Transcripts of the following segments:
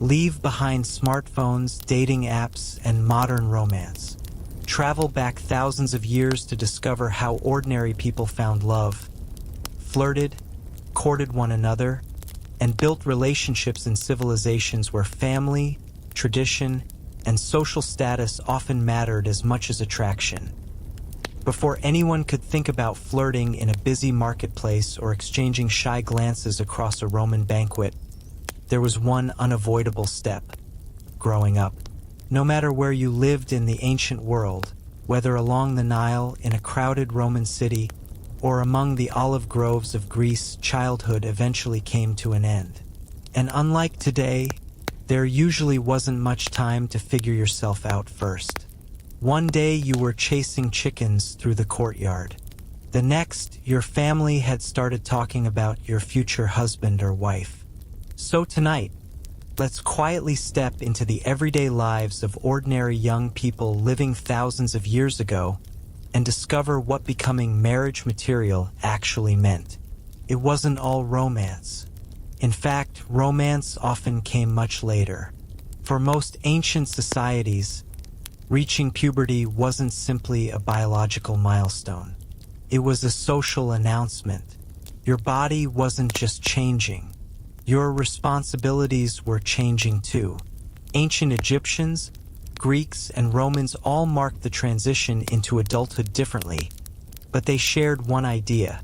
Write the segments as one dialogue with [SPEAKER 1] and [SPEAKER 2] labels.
[SPEAKER 1] Leave behind smartphones, dating apps, and modern romance. Travel back thousands of years to discover how ordinary people found love, flirted, courted one another, and built relationships in civilizations where family, tradition, and social status often mattered as much as attraction. Before anyone could think about flirting in a busy marketplace or exchanging shy glances across a Roman banquet, there was one unavoidable step: growing up. No matter where you lived in the ancient world, whether along the Nile, in a crowded Roman city, or among the olive groves of Greece, childhood eventually came to an end. And unlike today, there usually wasn't much time to figure yourself out first. One day you were chasing chickens through the courtyard. The next, your family had started talking about your future husband or wife. So tonight, let's quietly step into the everyday lives of ordinary young people living thousands of years ago and discover what becoming marriage material actually meant. It wasn't all romance. In fact, romance often came much later. For most ancient societies, reaching puberty wasn't simply a biological milestone. It was a social announcement. Your body wasn't just changing. Your responsibilities were changing too. Ancient Egyptians, Greeks, and Romans all marked the transition into adulthood differently, but they shared one idea.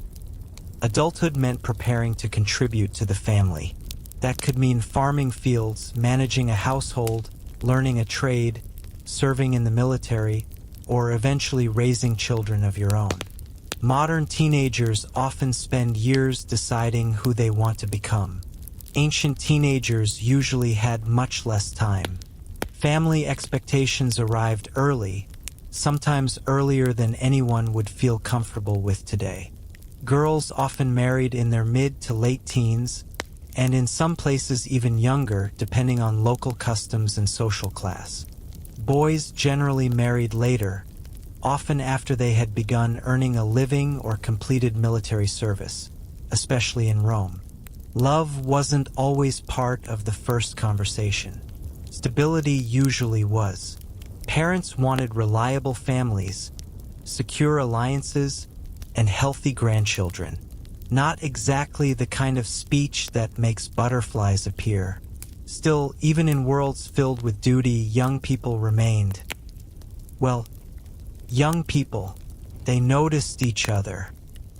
[SPEAKER 1] Adulthood meant preparing to contribute to the family. That could mean farming fields, managing a household, learning a trade, serving in the military, or eventually raising children of your own. Modern teenagers often spend years deciding who they want to become. Ancient teenagers usually had much less time. Family expectations arrived early, sometimes earlier than anyone would feel comfortable with today. Girls often married in their mid to late teens, and in some places even younger, depending on local customs and social class. Boys generally married later, often after they had begun earning a living or completed military service, especially in Rome. Love wasn't always part of the first conversation. Stability usually was. Parents wanted reliable families, secure alliances, and healthy grandchildren. Not exactly the kind of speech that makes butterflies appear. Still, even in worlds filled with duty, young people remained. Well, young people. They noticed each other.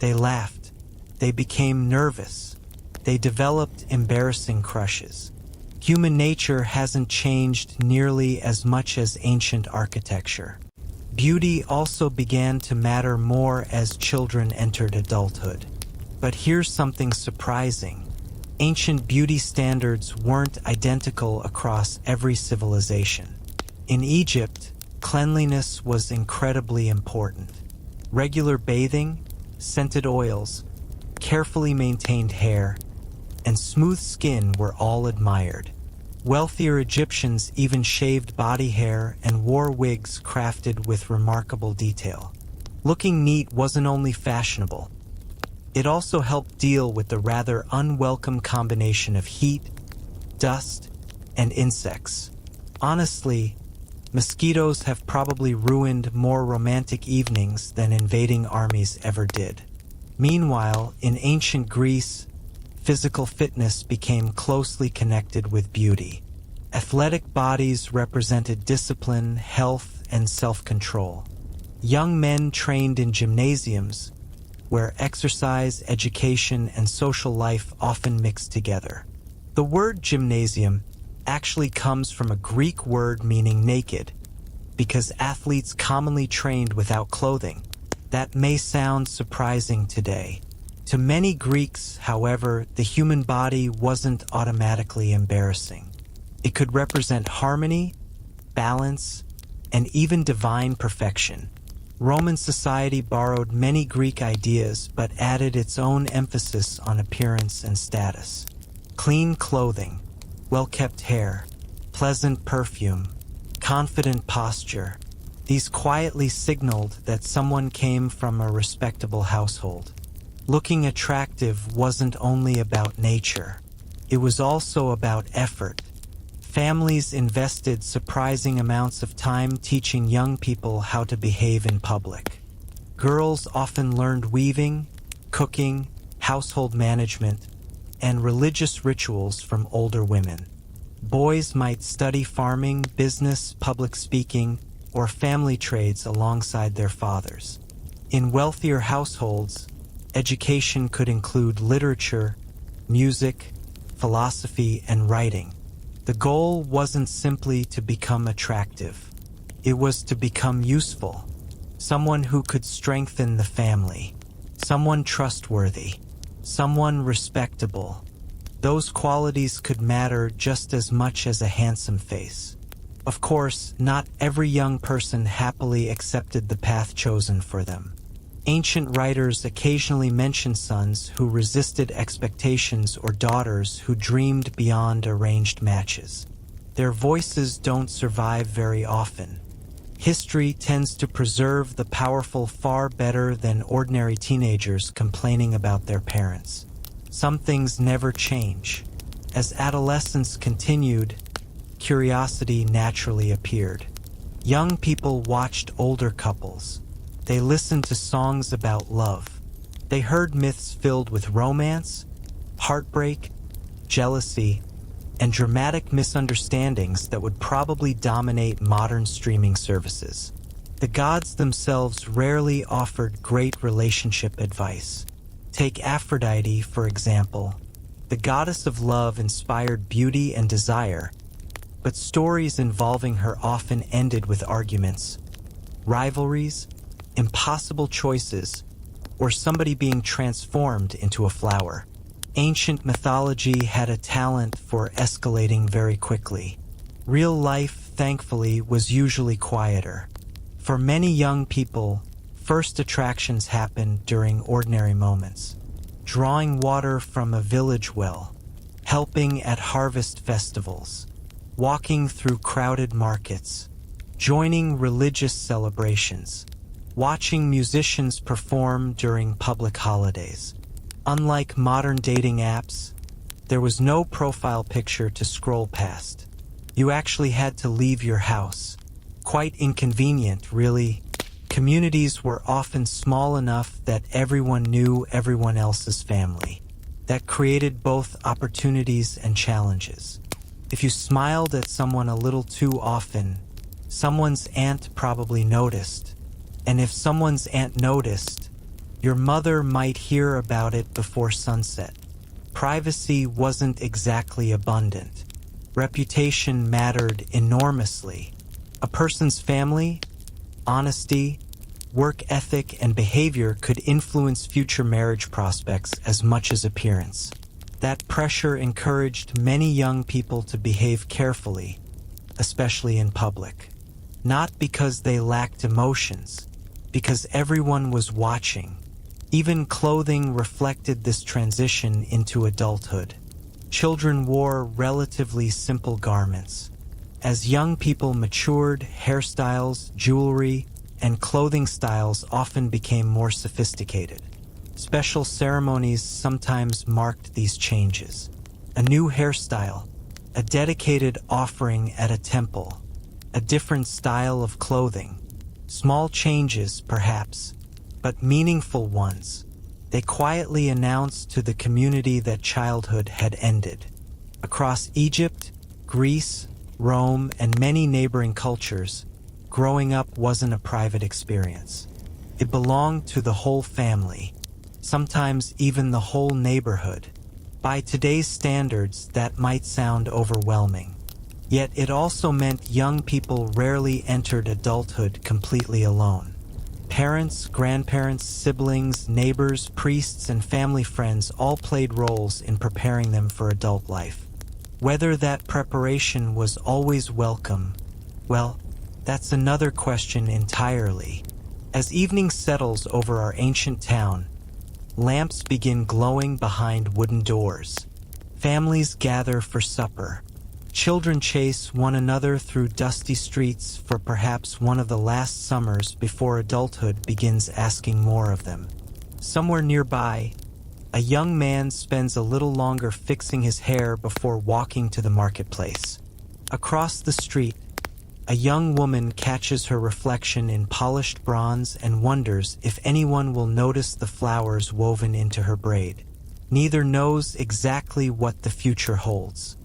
[SPEAKER 1] They laughed. They became nervous. They developed embarrassing crushes. Human nature hasn't changed nearly as much as ancient architecture. Beauty also began to matter more as children entered adulthood. But here's something surprising. Ancient beauty standards weren't identical across every civilization. In Egypt, cleanliness was incredibly important. Regular bathing, scented oils, carefully maintained hair, and smooth skin were all admired. Wealthier Egyptians even shaved body hair and wore wigs crafted with remarkable detail. Looking neat wasn't only fashionable. It also helped deal with the rather unwelcome combination of heat, dust, and insects. Honestly, mosquitoes have probably ruined more romantic evenings than invading armies ever did. Meanwhile, in ancient Greece, physical fitness became closely connected with beauty. Athletic bodies represented discipline, health, and self-control. Young men trained in gymnasiums, where exercise, education, and social life often mixed together. The word gymnasium actually comes from a Greek word meaning naked, because athletes commonly trained without clothing. That may sound surprising today. To many Greeks, however, the human body wasn't automatically embarrassing. It could represent harmony, balance, and even divine perfection. Roman society borrowed many Greek ideas but added its own emphasis on appearance and status. Clean clothing, well-kept hair, pleasant perfume, confident posture. These quietly signaled that someone came from a respectable household. Looking attractive wasn't only about nature. It was also about effort, Families invested surprising amounts of time teaching young people how to behave in public. Girls often learned weaving, cooking, household management, and religious rituals from older women. Boys might study farming, business, public speaking, or family trades alongside their fathers. In wealthier households, education could include literature, music, philosophy, and writing. The goal wasn't simply to become attractive. It was to become useful, someone who could strengthen the family, someone trustworthy, someone respectable. Those qualities could matter just as much as a handsome face. Of course, not every young person happily accepted the path chosen for them. Ancient writers occasionally mention sons who resisted expectations or daughters who dreamed beyond arranged matches. Their voices don't survive very often. History tends to preserve the powerful far better than ordinary teenagers complaining about their parents. Some things never change. As adolescence continued, curiosity naturally appeared. Young people watched older couples. They listened to songs about love. They heard myths filled with romance, heartbreak, jealousy, and dramatic misunderstandings that would probably dominate modern streaming services. The gods themselves rarely offered great relationship advice. Take Aphrodite, for example. The goddess of love inspired beauty and desire, but stories involving her often ended with arguments, rivalries, impossible choices, or somebody being transformed into a flower. Ancient mythology had a talent for escalating very quickly. Real life, thankfully, was usually quieter. For many young people, first attractions happened during ordinary moments. Drawing water from a village well, helping at harvest festivals, walking through crowded markets, joining religious celebrations, watching musicians perform during public holidays. Unlike modern dating apps, there was no profile picture to scroll past. You actually had to leave your house. Quite inconvenient, really. Communities were often small enough that everyone knew everyone else's family. That created both opportunities and challenges. If you smiled at someone a little too often, someone's aunt probably noticed. And if someone's aunt noticed, your mother might hear about it before sunset. Privacy wasn't exactly abundant. Reputation mattered enormously. A person's family, honesty, work ethic, and behavior could influence future marriage prospects as much as appearance. That pressure encouraged many young people to behave carefully, especially in public. Not because they lacked emotions, because everyone was watching. Even clothing reflected this transition into adulthood. Children wore relatively simple garments. As young people matured, hairstyles, jewelry, and clothing styles often became more sophisticated. Special ceremonies sometimes marked these changes. A new hairstyle, a dedicated offering at a temple, a different style of clothing. Small changes, perhaps, but meaningful ones. They quietly announced to the community that childhood had ended. Across Egypt, Greece, Rome, and many neighboring cultures, growing up wasn't a private experience. It belonged to the whole family, sometimes even the whole neighborhood. By today's standards, that might sound overwhelming. Yet it also meant young people rarely entered adulthood completely alone. Parents, grandparents, siblings, neighbors, priests, and family friends all played roles in preparing them for adult life. Whether that preparation was always welcome, well, that's another question entirely. As evening settles over our ancient town, lamps begin glowing behind wooden doors. Families gather for supper. Children chase one another through dusty streets for perhaps one of the last summers before adulthood begins asking more of them. Somewhere nearby, a young man spends a little longer fixing his hair before walking to the marketplace. Across the street, a young woman catches her reflection in polished bronze and wonders if anyone will notice the flowers woven into her braid. Neither knows exactly what the future holds,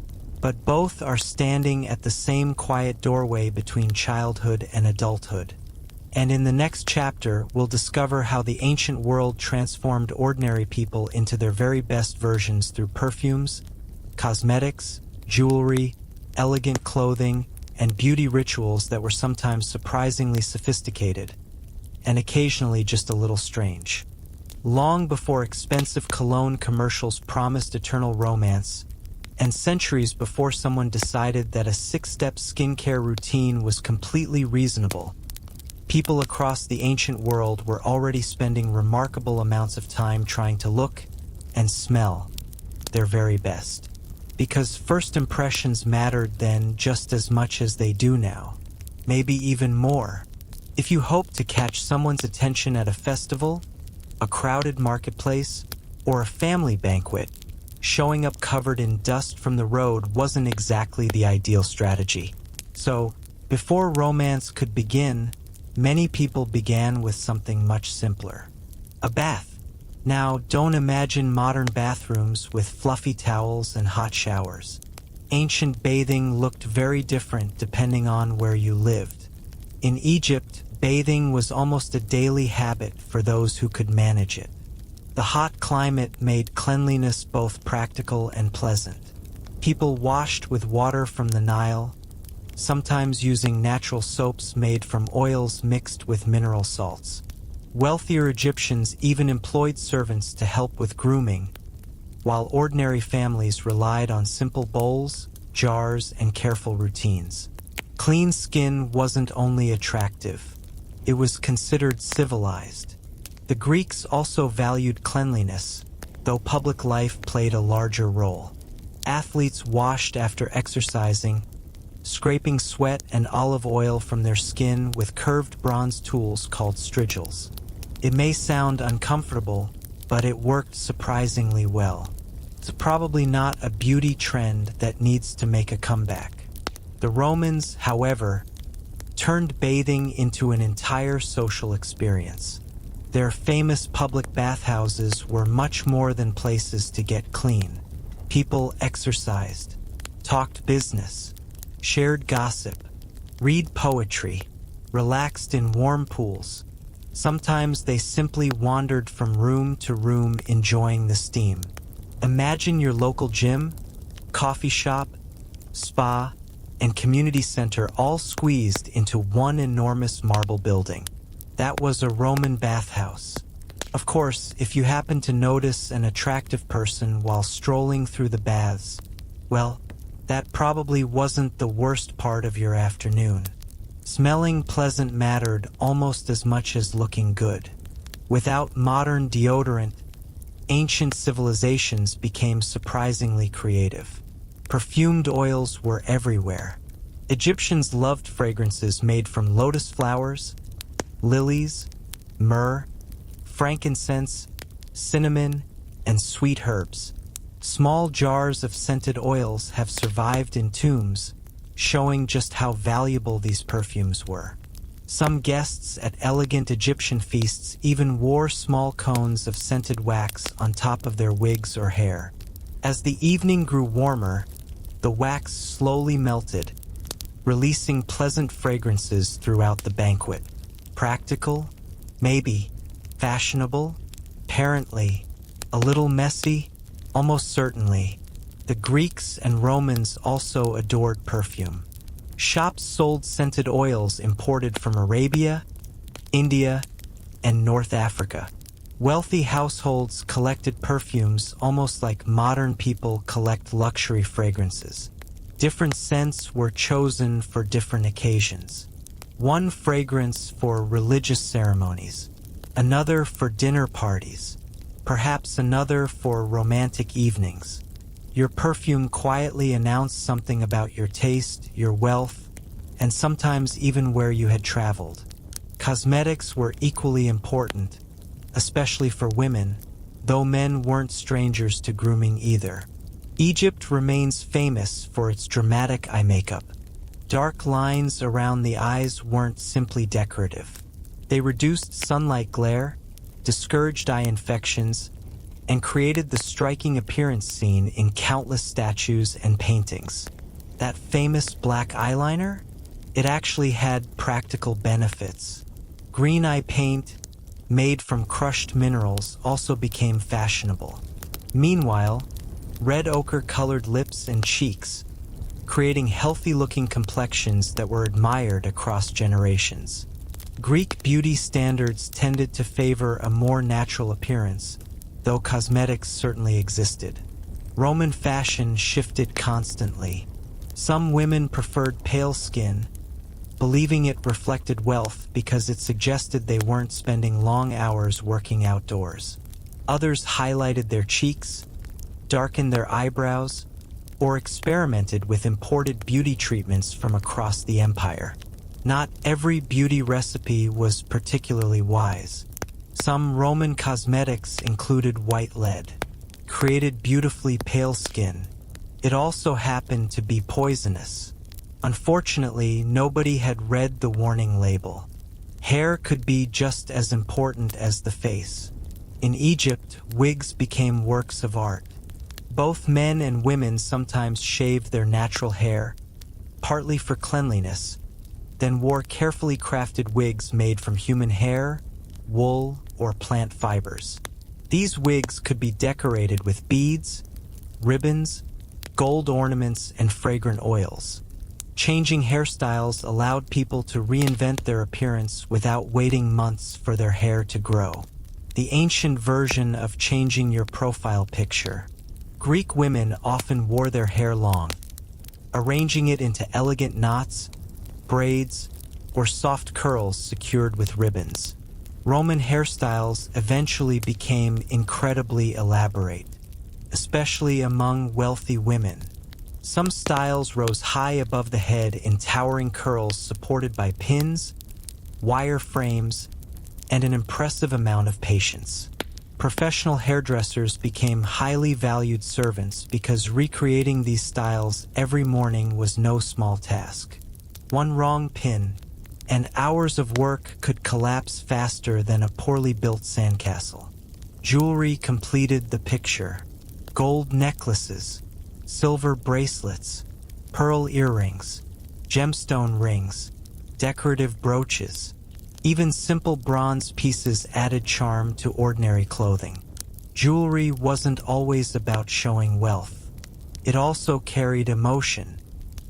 [SPEAKER 1] but both are standing at the same quiet doorway between childhood and adulthood. And in the next chapter, we'll discover how the ancient world transformed ordinary people into their very best versions through perfumes, cosmetics, jewelry, elegant clothing, and beauty rituals that were sometimes surprisingly sophisticated, and occasionally just a little strange. Long before expensive cologne commercials promised eternal romance, and centuries before someone decided that a 6-step skincare routine was completely reasonable, people across the ancient world were already spending remarkable amounts of time trying to look and smell their very best. Because first impressions mattered then just as much as they do now, maybe even more. If you hoped to catch someone's attention at a festival, a crowded marketplace, or a family banquet, showing up covered in dust from the road wasn't exactly the ideal strategy. So, before romance could begin, many people began with something much simpler: a bath. Now, don't imagine modern bathrooms with fluffy towels and hot showers. Ancient bathing looked very different depending on where you lived. In Egypt, bathing was almost a daily habit for those who could manage it. The hot climate made cleanliness both practical and pleasant. People washed with water from the Nile, sometimes using natural soaps made from oils mixed with mineral salts. Wealthier Egyptians even employed servants to help with grooming, while ordinary families relied on simple bowls, jars, and careful routines. Clean skin wasn't only attractive, it was considered civilized. The Greeks also valued cleanliness, though public life played a larger role. Athletes washed after exercising, scraping sweat and olive oil from their skin with curved bronze tools called strigils. It may sound uncomfortable, but it worked surprisingly well. It's probably not a beauty trend that needs to make a comeback. The Romans, however, turned bathing into an entire social experience. Their famous public bathhouses were much more than places to get clean. People exercised, talked business, shared gossip, read poetry, relaxed in warm pools. Sometimes they simply wandered from room to room enjoying the steam. Imagine your local gym, coffee shop, spa, and community center all squeezed into one enormous marble building. That was a Roman bathhouse. Of course, if you happened to notice an attractive person while strolling through the baths, well, that probably wasn't the worst part of your afternoon. Smelling pleasant mattered almost as much as looking good. Without modern deodorant, ancient civilizations became surprisingly creative. Perfumed oils were everywhere. Egyptians loved fragrances made from lotus flowers, lilies, myrrh, frankincense, cinnamon, and sweet herbs. Small jars of scented oils have survived in tombs, showing just how valuable these perfumes were. Some guests at elegant Egyptian feasts even wore small cones of scented wax on top of their wigs or hair. As the evening grew warmer, the wax slowly melted, releasing pleasant fragrances throughout the banquet. Practical? Maybe. Fashionable? Apparently. A little messy? Almost certainly. The Greeks and Romans also adored perfume. Shops sold scented oils imported from Arabia, India, and North Africa. Wealthy households collected perfumes almost like modern people collect luxury fragrances. Different scents were chosen for different occasions. One fragrance for religious ceremonies, another for dinner parties, perhaps another for romantic evenings. Your perfume quietly announced something about your taste, your wealth, and sometimes even where you had traveled. Cosmetics were equally important, especially for women, though men weren't strangers to grooming either. Egypt remains famous for its dramatic eye makeup. Dark lines around the eyes weren't simply decorative. They reduced sunlight glare, discouraged eye infections, and created the striking appearance seen in countless statues and paintings. That famous black eyeliner? It actually had practical benefits. Green eye paint, made from crushed minerals, also became fashionable. Meanwhile, red ochre-colored lips and cheeks, creating healthy-looking complexions that were admired across generations. Greek beauty standards tended to favor a more natural appearance, though cosmetics certainly existed. Roman fashion shifted constantly. Some women preferred pale skin, believing it reflected wealth because it suggested they weren't spending long hours working outdoors. Others highlighted their cheeks, darkened their eyebrows, or experimented with imported beauty treatments from across the empire. Not every beauty recipe was particularly wise. Some Roman cosmetics included white lead, created beautifully pale skin. It also happened to be poisonous. Unfortunately, nobody had read the warning label. Hair could be just as important as the face. In Egypt, wigs became works of art. Both men and women sometimes shaved their natural hair, partly for cleanliness, then wore carefully crafted wigs made from human hair, wool, or plant fibers. These wigs could be decorated with beads, ribbons, gold ornaments, and fragrant oils. Changing hairstyles allowed people to reinvent their appearance without waiting months for their hair to grow. The ancient version of changing your profile picture. Greek women often wore their hair long, arranging it into elegant knots, braids, or soft curls secured with ribbons. Roman hairstyles eventually became incredibly elaborate, especially among wealthy women. Some styles rose high above the head in towering curls supported by pins, wire frames, and an impressive amount of patience. Professional hairdressers became highly valued servants because recreating these styles every morning was no small task. One wrong pin, and hours of work could collapse faster than a poorly built sandcastle. Jewelry completed the picture. Gold necklaces, silver bracelets, pearl earrings, gemstone rings, decorative brooches. Even simple bronze pieces added charm to ordinary clothing. Jewelry wasn't always about showing wealth. It also carried emotion.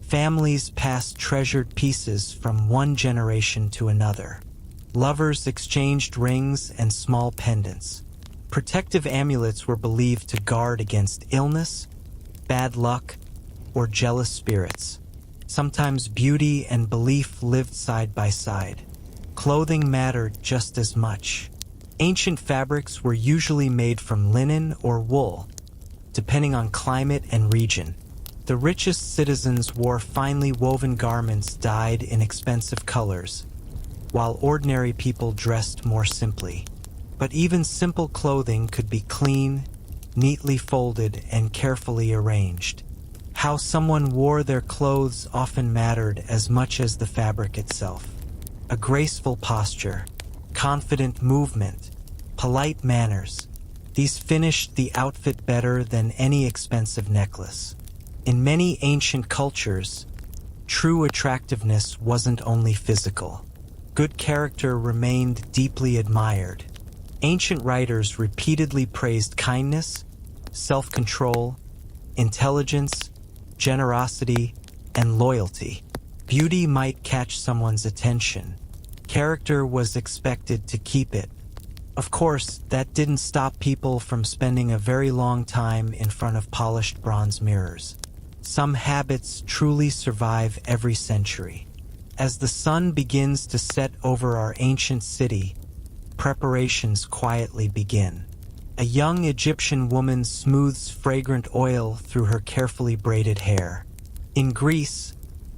[SPEAKER 1] Families passed treasured pieces from one generation to another. Lovers exchanged rings and small pendants. Protective amulets were believed to guard against illness, bad luck, or jealous spirits. Sometimes beauty and belief lived side by side. Clothing mattered just as much. Ancient fabrics were usually made from linen or wool, depending on climate and region. The richest citizens wore finely woven garments dyed in expensive colors, while ordinary people dressed more simply. But even simple clothing could be clean, neatly folded, and carefully arranged. How someone wore their clothes often mattered as much as the fabric itself. A graceful posture, confident movement, polite manners. These finished the outfit better than any expensive necklace. In many ancient cultures, true attractiveness wasn't only physical. Good character remained deeply admired. Ancient writers repeatedly praised kindness, self-control, intelligence, generosity, and loyalty. Beauty might catch someone's attention. Character was expected to keep it. Of course, that didn't stop people from spending a very long time in front of polished bronze mirrors. Some habits truly survive every century. As the sun begins to set over our ancient city, preparations quietly begin. A young Egyptian woman smooths fragrant oil through her carefully braided hair. In Greece,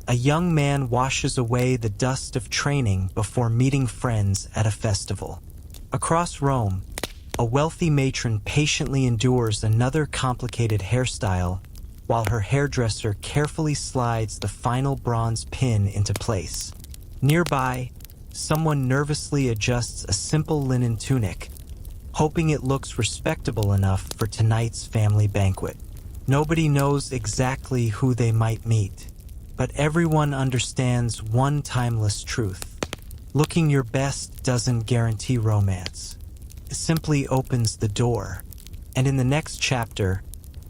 [SPEAKER 1] a young man washes away the dust of training before meeting friends at a festival. Across Rome, a wealthy matron patiently endures another complicated hairstyle while her hairdresser carefully slides the final bronze pin into place. Nearby, someone nervously adjusts a simple linen tunic, hoping it looks respectable enough for tonight's family banquet. Nobody knows exactly who they might meet, but everyone understands one timeless truth. Looking your best doesn't guarantee romance. It simply opens the door. And in the next chapter,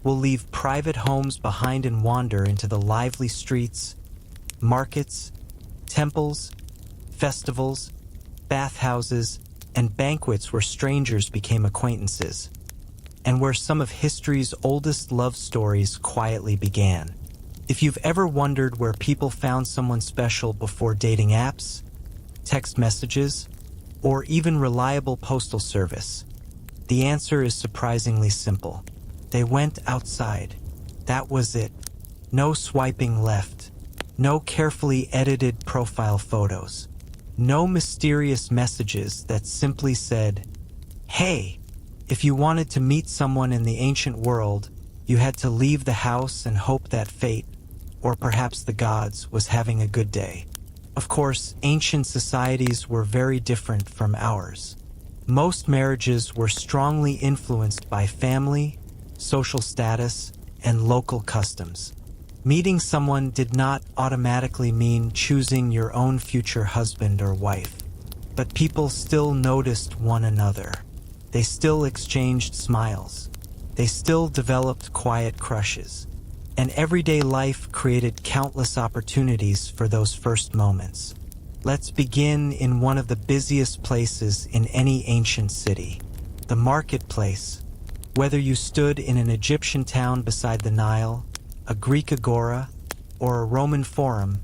[SPEAKER 1] we'll leave private homes behind and wander into the lively streets, markets, temples, festivals, bathhouses, and banquets where strangers became acquaintances, and where some of history's oldest love stories quietly began. If you've ever wondered where people found someone special before dating apps, text messages, or even reliable postal service, the answer is surprisingly simple. They went outside. That was it. No swiping left. No carefully edited profile photos. No mysterious messages that simply said, "Hey." If you wanted to meet someone in the ancient world, you had to leave the house and hope that fate, or perhaps the gods, was having a good day. Of course, ancient societies were very different from ours. Most marriages were strongly influenced by family, social status, and local customs. Meeting someone did not automatically mean choosing your own future husband or wife, but people still noticed one another. They still exchanged smiles. They still developed quiet crushes. And everyday life created countless opportunities for those first moments. Let's begin in one of the busiest places in any ancient city, the marketplace. Whether you stood in an Egyptian town beside the Nile, a Greek agora, or a Roman forum,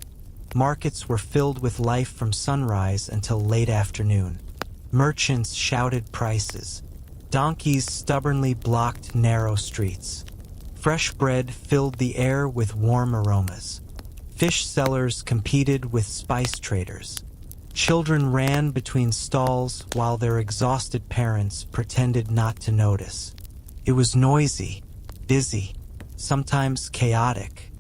[SPEAKER 1] markets were filled with life from sunrise until late afternoon. Merchants shouted prices. Donkeys stubbornly blocked narrow streets. Fresh bread filled the air with warm aromas. Fish sellers competed with spice traders. Children ran between stalls while their exhausted parents pretended not to notice. It was noisy, busy, sometimes chaotic,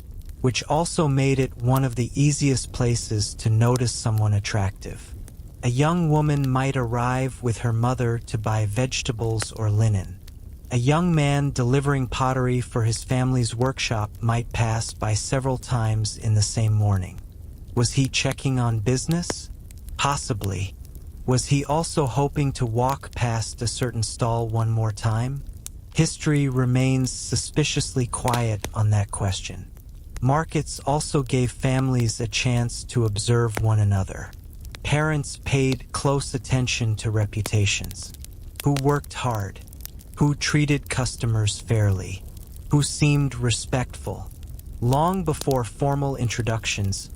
[SPEAKER 1] which also made it one of the easiest places to notice someone attractive. A young woman might arrive with her mother to buy vegetables or linen. A young man delivering pottery for his family's workshop might pass by several times in the same morning. Was he checking on business? Possibly. Was he also hoping to walk past a certain stall one more time? History remains suspiciously quiet on that question. Markets also gave families a chance to observe one another. Parents paid close attention to reputations. Who worked hard? Who treated customers fairly? Who seemed respectful? Long before formal introductions,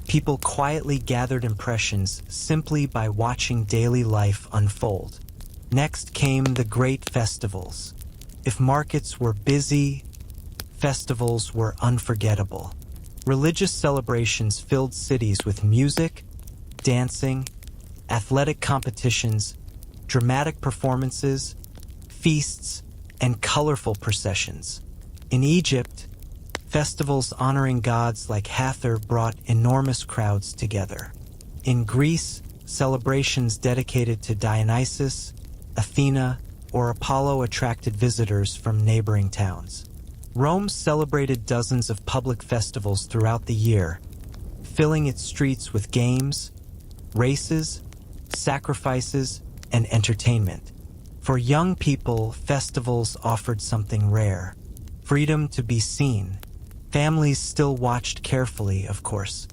[SPEAKER 1] people quietly gathered impressions simply by watching daily life unfold. Next came the great festivals. If markets were busy, festivals were unforgettable. Religious celebrations filled cities with music, dancing, athletic competitions, dramatic performances, feasts, and colorful processions. In Egypt, festivals honoring gods like Hathor brought enormous crowds together. In Greece, celebrations dedicated to Dionysus, Athena, or Apollo attracted visitors from neighboring towns. Rome celebrated dozens of public festivals throughout the year, filling its streets with games, races, sacrifices, and entertainment. For young people, festivals offered something rare: freedom to be seen. Families still watched carefully, of course,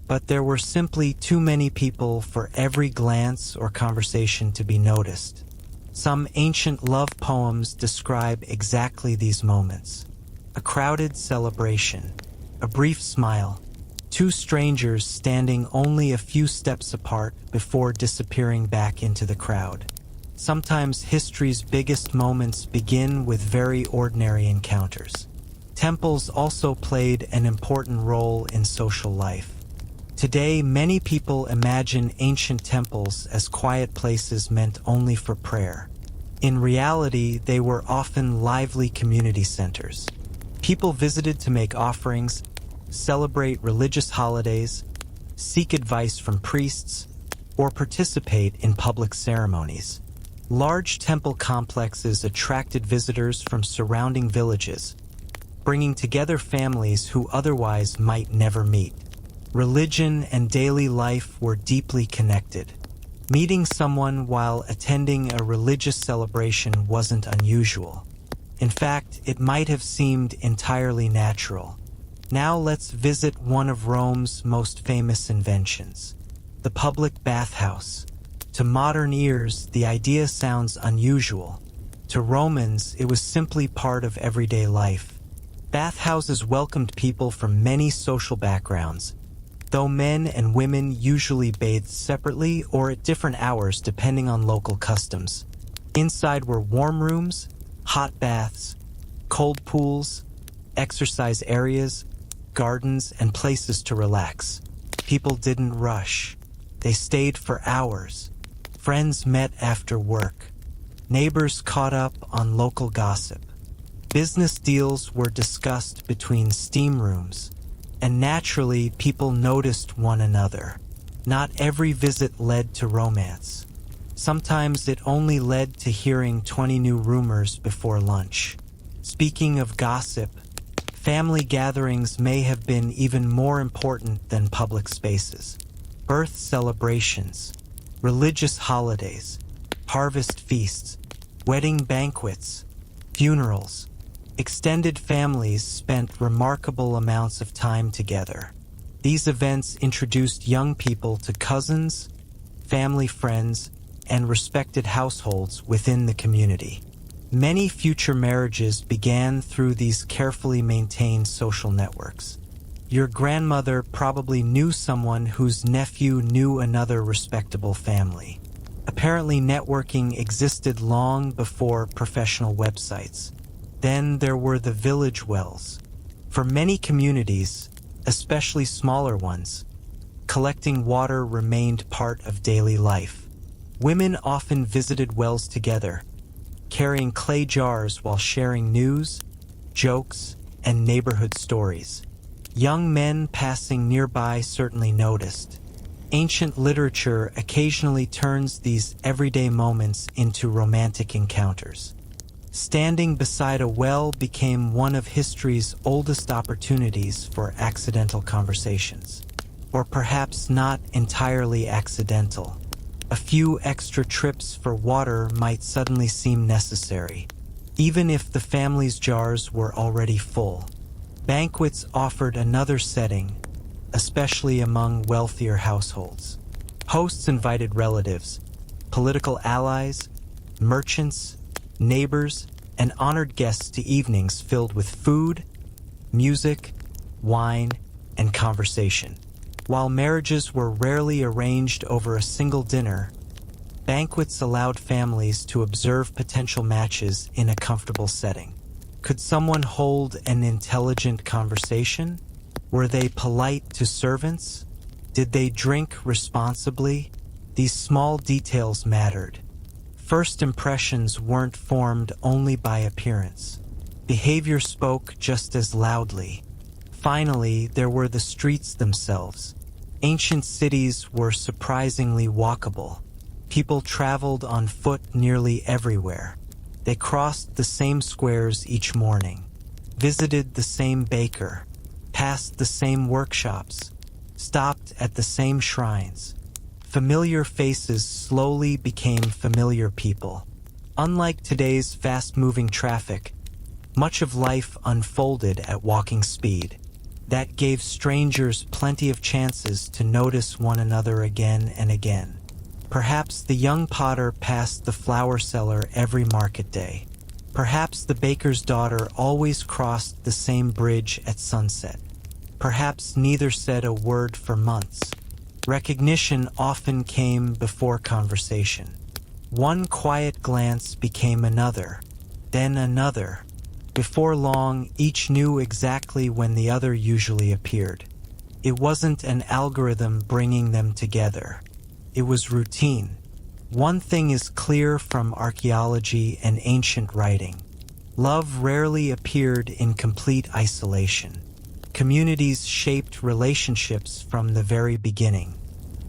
[SPEAKER 1] but there were simply too many people for every glance or conversation to be noticed. Some ancient love poems describe exactly these moments. A crowded celebration, a brief smile, two strangers standing only a few steps apart before disappearing back into the crowd. Sometimes history's biggest moments begin with very ordinary encounters. Temples also played an important role in social life. Today, many people imagine ancient temples as quiet places meant only for prayer. In reality, they were often lively community centers. People visited to make offerings, celebrate religious holidays, seek advice from priests, or participate in public ceremonies. Large temple complexes attracted visitors from surrounding villages, bringing together families who otherwise might never meet. Religion and daily life were deeply connected. Meeting someone while attending a religious celebration wasn't unusual. In fact, it might have seemed entirely natural. Now let's visit one of Rome's most famous inventions, the public bathhouse. To modern ears, the idea sounds unusual. To Romans, it was simply part of everyday life. Bathhouses welcomed people from many social backgrounds, though men and women usually bathed separately or at different hours depending on local customs. Inside were warm rooms, hot baths, cold pools, exercise areas, gardens, and places to relax. People didn't rush. They stayed for hours. Friends met after work. Neighbors caught up on local gossip. Business deals were discussed between steam rooms, and naturally people noticed one another. Not every visit led to romance. Sometimes it only led to hearing 20 new rumors before lunch. Speaking of gossip, family gatherings may have been even more important than public spaces. Birth celebrations, religious holidays, harvest feasts, wedding banquets, funerals. Extended families spent remarkable amounts of time together. These events introduced young people to cousins, family friends, and respected households within the community. Many future marriages began through these carefully maintained social networks. Your grandmother probably knew someone whose nephew knew another respectable family. Apparently, networking existed long before professional websites. Then there were the village wells. For many communities, especially smaller ones, collecting water remained part of daily life. Women often visited wells together, carrying clay jars while sharing news, jokes, and neighborhood stories. Young men passing nearby certainly noticed. Ancient literature occasionally turns these everyday moments into romantic encounters. Standing beside a well became one of history's oldest opportunities for accidental conversations. Or perhaps not entirely accidental. A few extra trips for water might suddenly seem necessary, even if the family's jars were already full. Banquets offered another setting, especially among wealthier households. Hosts invited relatives, political allies, merchants, neighbors, and honored guests to evenings filled with food, music, wine, and conversation. While marriages were rarely arranged over a single dinner, banquets allowed families to observe potential matches in a comfortable setting. Could someone hold an intelligent conversation? Were they polite to servants? Did they drink responsibly? These small details mattered. First impressions weren't formed only by appearance. Behavior spoke just as loudly. Finally, there were the streets themselves. Ancient cities were surprisingly walkable. People traveled on foot nearly everywhere. They crossed the same squares each morning, visited the same baker, passed the same workshops, stopped at the same shrines. Familiar faces slowly became familiar people. Unlike today's fast-moving traffic, much of life unfolded at walking speed. That gave strangers plenty of chances to notice one another again and again. Perhaps the young potter passed the flower seller every market day. Perhaps the baker's daughter always crossed the same bridge at sunset. Perhaps neither said a word for months. Recognition often came before conversation. One quiet glance became another, then another. Before long, each knew exactly when the other usually appeared. It wasn't an algorithm bringing them together. It was routine. One thing is clear from archaeology and ancient writing. Love rarely appeared in complete isolation. Communities shaped relationships from the very beginning.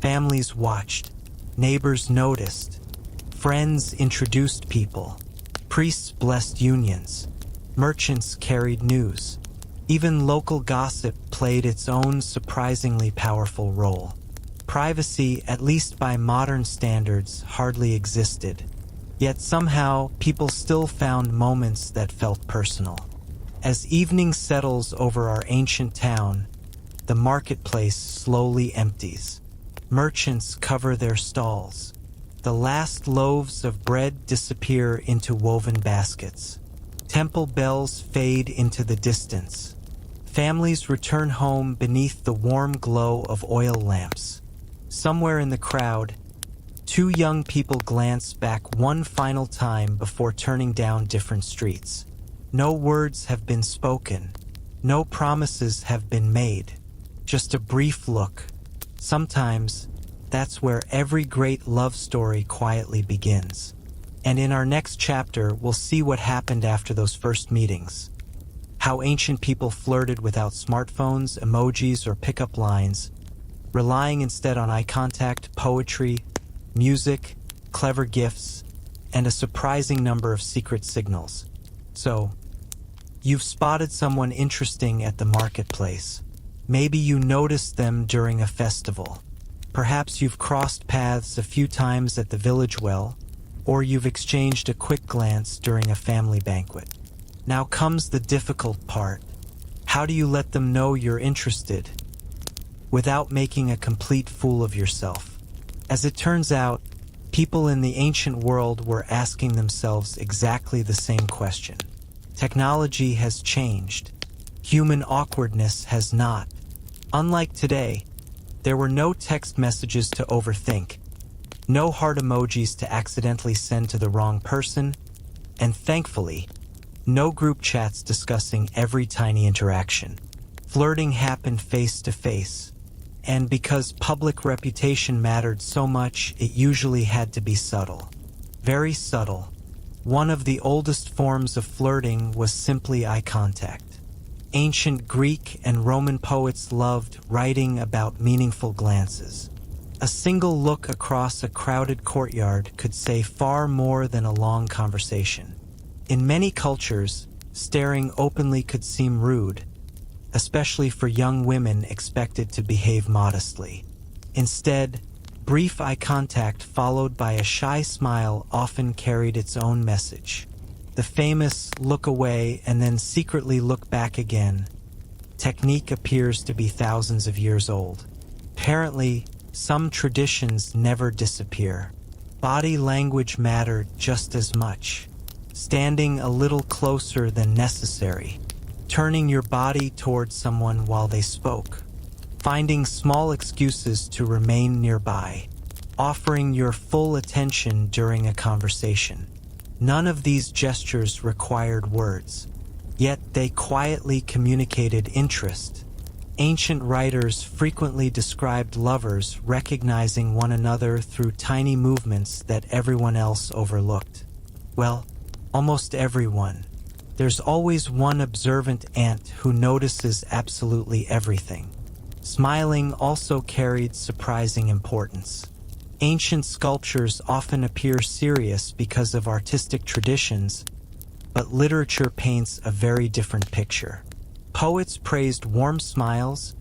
[SPEAKER 1] Families watched, neighbors noticed, friends introduced people, priests blessed unions, merchants carried news. Even local gossip played its own surprisingly powerful role. Privacy, at least by modern standards, hardly existed. Yet somehow, people still found moments that felt personal. As evening settles over our ancient town, the marketplace slowly empties. Merchants cover their stalls. The last loaves of bread disappear into woven baskets. Temple bells fade into the distance. Families return home beneath the warm glow of oil lamps. Somewhere in the crowd, two young people glance back one final time before turning down different streets. No words have been spoken. No promises have been made. Just a brief look. Sometimes, that's where every great love story quietly begins. And in our next chapter, we'll see what happened after those first meetings. How ancient people flirted without smartphones, emojis, or pickup lines, relying instead on eye contact, poetry, music, clever gifts, and a surprising number of secret signals. So, you've spotted someone interesting at the marketplace. Maybe you noticed them during a festival. Perhaps you've crossed paths a few times at the village well, or you've exchanged a quick glance during a family banquet. Now comes the difficult part. How do you let them know you're interested without making a complete fool of yourself? As it turns out, people in the ancient world were asking themselves exactly the same question. Technology has changed. Human awkwardness has not. Unlike today, there were no text messages to overthink, no heart emojis to accidentally send to the wrong person, and thankfully, no group chats discussing every tiny interaction. Flirting happened face to face, and because public reputation mattered so much, it usually had to be subtle. Very subtle. One of the oldest forms of flirting was simply eye contact. Ancient Greek and Roman poets loved writing about meaningful glances. A single look across a crowded courtyard could say far more than a long conversation. In many cultures, staring openly could seem rude, especially for young women expected to behave modestly. Instead, brief eye contact followed by a shy smile often carried its own message. The famous look away and then secretly look back again technique appears to be thousands of years old. Apparently, some traditions never disappear. Body language mattered just as much. Standing a little closer than necessary. Turning your body towards someone while they spoke. Finding small excuses to remain nearby. Offering your full attention during a conversation. None of these gestures required words, yet they quietly communicated interest. Ancient writers frequently described lovers recognizing one another through tiny movements that everyone else overlooked. Well, almost everyone. There's always one observant ant who notices absolutely everything. Smiling also carried surprising importance. Ancient sculptures often appear serious because of artistic traditions, but literature paints a very different picture. Poets praised warm smiles,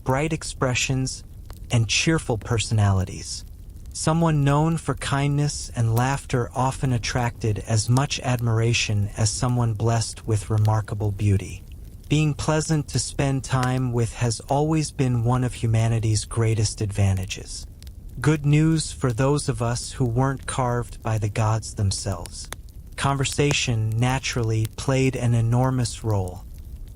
[SPEAKER 1] bright expressions, and cheerful personalities. Someone known for kindness and laughter often attracted as much admiration as someone blessed with remarkable beauty. Being pleasant to spend time with has always been one of humanity's greatest advantages. Good news for those of us who weren't carved by the gods themselves. Conversation naturally played an enormous role.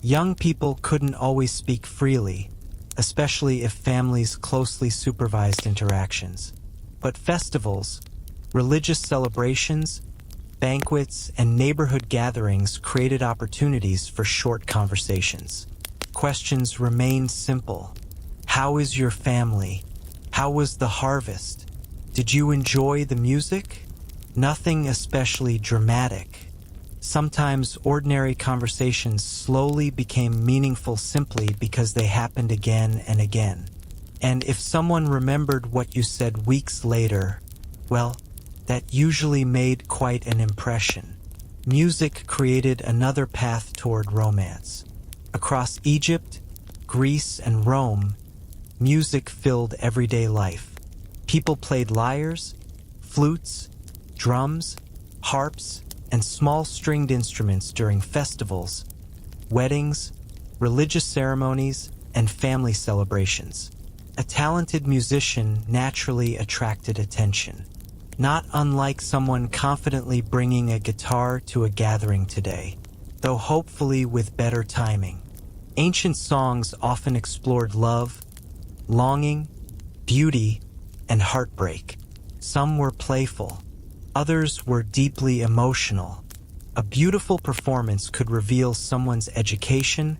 [SPEAKER 1] Young people couldn't always speak freely, especially if families closely supervised interactions. But festivals, religious celebrations, banquets, and neighborhood gatherings created opportunities for short conversations. Questions remained simple. How is your family? How was the harvest? Did you enjoy the music? Nothing especially dramatic. Sometimes ordinary conversations slowly became meaningful simply because they happened again and again. And if someone remembered what you said weeks later, well, that usually made quite an impression. Music created another path toward romance. Across Egypt, Greece, and Rome, music filled everyday life. People played lyres, flutes, drums, harps, and small stringed instruments during festivals, weddings, religious ceremonies, and family celebrations. A talented musician naturally attracted attention, not unlike someone confidently bringing a guitar to a gathering today, though hopefully with better timing. Ancient songs often explored love, longing, beauty, and heartbreak. Some were playful, others were deeply emotional. A beautiful performance could reveal someone's education,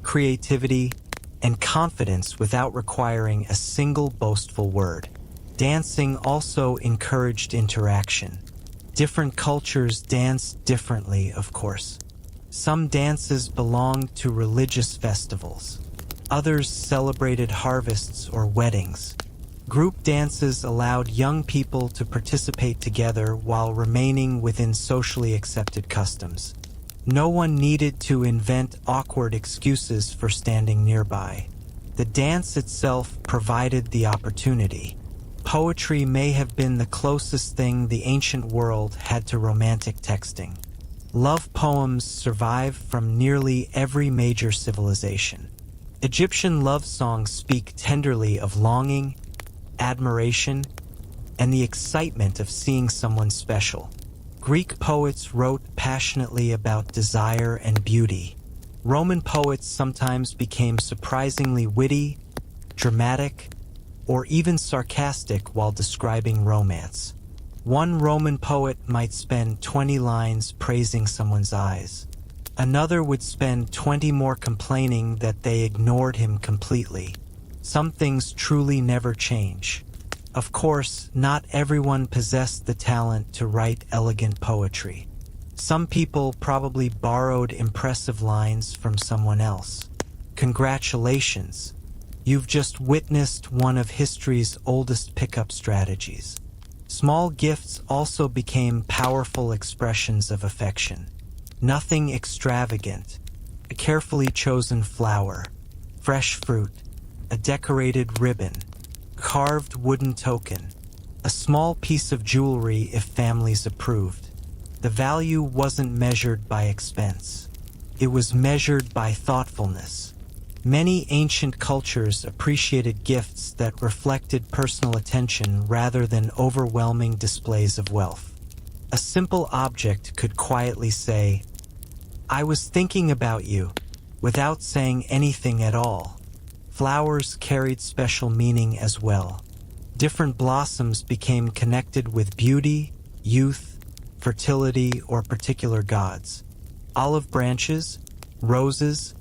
[SPEAKER 1] creativity, and confidence without requiring a single boastful word. Dancing also encouraged interaction. Different cultures danced differently, of course. Some dances belonged to religious festivals. Others celebrated harvests or weddings. Group dances allowed young people to participate together while remaining within socially accepted customs. No one needed to invent awkward excuses for standing nearby. The dance itself provided the opportunity. Poetry may have been the closest thing the ancient world had to romantic texting. Love poems survive from nearly every major civilization. Egyptian love songs speak tenderly of longing, admiration, and the excitement of seeing someone special. Greek poets wrote passionately about desire and beauty. Roman poets sometimes became surprisingly witty, dramatic, or even sarcastic while describing romance. One Roman poet might spend 20 lines praising someone's eyes. Another would spend 20 more complaining that they ignored him completely. Some things truly never change. Of course, not everyone possessed the talent to write elegant poetry. Some people probably borrowed impressive lines from someone else. Congratulations! You've just witnessed one of history's oldest pickup strategies. Small gifts also became powerful expressions of affection. Nothing extravagant. A carefully chosen flower, fresh fruit, a decorated ribbon, carved wooden token, a small piece of jewelry if families approved. The value wasn't measured by expense. It was measured by thoughtfulness. Many ancient cultures appreciated gifts that reflected personal attention rather than overwhelming displays of wealth. A simple object could quietly say, "I was thinking about you," without saying anything at all. Flowers carried special meaning as well. Different blossoms became connected with beauty, youth, fertility, or particular gods. Olive branches, roses,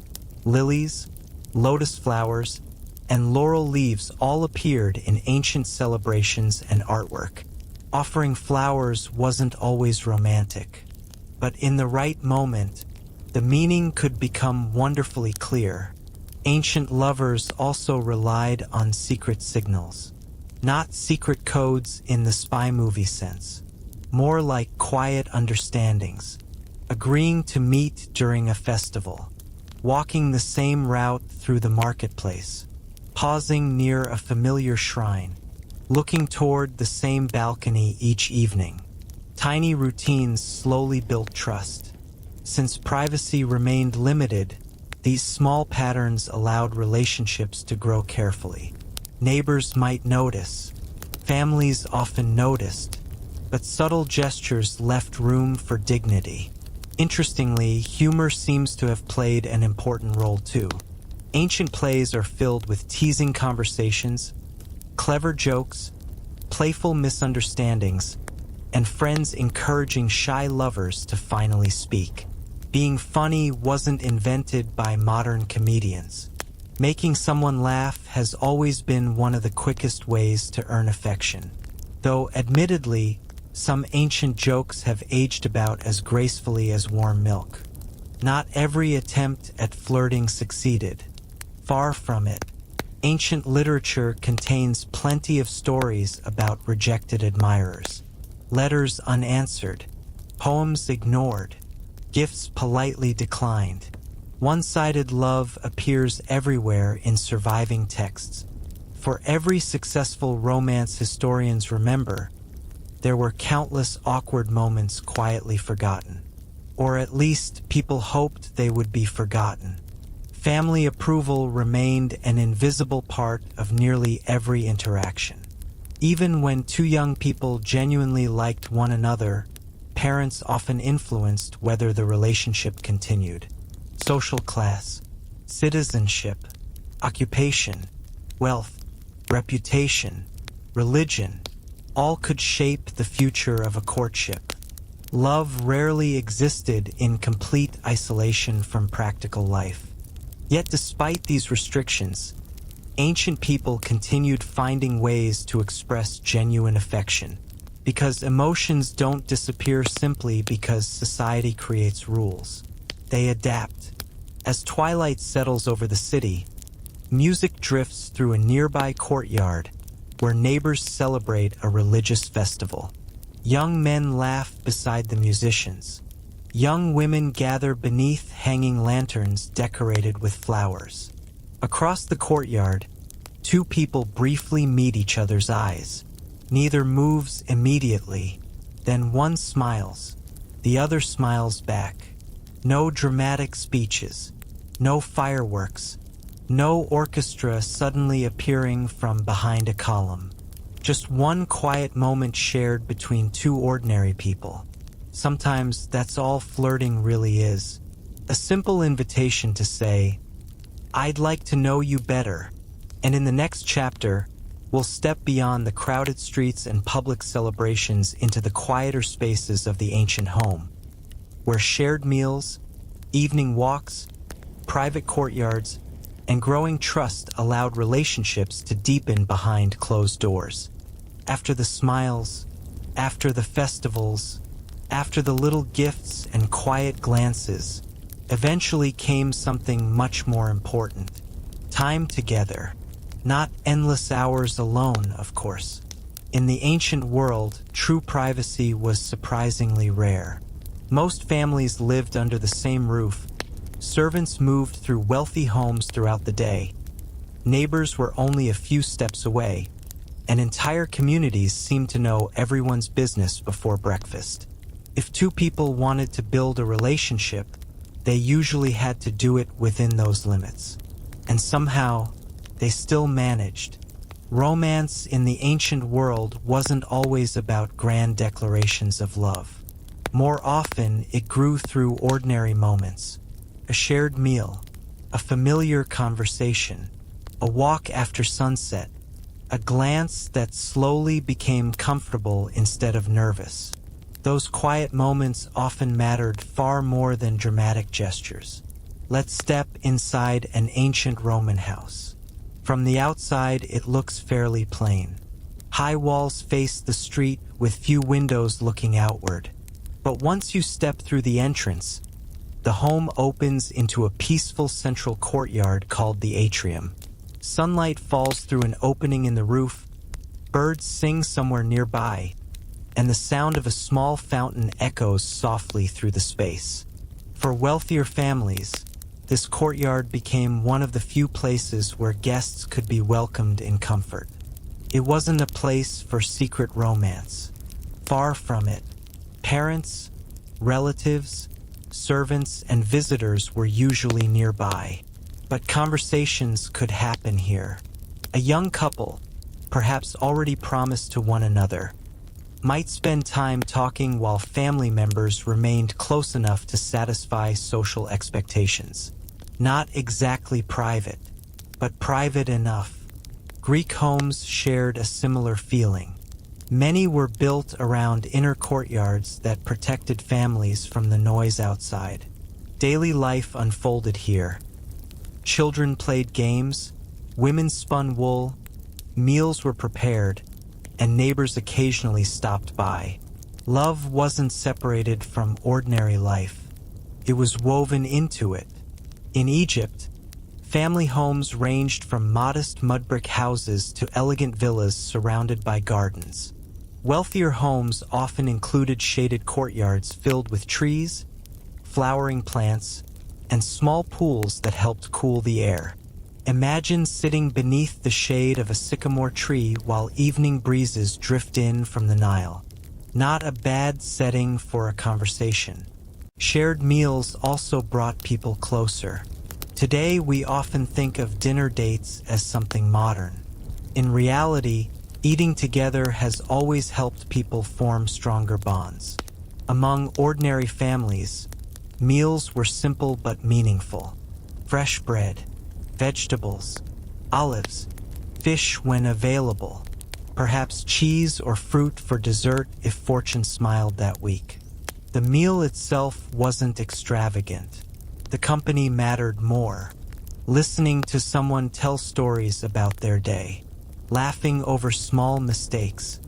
[SPEAKER 1] lilies, lotus flowers, and laurel leaves all appeared in ancient celebrations and artwork. Offering flowers wasn't always romantic, but in the right moment, the meaning could become wonderfully clear. Ancient lovers also relied on secret signals, not secret codes in the spy movie sense, more like quiet understandings, agreeing to meet during a festival, walking the same route through the marketplace, pausing near a familiar shrine, looking toward the same balcony each evening. Tiny routines slowly built trust. Since privacy remained limited, these small patterns allowed relationships to grow carefully. Neighbors might notice. Families often noticed. But subtle gestures left room for dignity. Interestingly, humor seems to have played an important role too. Ancient plays are filled with teasing conversations, clever jokes, playful misunderstandings, and friends encouraging shy lovers to finally speak. Being funny wasn't invented by modern comedians. Making someone laugh has always been one of the quickest ways to earn affection. Though, admittedly, Some ancient jokes have aged about as gracefully as warm milk. Not every attempt at flirting succeeded. Far from it. Ancient literature contains plenty of stories about rejected admirers, letters unanswered, poems ignored, gifts politely declined. One-sided love appears everywhere in surviving texts. For every successful romance historians remember, there were countless awkward moments quietly forgotten. Or at least people hoped they would be forgotten. Family approval remained an invisible part of nearly every interaction. Even when two young people genuinely liked one another, parents often influenced whether the relationship continued. Social class, citizenship, occupation, wealth, reputation, religion, all could shape the future of a courtship. Love rarely existed in complete isolation from practical life. Yet despite these restrictions, ancient people continued finding ways to express genuine affection, because emotions don't disappear simply because society creates rules. They adapt. As twilight settles over the city, music drifts through a nearby courtyard where neighbors celebrate a religious festival. Young men laugh beside the musicians. Young women gather beneath hanging lanterns decorated with flowers. Across the courtyard, two people briefly meet each other's eyes. Neither moves immediately. Then one smiles. The other smiles back. No dramatic speeches. No fireworks. No orchestra suddenly appearing from behind a column. Just one quiet moment shared between two ordinary people. Sometimes that's all flirting really is. A simple invitation to say, "I'd like to know you better." And in the next chapter, we'll step beyond the crowded streets and public celebrations into the quieter spaces of the ancient home, where shared meals, evening walks, private courtyards, and growing trust allowed relationships to deepen behind closed doors. After the smiles, after the festivals, after the little gifts and quiet glances, eventually came something much more important. Time together. Not endless hours alone, of course. In the ancient world, true privacy was surprisingly rare. Most families lived under the same roof. Servants moved through wealthy homes throughout the day. Neighbors were only a few steps away, and entire communities seemed to know everyone's business before breakfast. If two people wanted to build a relationship, they usually had to do it within those limits. And somehow, they still managed. Romance in the ancient world wasn't always about grand declarations of love. More often, it grew through ordinary moments. A shared meal, a familiar conversation, a walk after sunset, a glance that slowly became comfortable instead of nervous. Those quiet moments often mattered far more than dramatic gestures. Let's step inside an ancient Roman house. From the outside, it looks fairly plain. High walls face the street with few windows looking outward. But once you step through the entrance, the home opens into a peaceful central courtyard called the atrium. Sunlight falls through an opening in the roof, birds sing somewhere nearby, and the sound of a small fountain echoes softly through the space. For wealthier families, this courtyard became one of the few places where guests could be welcomed in comfort. It wasn't a place for secret romance. Far from it. Parents, relatives, servants, and visitors were usually nearby. But conversations could happen here. A young couple, perhaps already promised to one another, might spend time talking while family members remained close enough to satisfy social expectations. Not exactly private, but private enough. Greek homes shared a similar feeling. Many were built around inner courtyards that protected families from the noise outside. Daily life unfolded here. Children played games, women spun wool, meals were prepared, and neighbors occasionally stopped by. Love wasn't separated from ordinary life. It was woven into it. In Egypt, family homes ranged from modest mud brick houses to elegant villas surrounded by gardens. Wealthier homes often included shaded courtyards filled with trees, flowering plants, and small pools that helped cool the air. Imagine sitting beneath the shade of a sycamore tree while evening breezes drift in from the Nile. Not a bad setting for a conversation. Shared meals also brought people closer. Today, we often think of dinner dates as something modern. In reality, eating together has always helped people form stronger bonds. Among ordinary families, meals were simple but meaningful. Fresh bread, vegetables, olives, fish when available, perhaps cheese or fruit for dessert if fortune smiled that week. The meal itself wasn't extravagant. The company mattered more. Listening to someone tell stories about their day, laughing over small mistakes,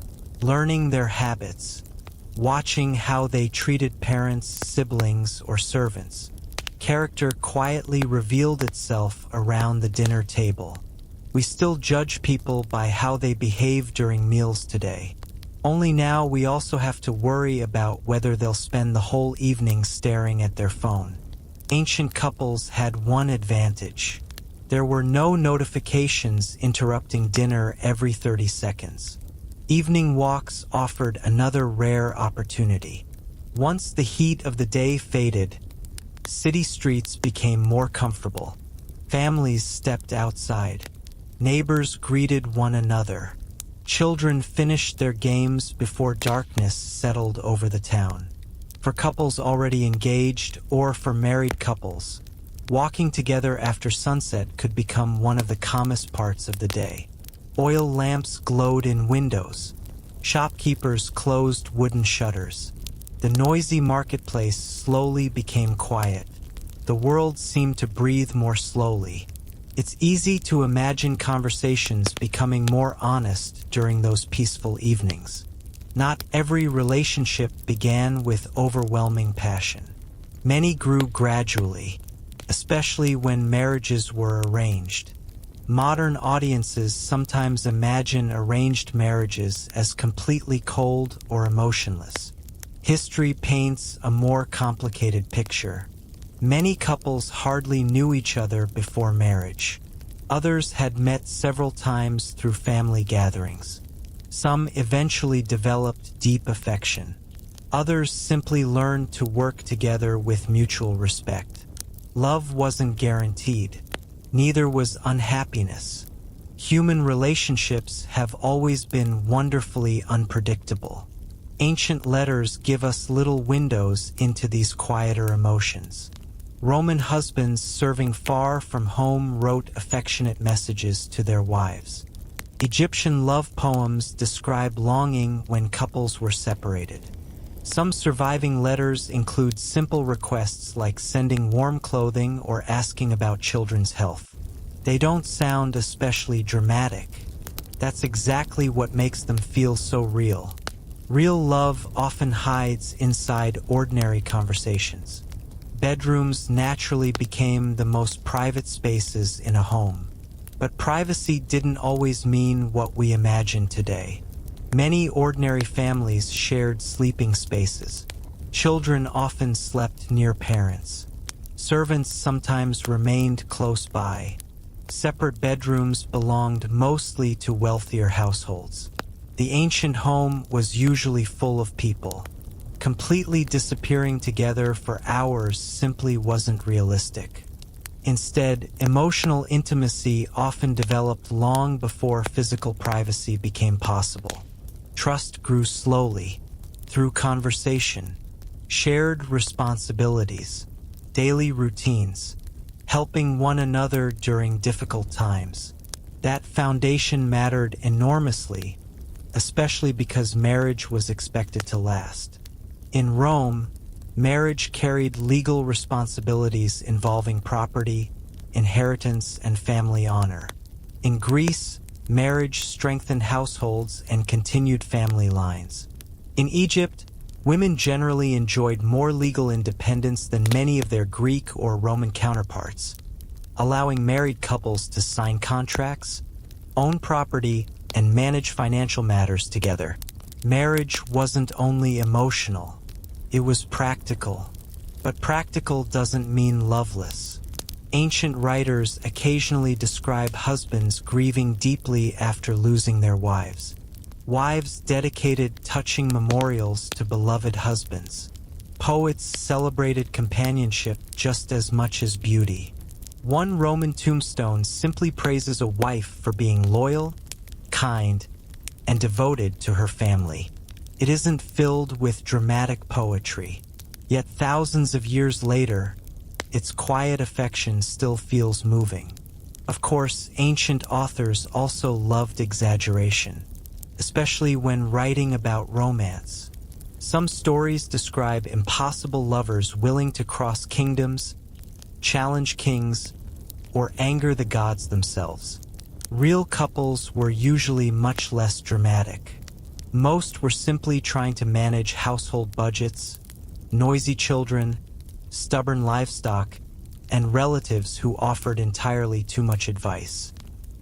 [SPEAKER 1] learning their habits, watching how they treated parents, siblings, or servants. Character quietly revealed itself around the dinner table. We still judge people by how they behave during meals today. Only now we also have to worry about whether they'll spend the whole evening staring at their phone. Ancient couples had one advantage. There were no notifications interrupting dinner every 30 seconds. Evening walks offered another rare opportunity. Once the heat of the day faded, city streets became more comfortable. Families stepped outside. Neighbors greeted one another. Children finished their games before darkness settled over the town. For couples already engaged or for married couples, walking together after sunset could become one of the calmest parts of the day. Oil lamps glowed in windows. Shopkeepers closed wooden shutters. The noisy marketplace slowly became quiet. The world seemed to breathe more slowly. It's easy to imagine conversations becoming more honest during those peaceful evenings. Not every relationship began with overwhelming passion. Many grew gradually, especially when marriages were arranged. Modern audiences sometimes imagine arranged marriages as completely cold or emotionless. History paints a more complicated picture. Many couples hardly knew each other before marriage. Others had met several times through family gatherings. Some eventually developed deep affection. Others simply learned to work together with mutual respect. Love wasn't guaranteed. Neither was unhappiness. Human relationships have always been wonderfully unpredictable. Ancient letters give us little windows into these quieter emotions. Roman husbands serving far from home wrote affectionate messages to their wives. Egyptian love poems describe longing when couples were separated. Some surviving letters include simple requests like sending warm clothing or asking about children's health. They don't sound especially dramatic. That's exactly what makes them feel so real. Real love often hides inside ordinary conversations. Bedrooms naturally became the most private spaces in a home. But privacy didn't always mean what we imagine today. Many ordinary families shared sleeping spaces. Children often slept near parents. Servants sometimes remained close by. Separate bedrooms belonged mostly to wealthier households. The ancient home was usually full of people. Completely disappearing together for hours simply wasn't realistic. Instead, emotional intimacy often developed long before physical privacy became possible. Trust grew slowly, through conversation, shared responsibilities, daily routines, helping one another during difficult times. That foundation mattered enormously, especially because marriage was expected to last. In Rome, marriage carried legal responsibilities involving property, inheritance, and family honor. In Greece, marriage strengthened households and continued family lines. In Egypt, Women generally enjoyed more legal independence than many of their Greek or Roman counterparts, allowing married couples to sign contracts, own property, and manage financial matters together. Marriage wasn't only emotional, it was practical. But practical doesn't mean loveless. Ancient writers occasionally describe husbands grieving deeply after losing their wives. Wives dedicated touching memorials to beloved husbands. Poets celebrated companionship just as much as beauty. One Roman tombstone simply praises a wife for being loyal, kind, and devoted to her family. It isn't filled with dramatic poetry, yet thousands of years later, its quiet affection still feels moving. Of course, ancient authors also loved exaggeration, especially when writing about romance. Some stories describe impossible lovers willing to cross kingdoms, challenge kings, or anger the gods themselves. Real couples were usually much less dramatic. Most were simply trying to manage household budgets, noisy children, stubborn livestock, and relatives who offered entirely too much advice.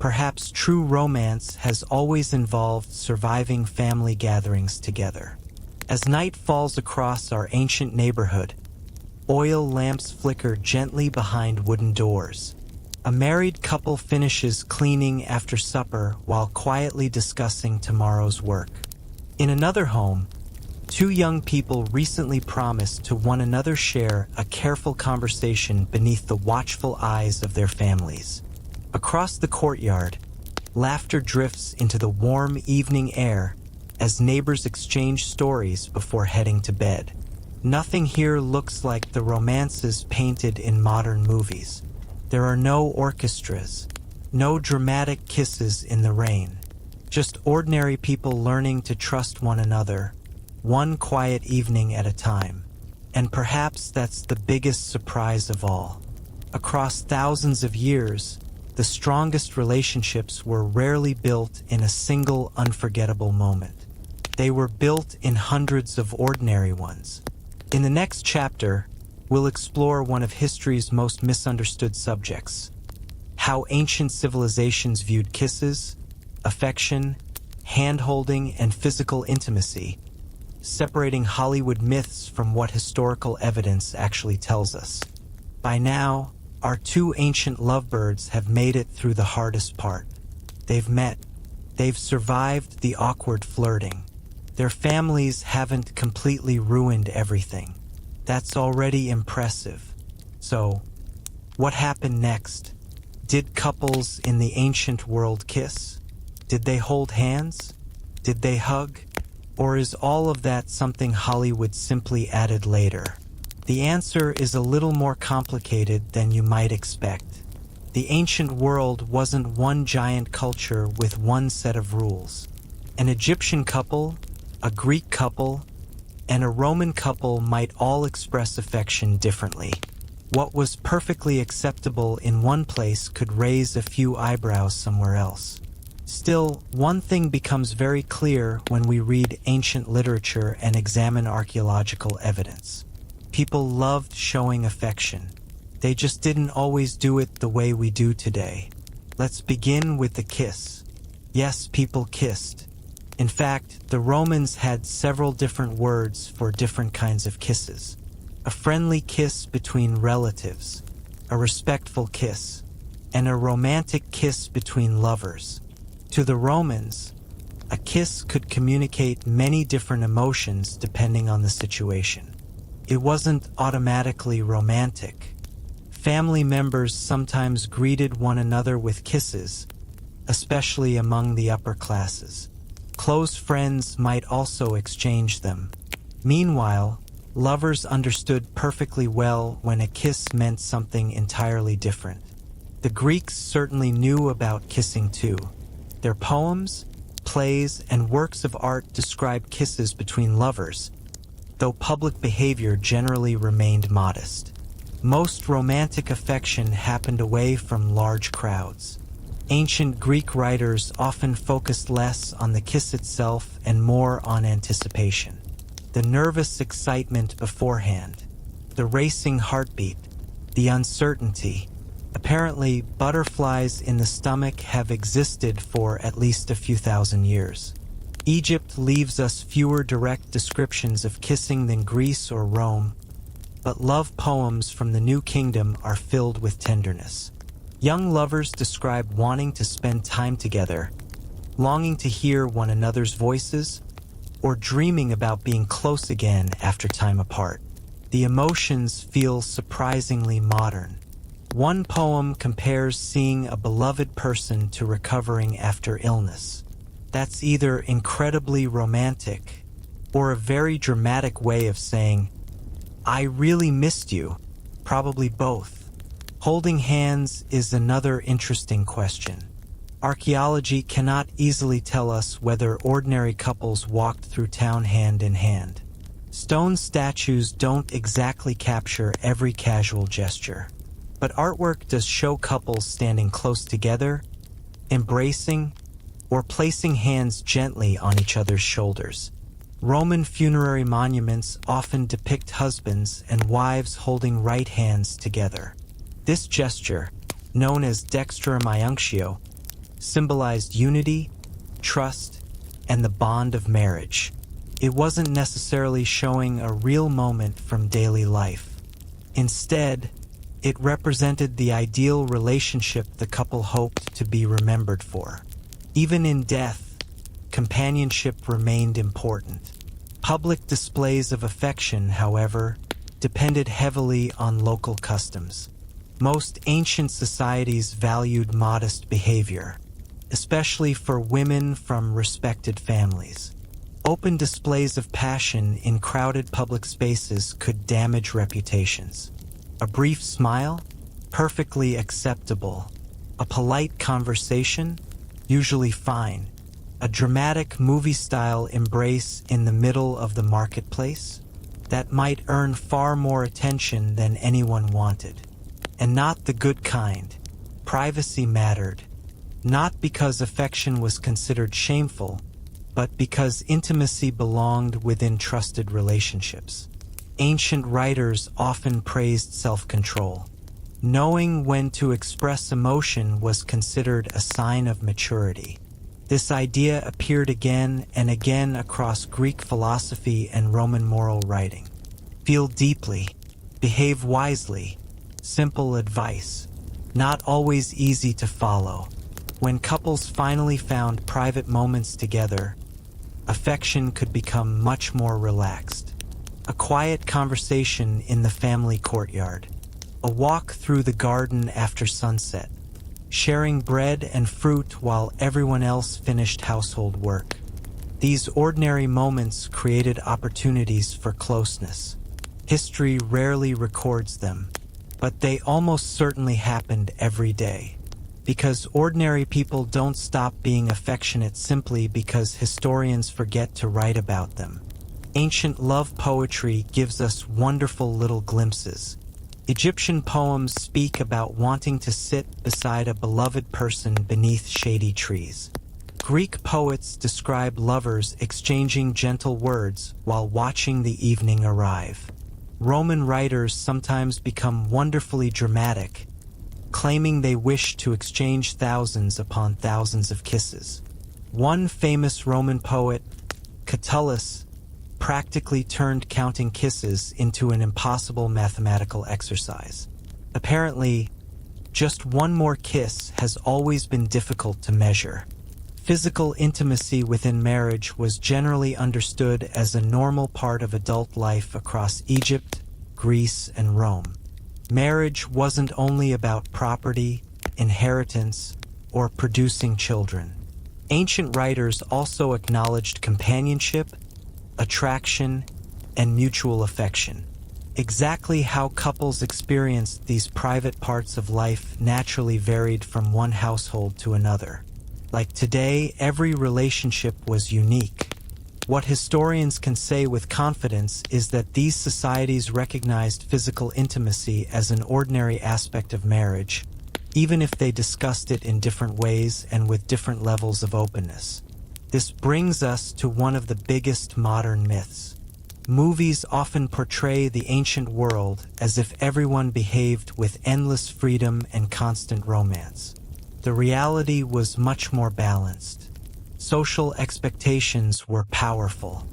[SPEAKER 1] Perhaps true romance has always involved surviving family gatherings together. As night falls across our ancient neighborhood, oil lamps flicker gently behind wooden doors. A married couple finishes cleaning after supper while quietly discussing tomorrow's work. In another home, two young people recently promised to one another share a careful conversation beneath the watchful eyes of their families. Across the courtyard, laughter drifts into the warm evening air as neighbors exchange stories before heading to bed. Nothing here looks like the romances painted in modern movies. There are no orchestras, no dramatic kisses in the rain, just ordinary people learning to trust one another, one quiet evening at a time. And perhaps that's the biggest surprise of all. Across thousands of years, the strongest relationships were rarely built in a single unforgettable moment. They were built in hundreds of ordinary ones. In the next chapter, we'll explore one of history's most misunderstood subjects: how ancient civilizations viewed kisses, affection, hand-holding, and physical intimacy, separating Hollywood myths from what historical evidence actually tells us. By now, our two ancient lovebirds have made it through the hardest part. They've met. They've survived the awkward flirting. Their families haven't completely ruined everything. That's already impressive. So, what happened next? Did couples in the ancient world kiss? Did they hold hands? Did they hug? Or is all of that something Hollywood simply added later? The answer is a little more complicated than you might expect. The ancient world wasn't one giant culture with one set of rules. An Egyptian couple, a Greek couple, and a Roman couple might all express affection differently. What was perfectly acceptable in one place could raise a few eyebrows somewhere else. Still, one thing becomes very clear when we read ancient literature and examine archaeological evidence. People loved showing affection. They just didn't always do it the way we do today. Let's begin with the kiss. Yes, people kissed. In fact, the Romans had several different words for different kinds of kisses. A friendly kiss between relatives, a respectful kiss, and a romantic kiss between lovers. To the Romans, a kiss could communicate many different emotions depending on the situation. It wasn't automatically romantic. Family members sometimes greeted one another with kisses, especially among the upper classes. Close friends might also exchange them. Meanwhile, lovers understood perfectly well when a kiss meant something entirely different. The Greeks certainly knew about kissing too. Their poems, plays, and works of art describe kisses between lovers, though public behavior generally remained modest. Most romantic affection happened away from large crowds. Ancient Greek writers often focused less on the kiss itself and more on anticipation. the nervous excitement beforehand, the racing heartbeat, the uncertainty. Apparently, butterflies in the stomach have existed for at least a few thousand years. Egypt leaves us fewer direct descriptions of kissing than Greece or Rome, but love poems from the New Kingdom are filled with tenderness. Young lovers describe wanting to spend time together, longing to hear one another's voices, or dreaming about being close again after time apart. The emotions feel surprisingly modern. One poem compares seeing a beloved person to recovering after illness. That's either incredibly romantic or a very dramatic way of saying, "I really missed you," probably both. Holding hands is another interesting question. Archaeology cannot easily tell us whether ordinary couples walked through town hand in hand. Stone statues don't exactly capture every casual gesture, but artwork does show couples standing close together, embracing, or placing hands gently on each other's shoulders. Roman funerary monuments often depict husbands and wives holding right hands together. This gesture, known as dextra maiunctio, symbolized unity, trust, and the bond of marriage. It wasn't necessarily showing a real moment from daily life. Instead, it represented the ideal relationship the couple hoped to be remembered for. Even in death, companionship remained important. Public displays of affection, however, depended heavily on local customs. Most ancient societies valued modest behavior, especially for women from respected families. Open displays of passion in crowded public spaces could damage reputations. A brief smile? Perfectly acceptable. A polite conversation? Usually fine. A dramatic movie-style embrace in the middle of the marketplace? That might earn far more attention than anyone wanted. And not the good kind. Privacy mattered. Not because affection was considered shameful, but because intimacy belonged within trusted relationships. Ancient writers often praised self-control. Knowing when to express emotion was considered a sign of maturity. This idea appeared again and again across Greek philosophy and Roman moral writing. Feel deeply, behave wisely, simple advice, not always easy to follow. When couples finally found private moments together, affection could become much more relaxed. A quiet conversation in the family courtyard, a walk through the garden after sunset, sharing bread and fruit while everyone else finished household work. These ordinary moments created opportunities for closeness. History rarely records them, but they almost certainly happened every day. Because ordinary people don't stop being affectionate simply because historians forget to write about them. Ancient love poetry gives us wonderful little glimpses. Egyptian poems speak about wanting to sit beside a beloved person beneath shady trees. Greek poets describe lovers exchanging gentle words while watching the evening arrive. Roman writers sometimes become wonderfully dramatic, claiming they wish to exchange thousands upon thousands of kisses. One famous Roman poet, Catullus, practically turned counting kisses into an impossible mathematical exercise. Apparently, just one more kiss has always been difficult to measure. Physical intimacy within marriage was generally understood as a normal part of adult life across Egypt, Greece, and Rome. Marriage wasn't only about property, inheritance, or producing children. Ancient writers also acknowledged companionship, attraction, and mutual affection. Exactly how couples experienced these private parts of life naturally varied from one household to another. Like today, every relationship was unique. What historians can say with confidence is that these societies recognized physical intimacy as an ordinary aspect of marriage, even if they discussed it in different ways and with different levels of openness. This brings us to one of the biggest modern myths. Movies often portray the ancient world as if everyone behaved with endless freedom and constant romance. The reality was much more balanced. Social expectations were powerful.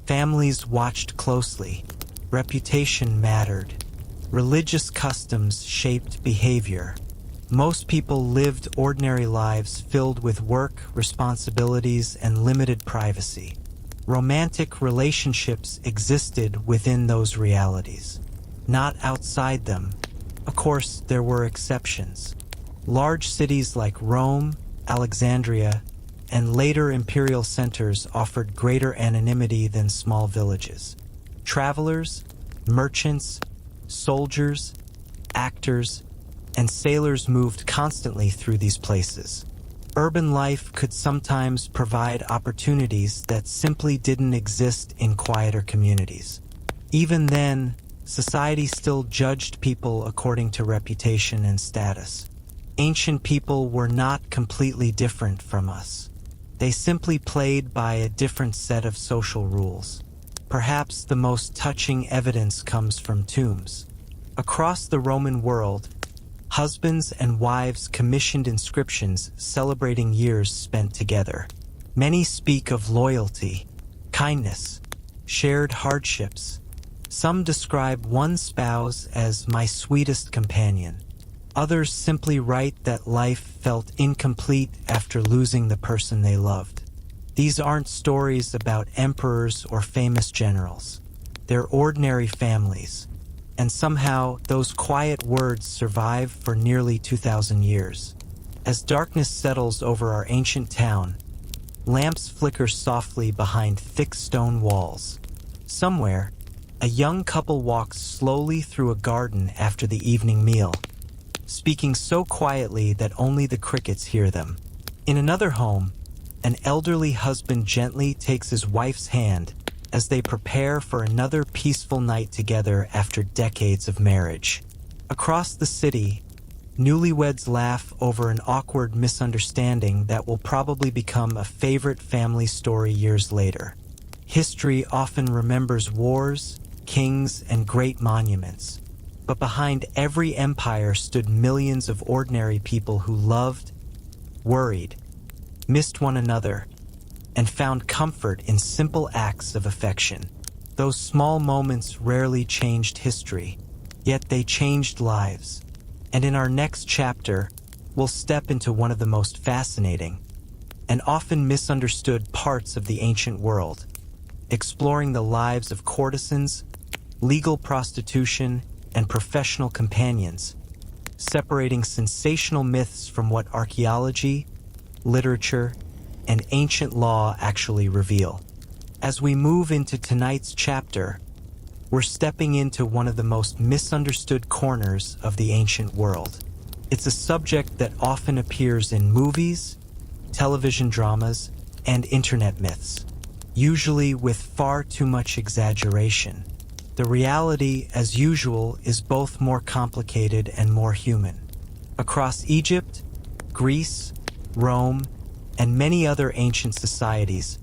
[SPEAKER 1] Families watched closely. Reputation mattered. Religious customs shaped behavior. Most people lived ordinary lives filled with work, responsibilities, and limited privacy. Romantic relationships existed within those realities, not outside them. Of course, there were exceptions. Large cities like Rome, Alexandria, and later imperial centers offered greater anonymity than small villages. Travelers, merchants, soldiers, actors, and sailors moved constantly through these places. Urban life could sometimes provide opportunities that simply didn't exist in quieter communities. Even then, society still judged people according to reputation and status. Ancient people were not completely different from us. They simply played by a different set of social rules. Perhaps the most touching evidence comes from tombs. Across the Roman world, husbands and wives commissioned inscriptions celebrating years spent together. Many speak of loyalty, kindness, shared hardships. Some describe one spouse as my sweetest companion. Others simply write that life felt incomplete after losing the person they loved. These aren't stories about emperors or famous generals. They're ordinary families. And somehow, those quiet words survive for nearly 2,000 years. As darkness settles over our ancient town, lamps flicker softly behind thick stone walls. Somewhere, a young couple walks slowly through a garden after the evening meal, speaking so quietly that only the crickets hear them. In another home, an elderly husband gently takes his wife's hand as they prepare for another peaceful night together after decades of marriage. Across the city, newlyweds laugh over an awkward misunderstanding that will probably become a favorite family story years later. History often remembers wars, kings, and great monuments, but behind every empire stood millions of ordinary people who loved, worried, missed one another, and found comfort in simple acts of affection. Those small moments rarely changed history, yet they changed lives. And in our next chapter, we'll step into one of the most fascinating and often misunderstood parts of the ancient world, exploring the lives of courtesans, legal prostitution, and professional companions, separating sensational myths from what archaeology, literature, and ancient law actually reveal. As we move into tonight's chapter, we're stepping into one of the most misunderstood corners of the ancient world. It's a subject that often appears in movies, television dramas, and internet myths, usually with far too much exaggeration. The reality, as usual, is both more complicated and more human. Across Egypt, Greece, Rome, and many other ancient societies,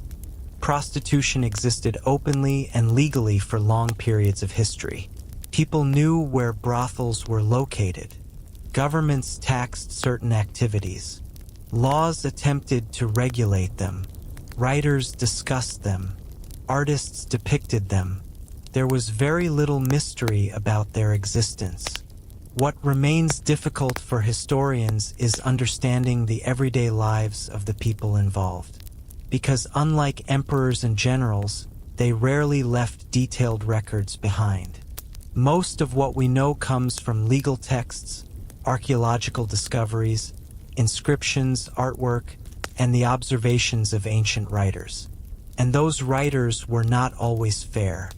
[SPEAKER 1] prostitution existed openly and legally for long periods of history. People knew where brothels were located. Governments taxed certain activities. Laws attempted to regulate them. Writers discussed them. Artists depicted them. There was very little mystery about their existence. What remains difficult for historians is understanding the everyday lives of the people involved. Because unlike emperors and generals, they rarely left detailed records behind. Most of what we know comes from legal texts, archaeological discoveries, inscriptions, artwork, and the observations of ancient writers. And those writers were not always fair.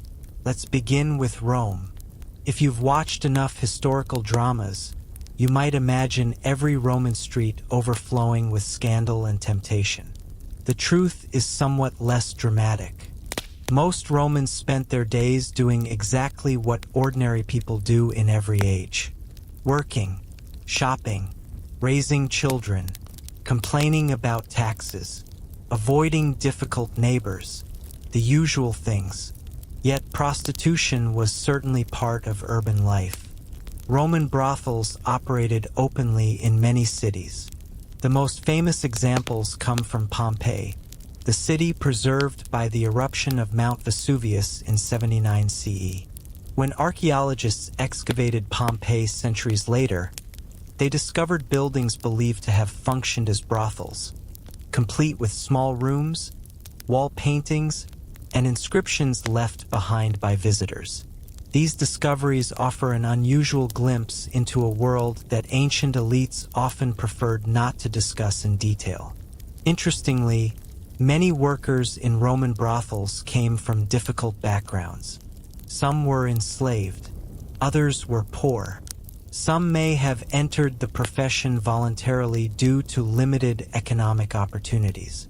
[SPEAKER 1] Let's begin with Rome. If you've watched enough historical dramas, you might imagine every Roman street overflowing with scandal and temptation. The truth is somewhat less dramatic. Most Romans spent their days doing exactly what ordinary people do in every age: working, shopping, raising children, complaining about taxes, avoiding difficult neighbors, the usual things. Yet prostitution was certainly part of urban life. Roman brothels operated openly in many cities. The most famous examples come from Pompeii, the city preserved by the eruption of Mount Vesuvius in 79 CE. When archaeologists excavated Pompeii centuries later, they discovered buildings believed to have functioned as brothels, complete with small rooms, wall paintings, and inscriptions left behind by visitors. These discoveries offer an unusual glimpse into a world that ancient elites often preferred not to discuss in detail. Interestingly, many workers in Roman brothels came from difficult backgrounds. Some were enslaved, others were poor. Some may have entered the profession voluntarily due to limited economic opportunities.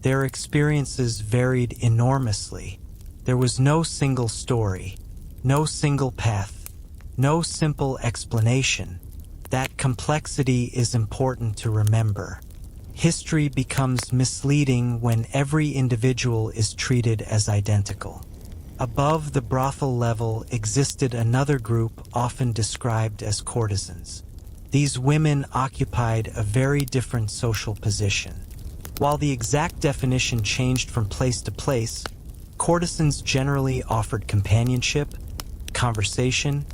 [SPEAKER 1] Their experiences varied enormously. There was no single story, no single path, no simple explanation. That complexity is important to remember. History becomes misleading when every individual is treated as identical. Above the brothel level existed another group often described as courtesans. These women occupied a very different social position. While the exact definition changed from place to place, courtesans generally offered companionship, conversation,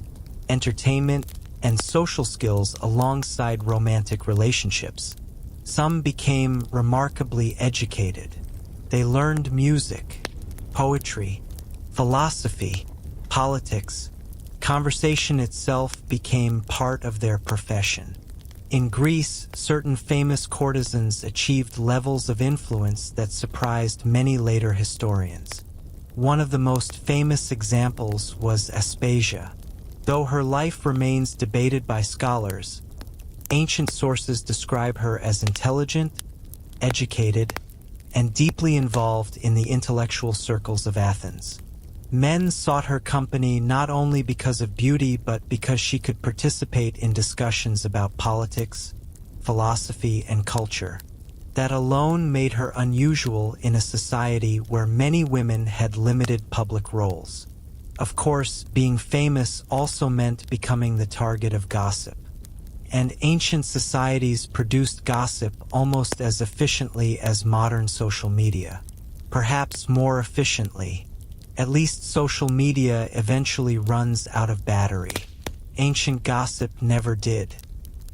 [SPEAKER 1] entertainment, and social skills alongside romantic relationships. Some became remarkably educated. They learned music, poetry, philosophy, politics. Conversation itself became part of their profession. In Greece, certain famous courtesans achieved levels of influence that surprised many later historians. One of the most famous examples was Aspasia. Though her life remains debated by scholars, ancient sources describe her as intelligent, educated, and deeply involved in the intellectual circles of Athens. Men sought her company not only because of beauty but because she could participate in discussions about politics, philosophy, and culture. That alone made her unusual in a society where many women had limited public roles. Of course, being famous also meant becoming the target of gossip. And ancient societies produced gossip almost as efficiently as modern social media. Perhaps more efficiently. At least social media eventually runs out of battery. Ancient gossip never did.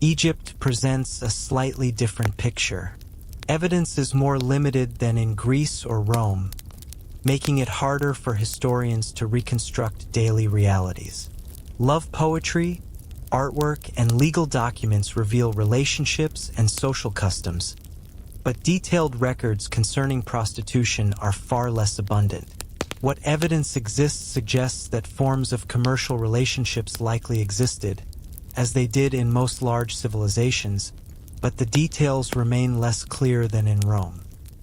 [SPEAKER 1] Egypt presents a slightly different picture. Evidence is more limited than in Greece or Rome, making it harder for historians to reconstruct daily realities. Love poetry, artwork, and legal documents reveal relationships and social customs, but detailed records concerning prostitution are far less abundant. What evidence exists suggests that forms of commercial relationships likely existed, as they did in most large civilizations, but the details remain less clear than in Rome.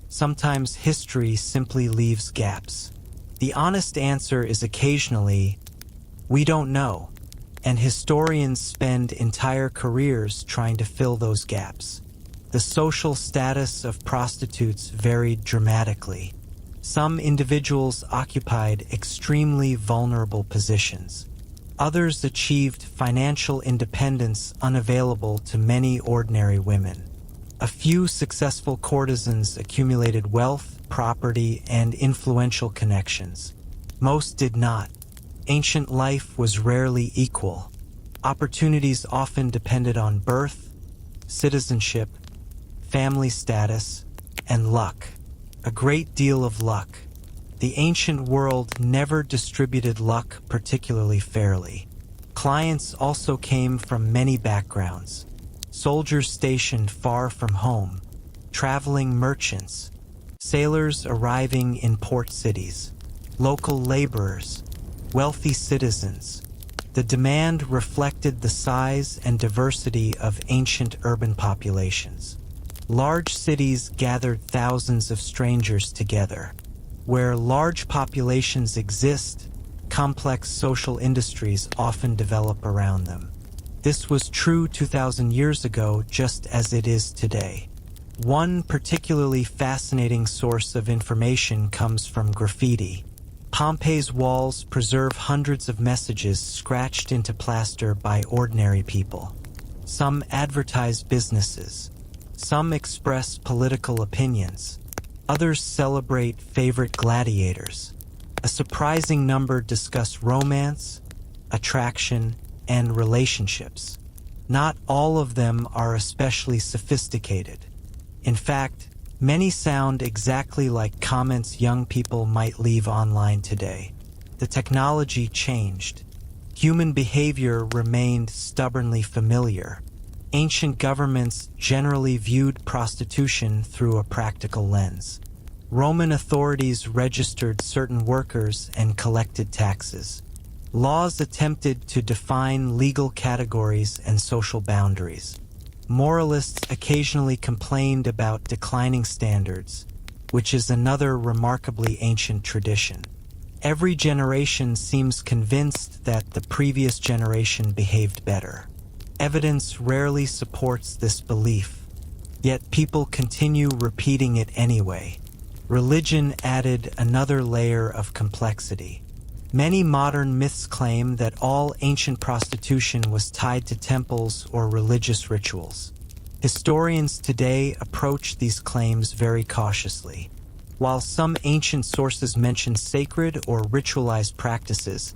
[SPEAKER 1] Sometimes history simply leaves gaps. The honest answer is occasionally, we don't know, and historians spend entire careers trying to fill those gaps. The social status of prostitutes varied dramatically. Some individuals occupied extremely vulnerable positions. Others achieved financial independence unavailable to many ordinary women. A few successful courtesans accumulated wealth, property, and influential connections. Most did not. Ancient life was rarely equal. Opportunities often depended on birth, citizenship, family status, and luck. A great deal of luck. The ancient world never distributed luck particularly fairly. Clients also came from many backgrounds. Soldiers stationed far from home, traveling merchants, sailors arriving in port cities, local laborers, wealthy citizens. The demand reflected the size and diversity of ancient urban populations. Large cities gathered thousands of strangers together. Where large populations exist, complex social industries often develop around them. This was true 2,000 years ago just as it is today. One particularly fascinating source of information comes from graffiti. Pompeii's walls preserve hundreds of messages scratched into plaster by ordinary people. Some advertise businesses. Some express political opinions. Others celebrate favorite gladiators. A surprising number discuss romance, attraction, and relationships. Not all of them are especially sophisticated. In fact, many sound exactly like comments young people might leave online today. The technology changed. Human behavior remained stubbornly familiar. Ancient governments generally viewed prostitution through a practical lens. Roman authorities registered certain workers and collected taxes. Laws attempted to define legal categories and social boundaries. Moralists occasionally complained about declining standards, which is another remarkably ancient tradition. Every generation seems convinced that the previous generation behaved better. Evidence rarely supports this belief, yet people continue repeating it anyway. Religion added another layer of complexity. Many modern myths claim that all ancient prostitution was tied to temples or religious rituals. Historians today approach these claims very cautiously. While some ancient sources mention sacred or ritualized practices,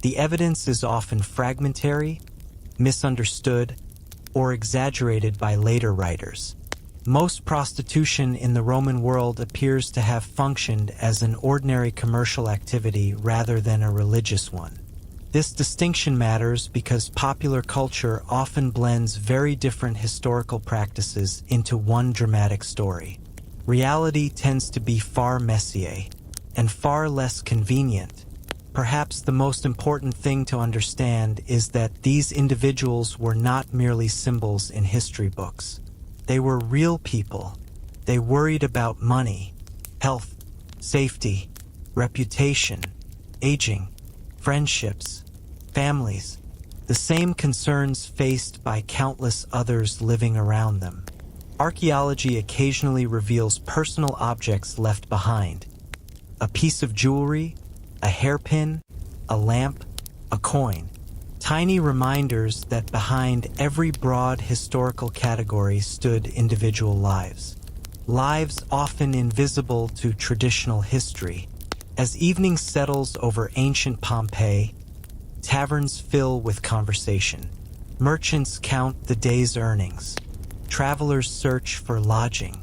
[SPEAKER 1] the evidence is often fragmentary, misunderstood, or exaggerated by later writers. Most prostitution in the Roman world appears to have functioned as an ordinary commercial activity rather than a religious one. This distinction matters because popular culture often blends very different historical practices into one dramatic story. Reality tends to be far messier and far less convenient. Perhaps the most important thing to understand is that these individuals were not merely symbols in history books. They were real people. They worried about money, health, safety, reputation, aging, friendships, families, the same concerns faced by countless others living around them. Archaeology occasionally reveals personal objects left behind. A piece of jewelry, a hairpin, a lamp, a coin. Tiny reminders that behind every broad historical category stood individual lives. Lives often invisible to traditional history. As evening settles over ancient Pompeii, taverns fill with conversation. Merchants count the day's earnings. Travelers search for lodging.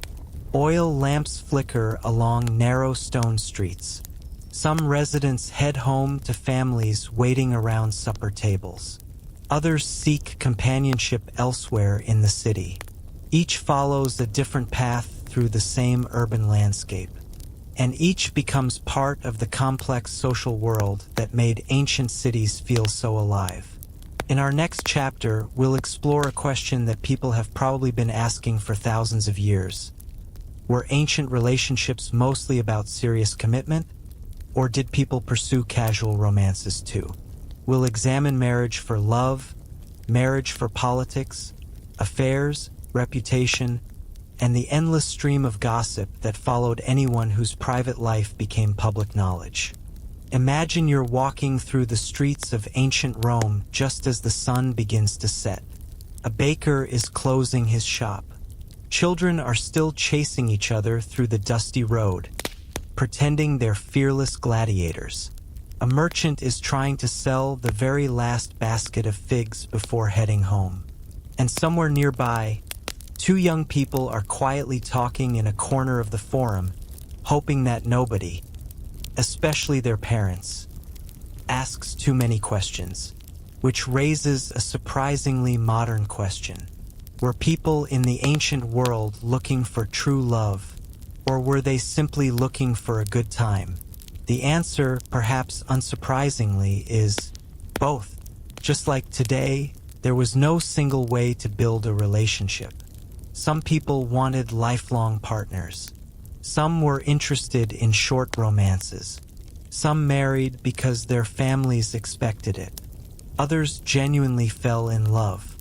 [SPEAKER 1] Oil lamps flicker along narrow stone streets. Some residents head home to families waiting around supper tables. Others seek companionship elsewhere in the city. Each follows a different path through the same urban landscape, and each becomes part of the complex social world that made ancient cities feel so alive. In our next chapter, we'll explore a question that people have probably been asking for thousands of years. Were ancient relationships mostly about serious commitment? Or did people pursue casual romances too? We'll examine marriage for love, marriage for politics, affairs, reputation, and the endless stream of gossip that followed anyone whose private life became public knowledge. Imagine you're walking through the streets of ancient Rome just as the sun begins to set. A baker is closing his shop. Children are still chasing each other through the dusty road, pretending they're fearless gladiators. A merchant is trying to sell the very last basket of figs before heading home. And somewhere nearby, two young people are quietly talking in a corner of the forum, hoping that nobody, especially their parents, asks too many questions, which raises a surprisingly modern question. Were people in the ancient world looking for true love, or were they simply looking for a good time? The answer, perhaps unsurprisingly, is both. Just like today, there was no single way to build a relationship. Some people wanted lifelong partners. Some were interested in short romances. Some married because their families expected it. Others genuinely fell in love.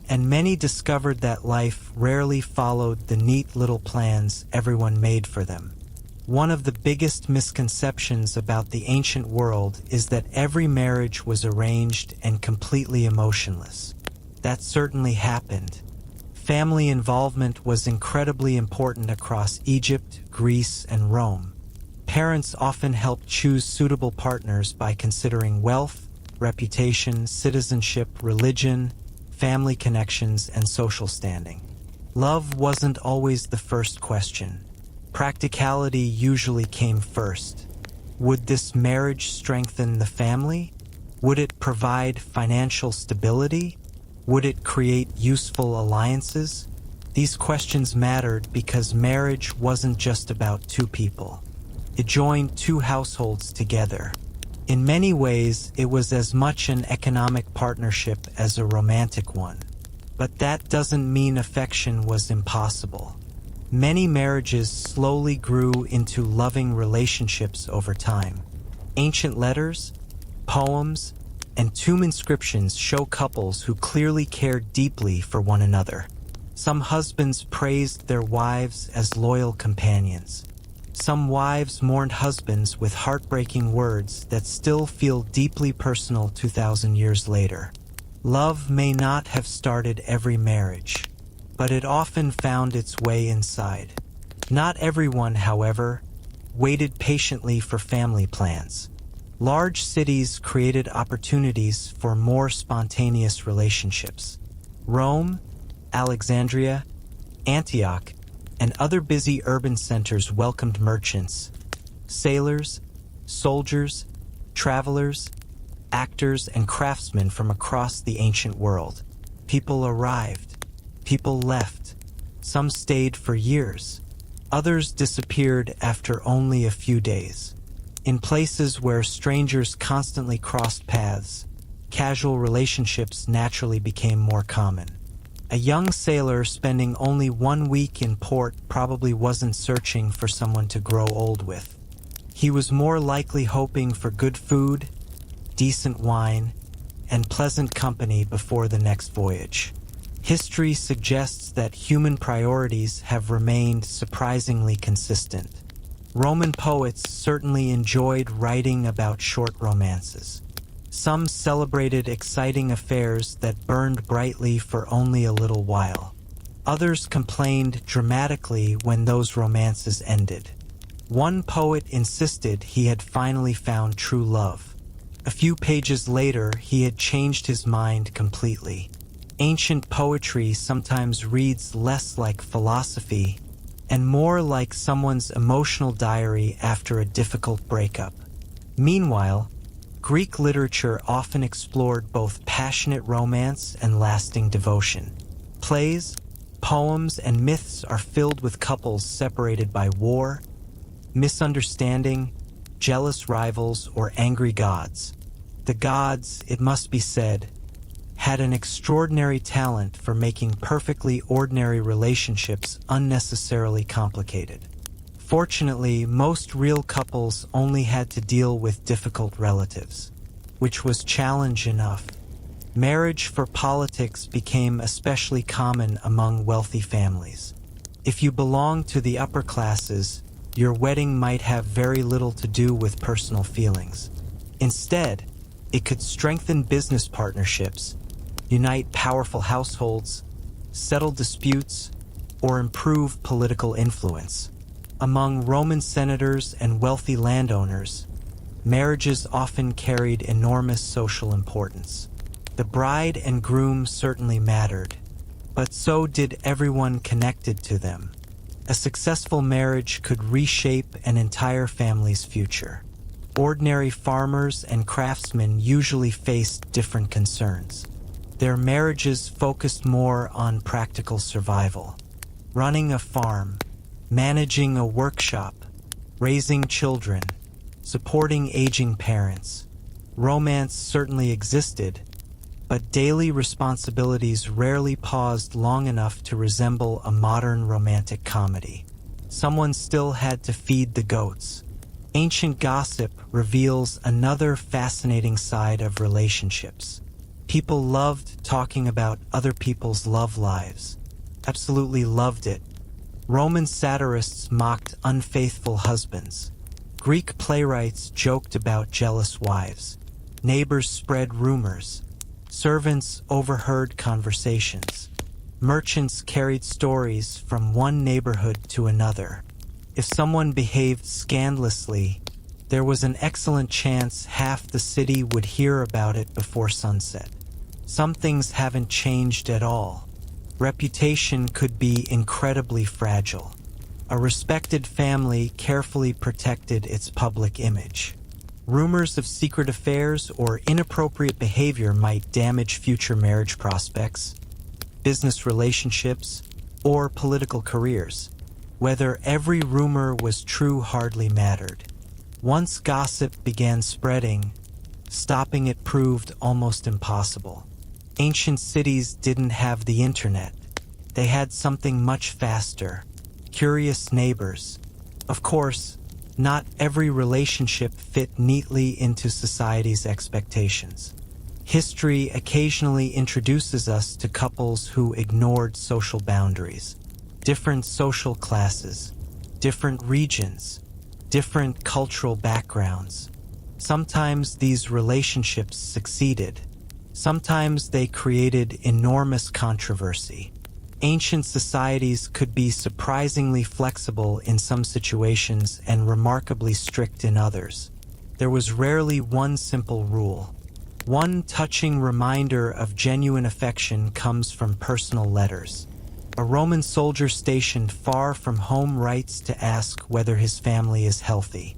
[SPEAKER 1] And many discovered that life rarely followed the neat little plans everyone made for them. One of the biggest misconceptions about the ancient world is that every marriage was arranged and completely emotionless. That certainly happened. Family involvement was incredibly important across Egypt, Greece, and Rome. Parents often helped choose suitable partners by considering wealth, reputation, citizenship, religion, family connections, and social standing. Love wasn't always the first question. Practicality usually came first. Would this marriage strengthen the family? Would it provide financial stability? Would it create useful alliances? These questions mattered because marriage wasn't just about two people. It joined two households together. In many ways, it was as much an economic partnership as a romantic one. But that doesn't mean affection was impossible. Many marriages slowly grew into loving relationships over time. Ancient letters, poems, and tomb inscriptions show couples who clearly cared deeply for one another. Some husbands praised their wives as loyal companions. Some wives mourned husbands with heartbreaking words that still feel deeply personal 2,000 years later. Love may not have started every marriage, but it often found its way inside. Not everyone, however, waited patiently for family plans. Large cities created opportunities for more spontaneous relationships. Rome, Alexandria, Antioch, and other busy urban centers welcomed merchants, sailors, soldiers, travelers, actors, and craftsmen from across the ancient world. People arrived. People left. Some stayed for years. Others disappeared after only a few days. In places where strangers constantly crossed paths, casual relationships naturally became more common. A young sailor spending only 1 week in port probably wasn't searching for someone to grow old with. He was more likely hoping for good food, decent wine, and pleasant company before the next voyage. History suggests that human priorities have remained surprisingly consistent. Roman poets certainly enjoyed writing about short romances. Some celebrated exciting affairs that burned brightly for only a little while. Others complained dramatically when those romances ended. One poet insisted he had finally found true love. A few pages later, he had changed his mind completely. Ancient poetry sometimes reads less like philosophy and more like someone's emotional diary after a difficult breakup. Meanwhile, Greek literature often explored both passionate romance and lasting devotion. Plays, poems, and myths are filled with couples separated by war, misunderstanding, jealous rivals, or angry gods. The gods, it must be said, had an extraordinary talent for making perfectly ordinary relationships unnecessarily complicated. Fortunately, most real couples only had to deal with difficult relatives, which was challenge enough. Marriage for politics became especially common among wealthy families. If you belonged to the upper classes, your wedding might have very little to do with personal feelings. Instead, it could strengthen business partnerships, unite powerful households, settle disputes, or improve political influence. Among Roman senators and wealthy landowners, marriages often carried enormous social importance. The bride and groom certainly mattered, but so did everyone connected to them. A successful marriage could reshape an entire family's future. Ordinary farmers and craftsmen usually faced different concerns. Their marriages focused more on practical survival. Running a farm, managing a workshop, raising children, supporting aging parents. Romance certainly existed, but daily responsibilities rarely paused long enough to resemble a modern romantic comedy. Someone still had to feed the goats. Ancient gossip reveals another fascinating side of relationships. People loved talking about other people's love lives. Absolutely loved it. Roman satirists mocked unfaithful husbands. Greek playwrights joked about jealous wives. Neighbors spread rumors. Servants overheard conversations. Merchants carried stories from one neighborhood to another. If someone behaved scandalously, there was an excellent chance half the city would hear about it before sunset. Some things haven't changed at all. Reputation could be incredibly fragile. A respected family carefully protected its public image. Rumors of secret affairs or inappropriate behavior might damage future marriage prospects, business relationships, or political careers. Whether every rumor was true hardly mattered. Once gossip began spreading, stopping it proved almost impossible. Ancient cities didn't have the internet. They had something much faster: curious neighbors. Of course, not every relationship fit neatly into society's expectations. History occasionally introduces us to couples who ignored social boundaries. Different social classes, different regions, different cultural backgrounds. Sometimes these relationships succeeded. Sometimes they created enormous controversy. Ancient societies could be surprisingly flexible in some situations and remarkably strict in others. There was rarely one simple rule. One touching reminder of genuine affection comes from personal letters. A Roman soldier stationed far from home writes to ask whether his family is healthy.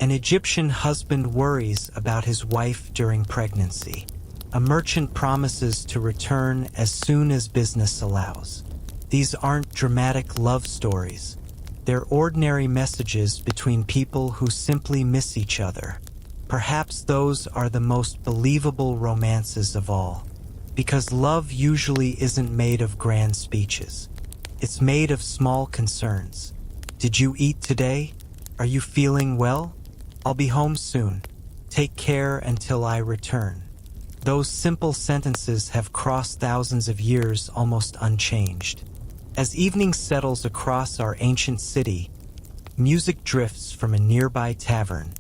[SPEAKER 1] An Egyptian husband worries about his wife during pregnancy. A merchant promises to return as soon as business allows. These aren't dramatic love stories. They're ordinary messages between people who simply miss each other. Perhaps those are the most believable romances of all. Because love usually isn't made of grand speeches. It's made of small concerns. Did you eat today? Are you feeling well? I'll be home soon. Take care until I return. Those simple sentences have crossed thousands of years almost unchanged. As evening settles across our ancient city, music drifts from a nearby tavern.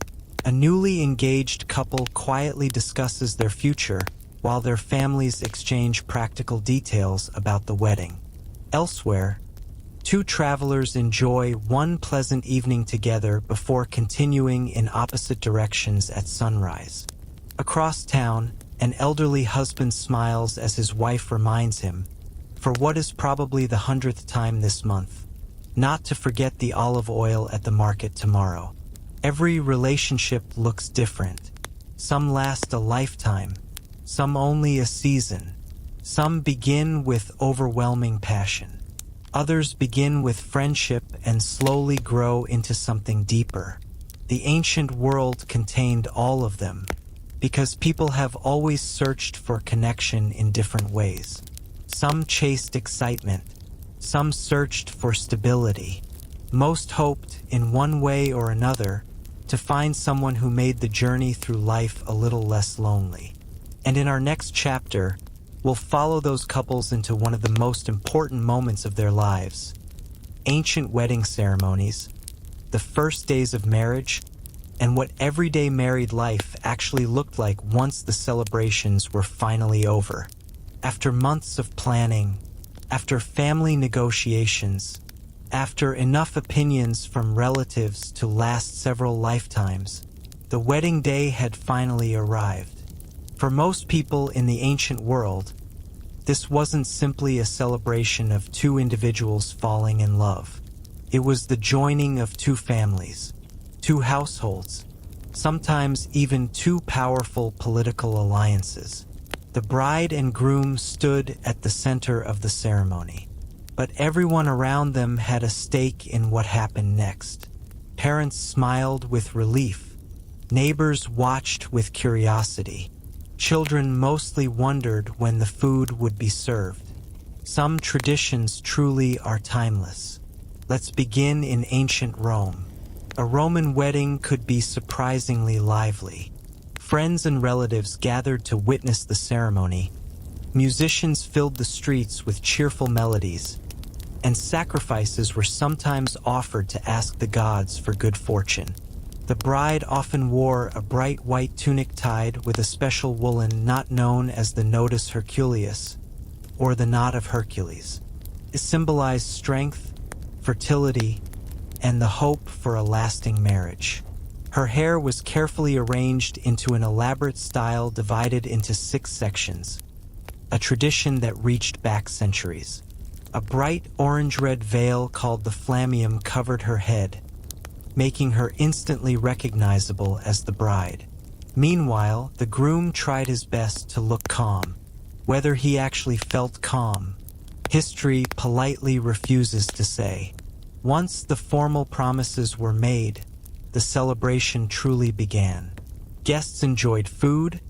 [SPEAKER 1] A newly engaged couple quietly discusses their future while their families exchange practical details about the wedding. Elsewhere, two travelers enjoy one pleasant evening together before continuing in opposite directions at sunrise. Across town, an elderly husband smiles as his wife reminds him, for what is probably the 100th time this month, not to forget the olive oil at the market tomorrow. Every relationship looks different. Some last a lifetime, some only a season. Some begin with overwhelming passion. Others begin with friendship and slowly grow into something deeper. The ancient world contained all of them, because people have always searched for connection in different ways. Some chased excitement. Some searched for stability. Most hoped, in one way or another, to find someone who made the journey through life a little less lonely. And in our next chapter, we'll follow those couples into one of the most important moments of their lives: ancient wedding ceremonies, the first days of marriage, and what everyday married life actually looked like once the celebrations were finally over. After months of planning, after family negotiations, after enough opinions from relatives to last several lifetimes, the wedding day had finally arrived. For most people in the ancient world, this wasn't simply a celebration of two individuals falling in love. It was the joining of two families, two households, sometimes even two powerful political alliances. The bride and groom stood at the center of the ceremony, but everyone around them had a stake in what happened next. Parents smiled with relief. Neighbors watched with curiosity. Children mostly wondered when the food would be served. Some traditions truly are timeless. Let's begin in ancient Rome. A Roman wedding could be surprisingly lively. Friends and relatives gathered to witness the ceremony. Musicians filled the streets with cheerful melodies. and sacrifices were sometimes offered to ask the gods for good fortune. The bride often wore a bright white tunic tied with a special woolen knot known as the nodus Herculeus, or the knot of Hercules. It symbolized strength, fertility, and the hope for a lasting marriage. Her hair was carefully arranged into an elaborate style divided into 6 sections, a tradition that reached back centuries. A bright orange-red veil called the flammeum covered her head, making her instantly recognizable as the bride. Meanwhile, the groom tried his best to look calm. Whether he actually felt calm, history politely refuses to say. Once the formal promises were made, the celebration truly began. Guests enjoyed food,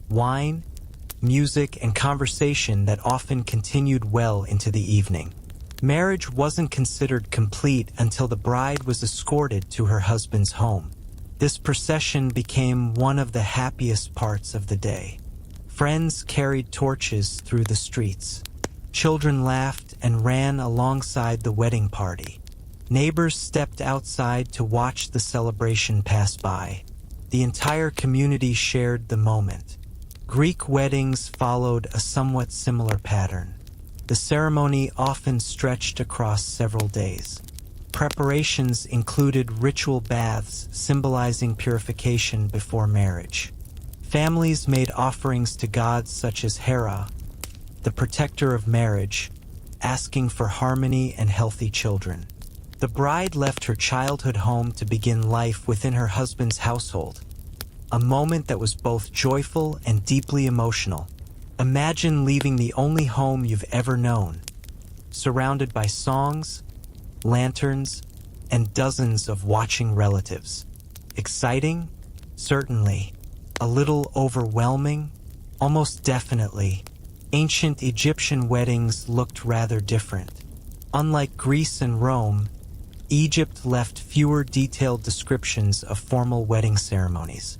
[SPEAKER 1] wine, music, and conversation that often continued well into the evening. Marriage wasn't considered complete until the bride was escorted to her husband's home. This procession became one of the happiest parts of the day. Friends carried torches through the streets. Children laughed and ran alongside the wedding party. Neighbors stepped outside to watch the celebration pass by. The entire community shared the moment. Greek weddings followed a somewhat similar pattern. The ceremony often stretched across several days. Preparations included ritual baths symbolizing purification before marriage. Families made offerings to gods such as Hera, the protector of marriage, asking for harmony and healthy children. The bride left her childhood home to begin life within her husband's household, a moment that was both joyful and deeply emotional. Imagine leaving the only home you've ever known, surrounded by songs, lanterns, and dozens of watching relatives. Exciting? Certainly. A little overwhelming? Almost definitely. Ancient Egyptian weddings looked rather different. Unlike Greece and Rome, Egypt left fewer detailed descriptions of formal wedding ceremonies.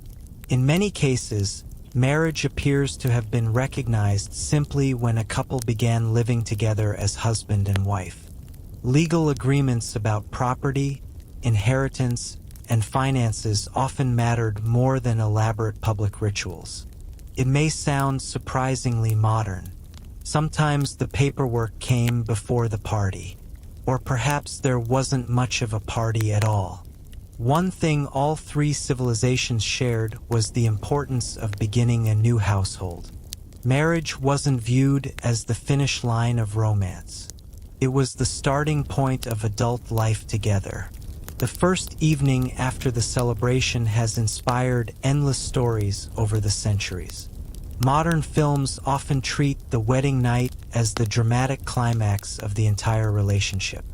[SPEAKER 1] In many cases, marriage appears to have been recognized simply when a couple began living together as husband and wife. Legal agreements about property, inheritance, and finances often mattered more than elaborate public rituals. It may sound surprisingly modern. Sometimes the paperwork came before the party, or perhaps there wasn't much of a party at all. One thing all 3 civilizations shared was the importance of beginning a new household. Marriage wasn't viewed as the finish line of romance. It was the starting point of adult life together. The first evening after the celebration has inspired endless stories over the centuries. Modern films often treat the wedding night as the dramatic climax of the entire relationship.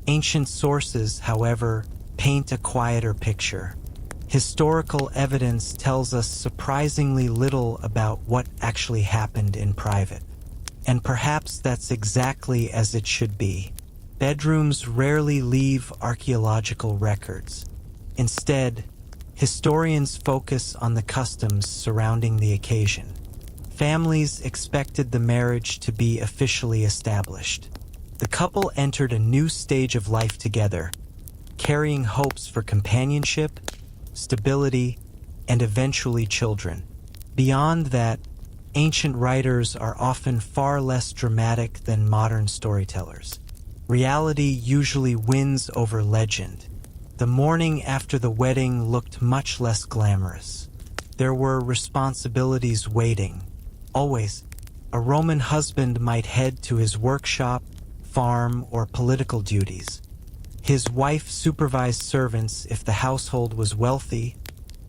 [SPEAKER 1] Ancient sources, however, paint a quieter picture. Historical evidence tells us surprisingly little about what actually happened in private. And perhaps that's exactly as it should be. Bedrooms rarely leave archaeological records. Instead, historians focus on the customs surrounding the occasion. Families expected the marriage to be officially established. The couple entered a new stage of life together, carrying hopes for companionship, stability, and eventually children. Beyond that, ancient writers are often far less dramatic than modern storytellers. Reality usually wins over legend. The morning after the wedding looked much less glamorous. There were responsibilities waiting. Always, a Roman husband might head to his workshop, farm, or political duties. His wife supervised servants if the household was wealthy,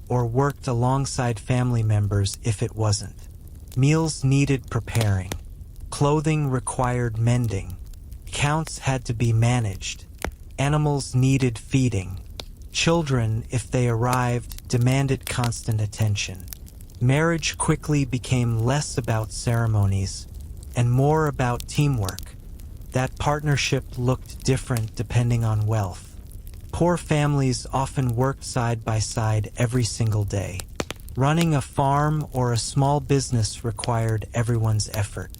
[SPEAKER 1] or worked alongside family members if it wasn't. Meals needed preparing. Clothing required mending. Accounts had to be managed. Animals needed feeding. Children, if they arrived, demanded constant attention. Marriage quickly became less about ceremonies and more about teamwork. That partnership looked different depending on wealth. Poor families often worked side by side every single day. Running a farm or a small business required everyone's effort.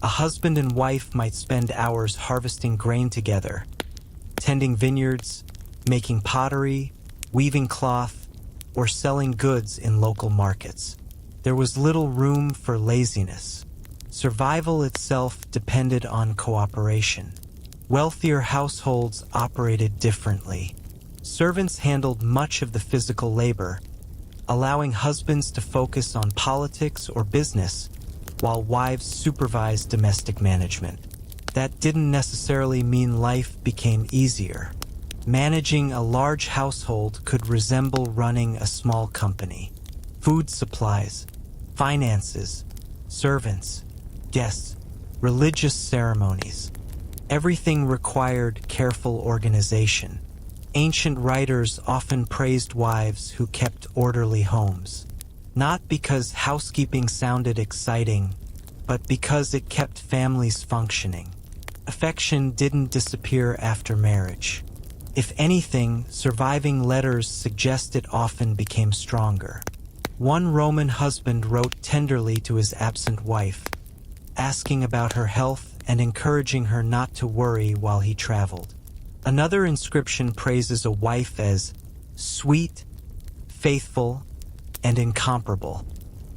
[SPEAKER 1] A husband and wife might spend hours harvesting grain together, tending vineyards, making pottery, weaving cloth, or selling goods in local markets. There was little room for laziness. Survival itself depended on cooperation. Wealthier households operated differently. Servants handled much of the physical labor, allowing husbands to focus on politics or business, while wives supervised domestic management. That didn't necessarily mean life became easier. Managing a large household could resemble running a small company. Food supplies, finances, servants, guests, religious ceremonies. Everything required careful organization. Ancient writers often praised wives who kept orderly homes, not because housekeeping sounded exciting, but because it kept families functioning. Affection didn't disappear after marriage. If anything, surviving letters suggest it often became stronger. One Roman husband wrote tenderly to his absent wife, asking about her health and encouraging her not to worry while he traveled. Another inscription praises a wife as sweet, faithful, and incomparable.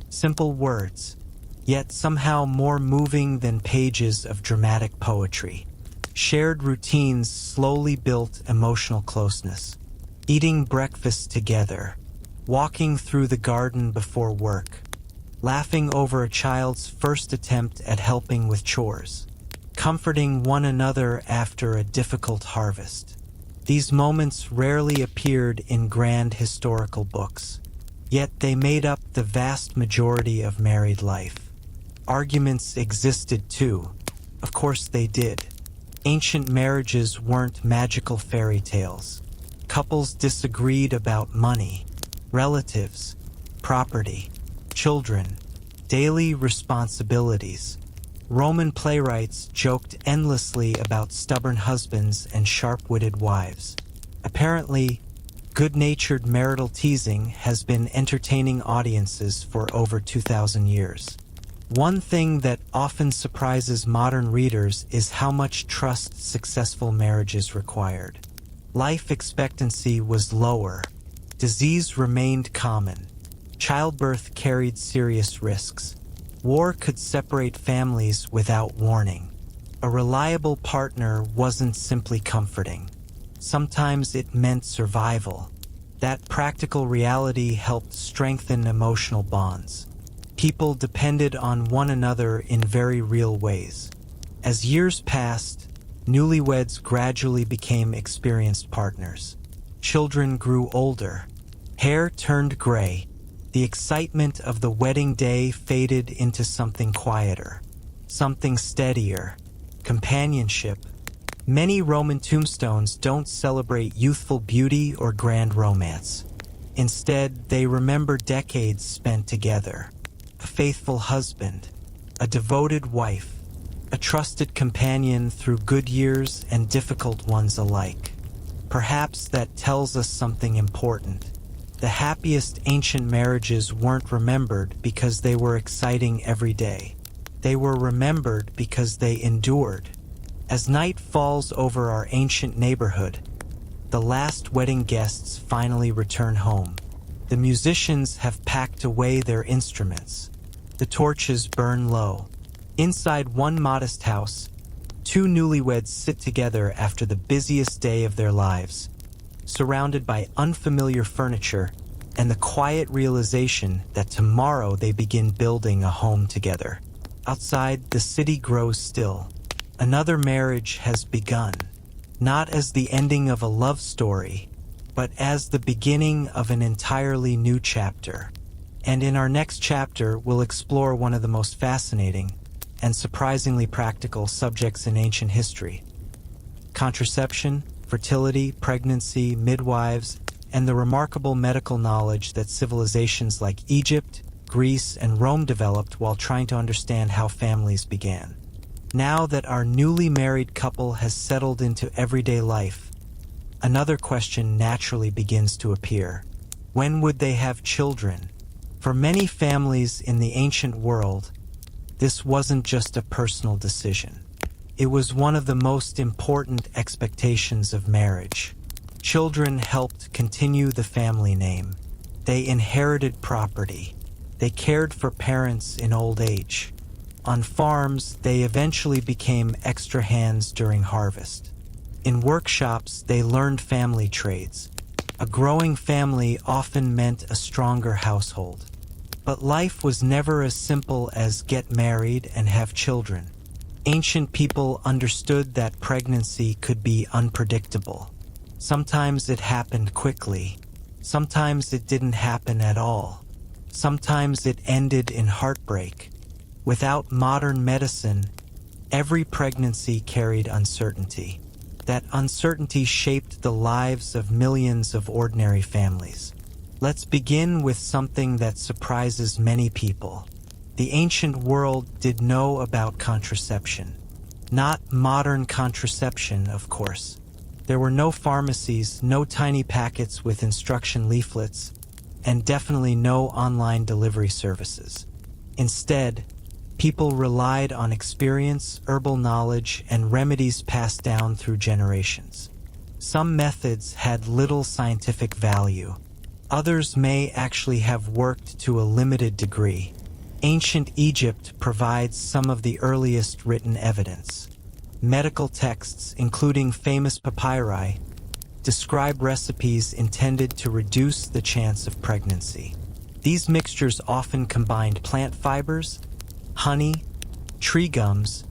[SPEAKER 1] Simple words, yet somehow more moving than pages of dramatic poetry. Shared routines slowly built emotional closeness. Eating breakfast together, walking through the garden before work, laughing over a child's first attempt at helping with chores, comforting one another after a difficult harvest. These moments rarely appeared in grand historical books, yet they made up the vast majority of married life. Arguments existed too. Of course they did. Ancient marriages weren't magical fairy tales. Couples disagreed about money, relatives, property, children, daily responsibilities. Roman playwrights joked endlessly about stubborn husbands and sharp-witted wives. Apparently, good-natured marital teasing has been entertaining audiences for over 2,000 years. One thing that often surprises modern readers is how much trust successful marriages required. Life expectancy was lower. Disease remained common. Childbirth carried serious risks. War could separate families without warning. A reliable partner wasn't simply comforting. Sometimes it meant survival. That practical reality helped strengthen emotional bonds. People depended on one another in very real ways. As years passed, newlyweds gradually became experienced partners. Children grew older. Hair turned gray. The excitement of the wedding day faded into something quieter, something steadier, companionship. Many Roman tombstones don't celebrate youthful beauty or grand romance. Instead, they remember decades spent together. A faithful husband, a devoted wife, a trusted companion through good years and difficult ones alike. Perhaps that tells us something important. The happiest ancient marriages weren't remembered because they were exciting every day. They were remembered because they endured. As night falls over our ancient neighborhood, the last wedding guests finally return home. The musicians have packed away their instruments. The torches burn low. Inside one modest house, two newlyweds sit together after the busiest day of their lives, surrounded by unfamiliar furniture and the quiet realization that tomorrow they begin building a home together. Outside, the city grows still. Another marriage has begun, not as the ending of a love story, but as the beginning of an entirely new chapter. And in our next chapter, we'll explore one of the most fascinating and surprisingly practical subjects in ancient history: contraception, fertility, pregnancy, midwives, and the remarkable medical knowledge that civilizations like Egypt, Greece, and Rome developed while trying to understand how families began. Now that our newly married couple has settled into everyday life, another question naturally begins to appear. When would they have children? For many families in the ancient world, This wasn't just a personal decision. It was one of the most important expectations of marriage. Children helped continue the family name. They inherited property. They cared for parents in old age. On farms, they eventually became extra hands during harvest. In workshops, they learned family trades. A growing family often meant a stronger household. But life was never as simple as get married and have children. Ancient people understood that pregnancy could be unpredictable. Sometimes it happened quickly. Sometimes it didn't happen at all. Sometimes it ended in heartbreak. Without modern medicine, every pregnancy carried uncertainty. That uncertainty shaped the lives of millions of ordinary families. Let's begin with something that surprises many people. The ancient world did know about contraception. Not modern contraception, of course. There were no pharmacies, no tiny packets with instruction leaflets, and definitely no online delivery services. Instead, people relied on experience, herbal knowledge, and remedies passed down through generations. Some methods had little scientific value. Others may actually have worked to a limited degree. Ancient Egypt provides some of the earliest written evidence. Medical texts, including famous papyri, describe recipes intended to reduce the chance of pregnancy. These mixtures often combined plant fibers, honey, tree gums,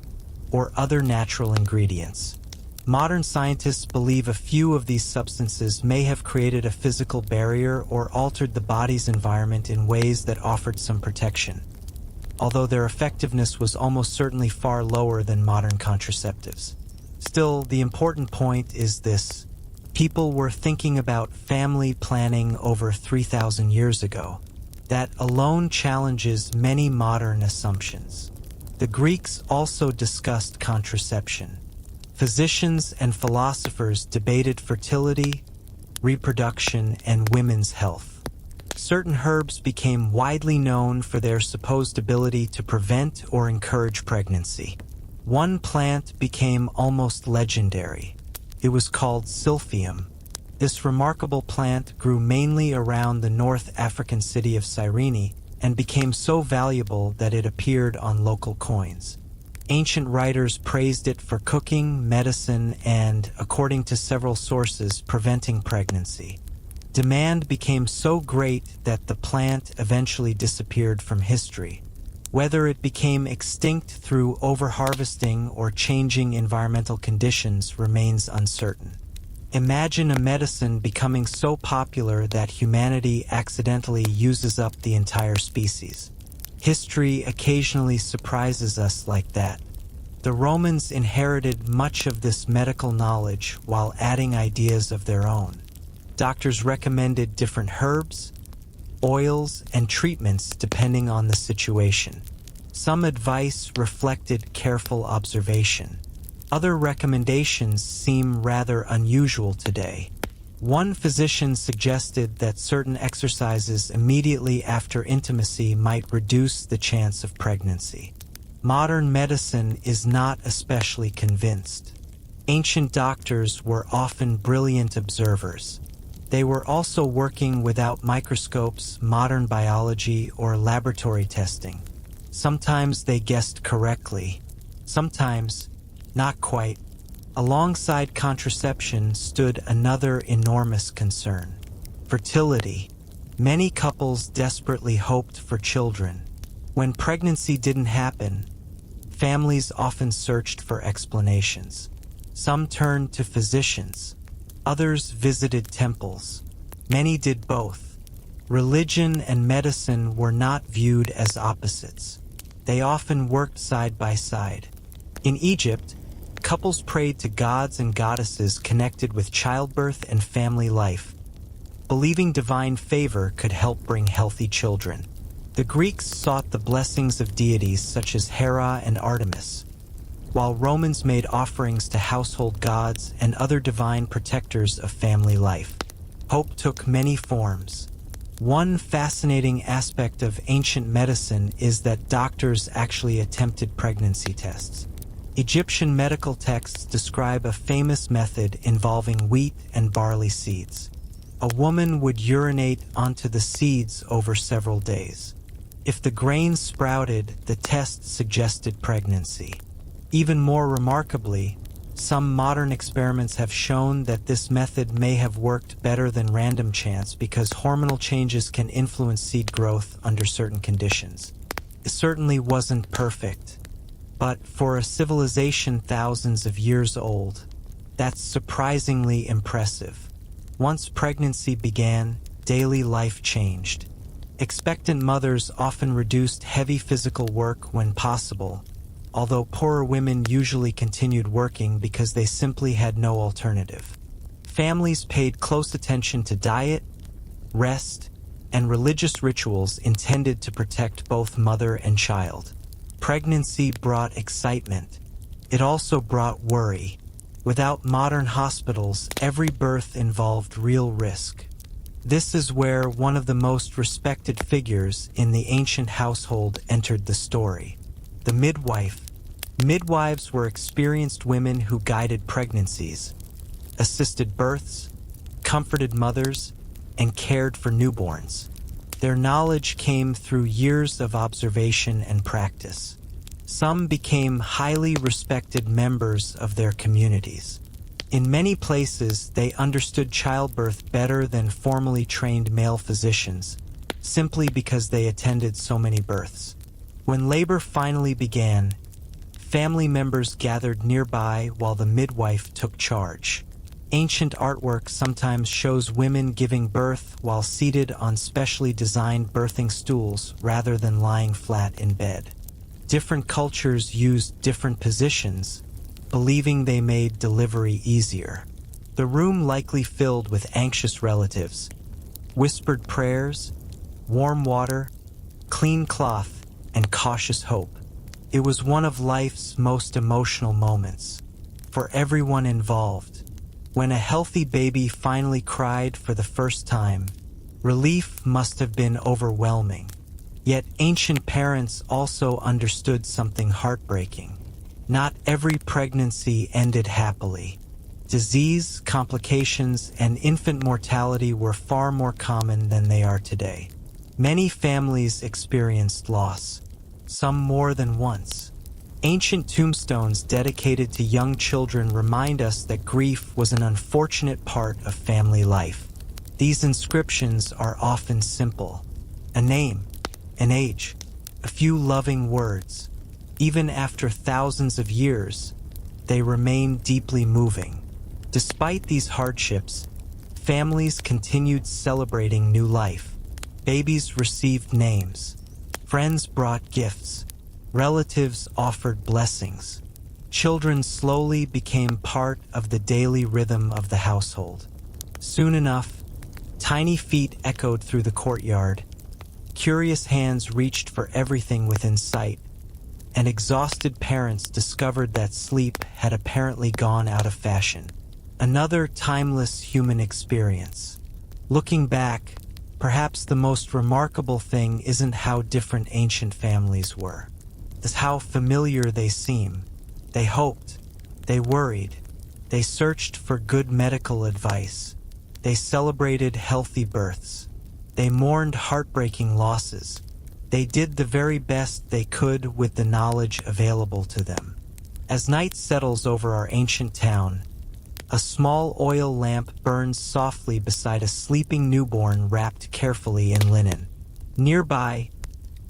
[SPEAKER 1] or other natural ingredients. Modern scientists believe a few of these substances may have created a physical barrier or altered the body's environment in ways that offered some protection, although their effectiveness was almost certainly far lower than modern contraceptives. Still, the important point is this: people were thinking about family planning over 3,000 years ago. That alone challenges many modern assumptions. The Greeks also discussed contraception. Physicians and philosophers debated fertility, reproduction, and women's health. Certain herbs became widely known for their supposed ability to prevent or encourage pregnancy. One plant became almost legendary. It was called silphium. This remarkable plant grew mainly around the North African city of Cyrene and became so valuable that it appeared on local coins. Ancient writers praised it for cooking, medicine, and, according to several sources, preventing pregnancy. Demand became so great that the plant eventually disappeared from history. Whether it became extinct through overharvesting or changing environmental conditions remains uncertain. Imagine a medicine becoming so popular that humanity accidentally uses up the entire species. History occasionally surprises us like that. The Romans inherited much of this medical knowledge while adding ideas of their own. Doctors recommended different herbs, oils, and treatments depending on the situation. Some advice reflected careful observation. Other recommendations seem rather unusual today. One physician suggested that certain exercises immediately after intimacy might reduce the chance of pregnancy. Modern medicine is not especially convinced. Ancient doctors were often brilliant observers. They were also working without microscopes, modern biology, or laboratory testing. Sometimes they guessed correctly, sometimes not quite. Alongside contraception stood another enormous concern: fertility. Many couples desperately hoped for children. When pregnancy didn't happen, families often searched for explanations. Some turned to physicians. Others visited temples. Many did both. Religion and medicine were not viewed as opposites. They often worked side by side. In Egypt, couples prayed to gods and goddesses connected with childbirth and family life, believing divine favor could help bring healthy children. The Greeks sought the blessings of deities such as Hera and Artemis, while Romans made offerings to household gods and other divine protectors of family life. Hope took many forms. One fascinating aspect of ancient medicine is that doctors actually attempted pregnancy tests. Egyptian medical texts describe a famous method involving wheat and barley seeds. A woman would urinate onto the seeds over several days. If the grains sprouted, the test suggested pregnancy. Even more remarkably, some modern experiments have shown that this method may have worked better than random chance because hormonal changes can influence seed growth under certain conditions. It certainly wasn't perfect, but for a civilization thousands of years old, that's surprisingly impressive. Once pregnancy began, daily life changed. Expectant mothers often reduced heavy physical work when possible, although poorer women usually continued working because they simply had no alternative. Families paid close attention to diet, rest, and religious rituals intended to protect both mother and child. Pregnancy brought excitement. It also brought worry. Without modern hospitals, every birth involved real risk. This is where one of the most respected figures in the ancient household entered the story: the midwife. Midwives were experienced women who guided pregnancies, assisted births, comforted mothers, and cared for newborns. Their knowledge came through years of observation and practice. Some became highly respected members of their communities. In many places, they understood childbirth better than formally trained male physicians, simply because they attended so many births. When labor finally began, family members gathered nearby while the midwife took charge. Ancient artwork sometimes shows women giving birth while seated on specially designed birthing stools rather than lying flat in bed. Different cultures used different positions, believing they made delivery easier. The room likely filled with anxious relatives, whispered prayers, warm water, clean cloth, and cautious hope. It was one of life's most emotional moments for everyone involved. When a healthy baby finally cried for the first time, relief must have been overwhelming. Yet ancient parents also understood something heartbreaking. Not every pregnancy ended happily. Disease, complications, and infant mortality were far more common than they are today. Many families experienced loss, some more than once. Ancient tombstones dedicated to young children remind us that grief was an unfortunate part of family life. These inscriptions are often simple: a name, an age, a few loving words. Even after thousands of years, they remain deeply moving. Despite these hardships, families continued celebrating new life. Babies received names. Friends brought gifts. Relatives offered blessings. Children slowly became part of the daily rhythm of the household. Soon enough, tiny feet echoed through the courtyard. Curious hands reached for everything within sight, and exhausted parents discovered that sleep had apparently gone out of fashion. Another timeless human experience. Looking back, perhaps the most remarkable thing isn't how different ancient families were. It's how familiar they seem. They hoped. They worried. They searched for good medical advice. They celebrated healthy births. They mourned heartbreaking losses. They did the very best they could with the knowledge available to them. As night settles over our ancient town, a small oil lamp burns softly beside a sleeping newborn wrapped carefully in linen. Nearby,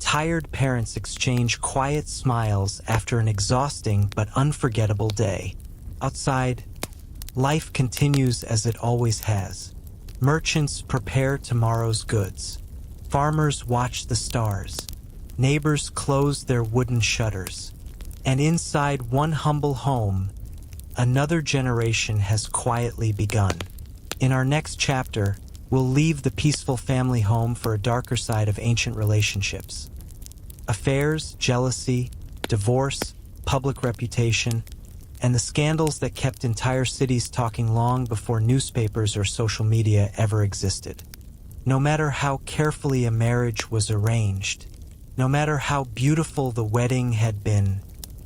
[SPEAKER 1] tired parents exchange quiet smiles after an exhausting but unforgettable day. Outside, life continues as it always has. Merchants prepare tomorrow's goods. Farmers watch the stars. Neighbors close their wooden shutters. And inside one humble home, another generation has quietly begun. In our next chapter, we'll leave the peaceful family home for a darker side of ancient relationships. Affairs, jealousy, divorce, public reputation, and the scandals that kept entire cities talking long before newspapers or social media ever existed. No matter how carefully a marriage was arranged, no matter how beautiful the wedding had been,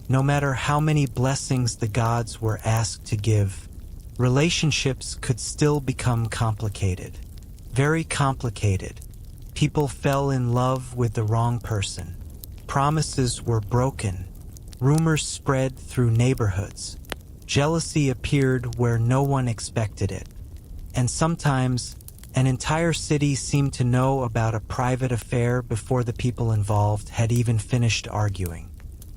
[SPEAKER 1] no matter how many blessings the gods were asked to give, relationships could still become complicated. Very complicated. People fell in love with the wrong person. Promises were broken. Rumors spread through neighborhoods. Jealousy appeared where no one expected it. And sometimes, an entire city seemed to know about a private affair before the people involved had even finished arguing.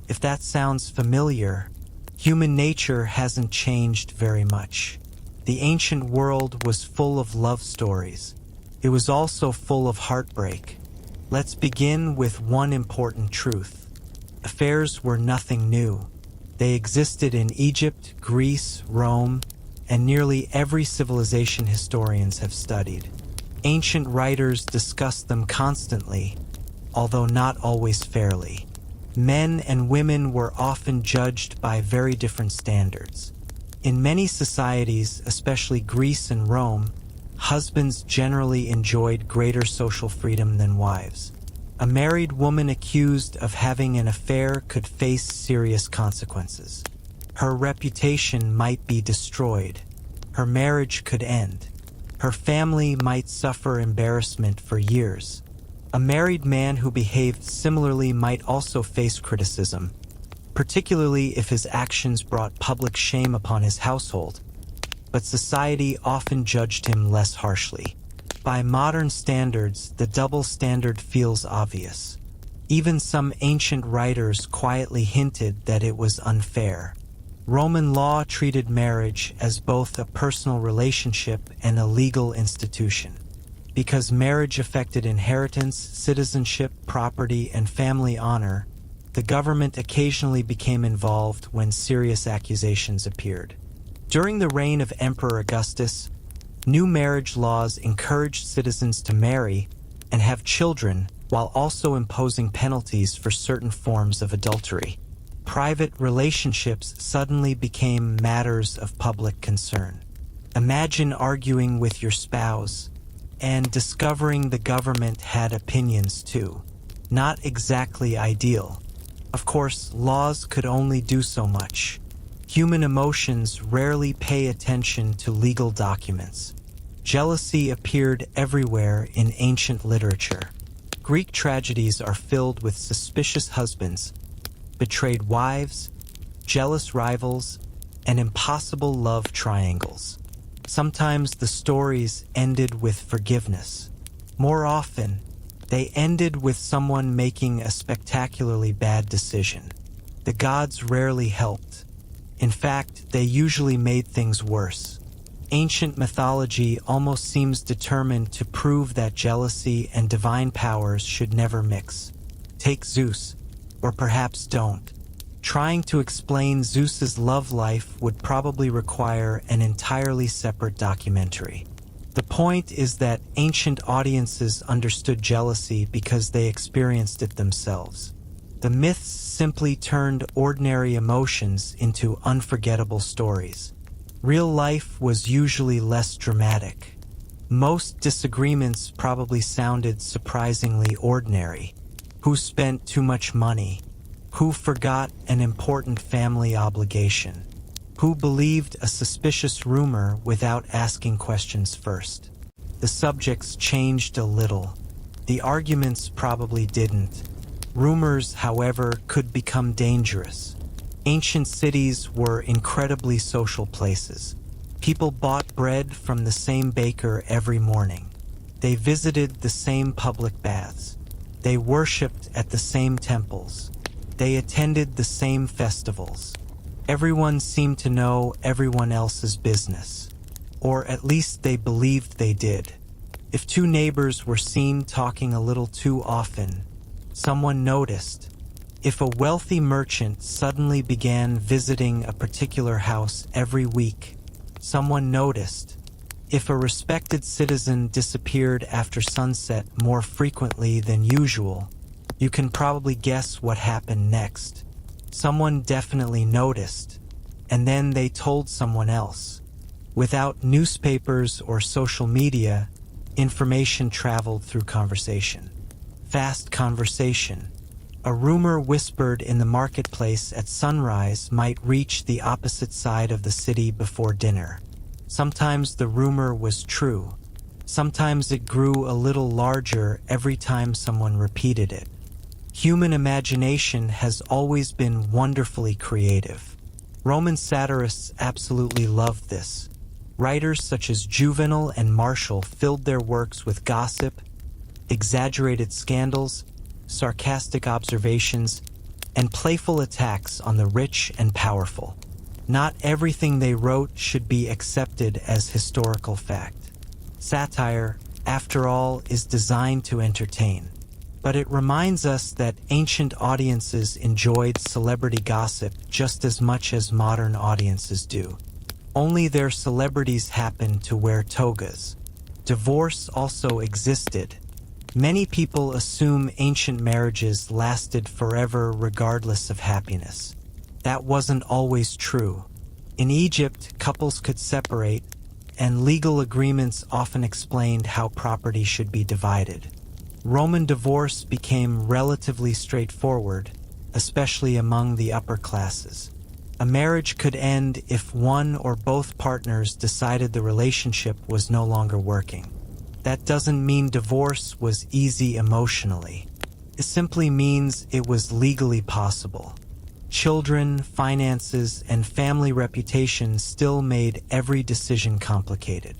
[SPEAKER 1] If that sounds familiar, human nature hasn't changed very much. The ancient world was full of love stories. It was also full of heartbreak. Let's begin with one important truth. Affairs were nothing new. They existed in Egypt, Greece, Rome, and nearly every civilization historians have studied. Ancient writers discussed them constantly, although not always fairly. Men and women were often judged by very different standards. In many societies, especially Greece and Rome, husbands generally enjoyed greater social freedom than wives. A married woman accused of having an affair could face serious consequences. Her reputation might be destroyed. Her marriage could end. Her family might suffer embarrassment for years. A married man who behaved similarly might also face criticism, particularly if his actions brought public shame upon his household. But society often judged him less harshly. By modern standards, the double standard feels obvious. Even some ancient writers quietly hinted that it was unfair. Roman law treated marriage as both a personal relationship and a legal institution. Because marriage affected inheritance, citizenship, property, and family honor, the government occasionally became involved when serious accusations appeared. During the reign of Emperor Augustus, new marriage laws encouraged citizens to marry and have children while also imposing penalties for certain forms of adultery. Private relationships suddenly became matters of public concern. Imagine arguing with your spouse and discovering the government had opinions too. Not exactly ideal. Of course, laws could only do so much. Human emotions rarely pay attention to legal documents. Jealousy appeared everywhere in ancient literature. Greek tragedies are filled with suspicious husbands, betrayed wives, jealous rivals, and impossible love triangles. Sometimes the stories ended with forgiveness. More often, they ended with someone making a spectacularly bad decision. The gods rarely helped. In fact, they usually made things worse. Ancient mythology almost seems determined to prove that jealousy and divine powers should never mix. Take Zeus, or perhaps don't. Trying to explain Zeus's love life would probably require an entirely separate documentary. The point is that ancient audiences understood jealousy because they experienced it themselves. The myths simply turned ordinary emotions into unforgettable stories. Real life was usually less dramatic. Most disagreements probably sounded surprisingly ordinary. Who spent too much money? Who forgot an important family obligation? Who believed a suspicious rumor without asking questions first? The subjects changed a little. The arguments probably didn't. Rumors, however, could become dangerous. Ancient cities were incredibly social places. People bought bread from the same baker every morning. They visited the same public baths. They worshipped at the same temples. They attended the same festivals. Everyone seemed to know everyone else's business. Or at least they believed they did. If two neighbors were seen talking a little too often, someone noticed. If a wealthy merchant suddenly began visiting a particular house every week, someone noticed. If a respected citizen disappeared after sunset more frequently than usual, you can probably guess what happened next. Someone definitely noticed, and then they told someone else. Without newspapers or social media, Information traveled through conversation. Fast conversation. A rumor whispered in the marketplace at sunrise might reach the opposite side of the city before dinner. Sometimes the rumor was true. Sometimes it grew a little larger every time someone repeated it. Human imagination has always been wonderfully creative. Roman satirists absolutely loved this. Writers such as Juvenal and Martial filled their works with gossip, exaggerated scandals, sarcastic observations, and playful attacks on the rich and powerful. Not everything they wrote should be accepted as historical fact. Satire, after all, is designed to entertain. But it reminds us that ancient audiences enjoyed celebrity gossip just as much as modern audiences do. Only their celebrities happened to wear togas. Divorce also existed. Many people assume ancient marriages lasted forever regardless of happiness. That wasn't always true. In Egypt, couples could separate, and legal agreements often explained how property should be divided. Roman divorce became relatively straightforward, especially among the upper classes. A marriage could end if one or both partners decided the relationship was no longer working. That doesn't mean divorce was easy emotionally. It simply means it was legally possible. Children, finances, and family reputation still made every decision complicated.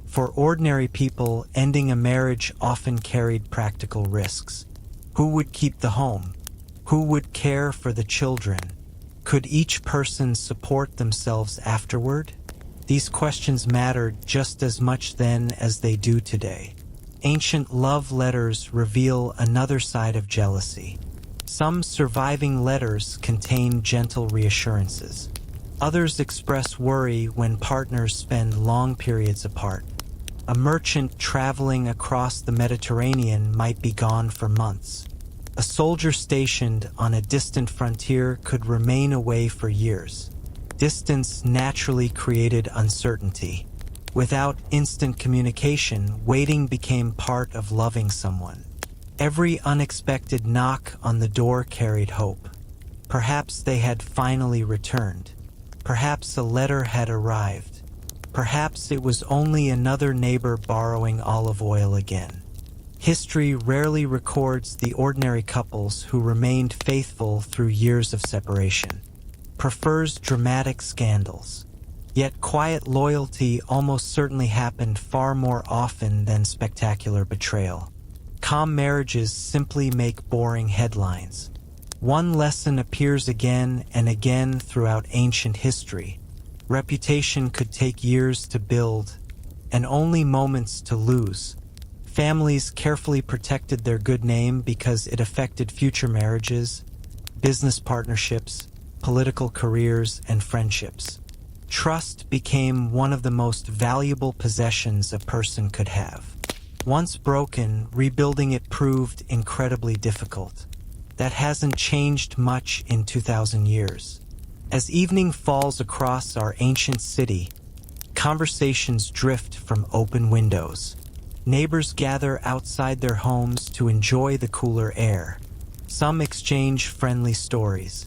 [SPEAKER 1] For ordinary people, ending a marriage often carried practical risks. Who would keep the home? Who would care for the children? Could each person support themselves afterward? These questions mattered just as much then as they do today. Ancient love letters reveal another side of jealousy. Some surviving letters contain gentle reassurances. Others express worry when partners spend long periods apart. A merchant traveling across the Mediterranean might be gone for months. A soldier stationed on a distant frontier could remain away for years. Distance naturally created uncertainty. Without instant communication, waiting became part of loving someone. Every unexpected knock on the door carried hope. Perhaps they had finally returned. Perhaps a letter had arrived. Perhaps it was only another neighbor borrowing olive oil again. History rarely records the ordinary couples who remained faithful through years of separation. Prefers dramatic scandals. Yet quiet loyalty almost certainly happened far more often than spectacular betrayal. Calm marriages simply make boring headlines. One lesson appears again and again throughout ancient history. Reputation could take years to build, and only moments to lose. Families carefully protected their good name because it affected future marriages, business partnerships, political careers, and friendships. Trust became one of the most valuable possessions a person could have. Once broken, rebuilding it proved incredibly difficult. That hasn't changed much in 2,000 years. As evening falls across our ancient city, conversations drift from open windows. Neighbors gather outside their homes to enjoy the cooler air. Some exchange friendly stories.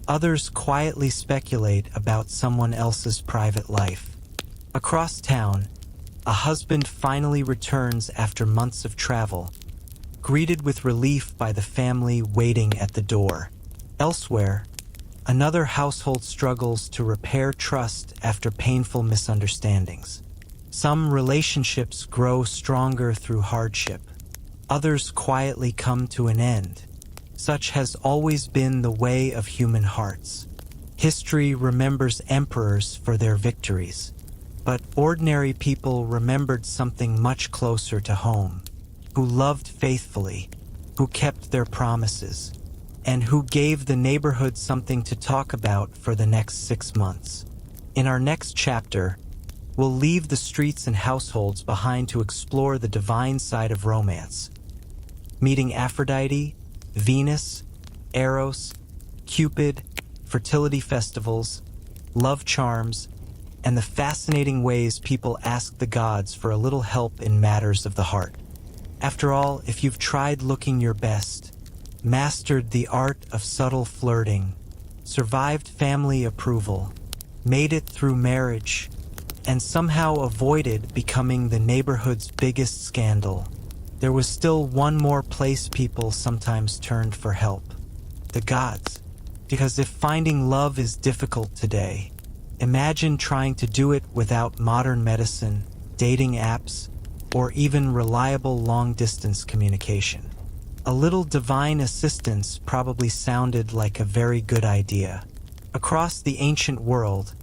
[SPEAKER 1] Others quietly speculate about someone else's private life. Across town, a husband finally returns after months of travel, greeted with relief by the family waiting at the door. Elsewhere, another household struggles to repair trust after painful misunderstandings. Some relationships grow stronger through hardship. Others quietly come to an end. Such has always been the way of human hearts. History remembers emperors for their victories, but ordinary people remembered something much closer to home, who loved faithfully, who kept their promises, and who gave the neighborhood something to talk about for the next 6 months. In our next chapter, we'll leave the streets and households behind to explore the divine side of romance, meeting Aphrodite, Venus, Eros, Cupid, fertility festivals, love charms, and the fascinating ways people ask the gods for a little help in matters of the heart. After all, if you've tried looking your best, mastered the art of subtle flirting, survived family approval, made it through marriage, and somehow avoided becoming the neighborhood's biggest scandal, there was still one more place people sometimes turned for help: the gods. Because if finding love is difficult today, imagine trying to do it without modern medicine, dating apps, or even reliable long-distance communication. A little divine assistance probably sounded like a very good idea. Across the ancient world,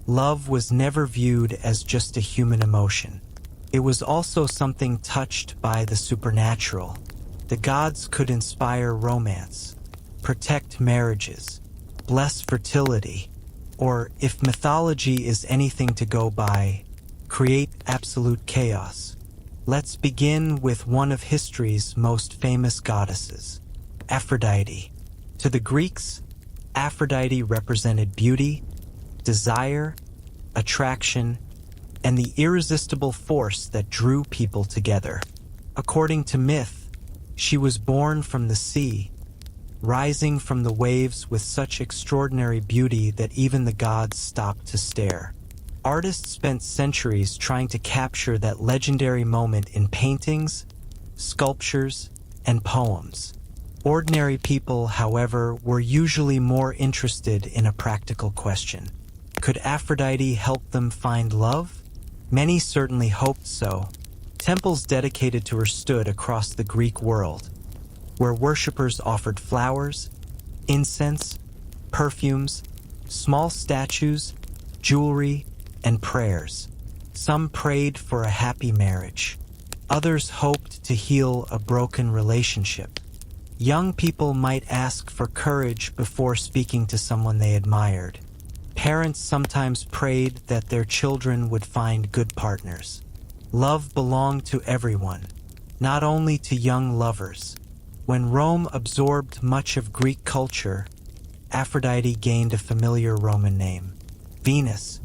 [SPEAKER 1] love was never viewed as just a human emotion. It was also something touched by the supernatural. The gods could inspire romance, protect marriages, bless fertility, or, if mythology is anything to go by, create absolute chaos. Let's begin with one of history's most famous goddesses, Aphrodite. To the Greeks, Aphrodite represented beauty, desire, attraction, and the irresistible force that drew people together. According to myth, she was born from the sea, rising from the waves with such extraordinary beauty that even the gods stopped to stare. Artists spent centuries trying to capture that legendary moment in paintings, sculptures, and poems. Ordinary people, however, were usually more interested in a practical question. Could Aphrodite help them find love? Many certainly hoped so. Temples dedicated to her stood across the Greek world, where worshippers offered flowers, incense, perfumes, small statues, jewelry, and prayers. Some prayed for a happy marriage. Others hoped to heal a broken relationship. Young people might ask for courage before speaking to someone they admired. Parents sometimes prayed that their children would find good partners. Love belonged to everyone, not only to young lovers. When Rome absorbed much of Greek culture, Aphrodite gained a familiar Roman name, Venus.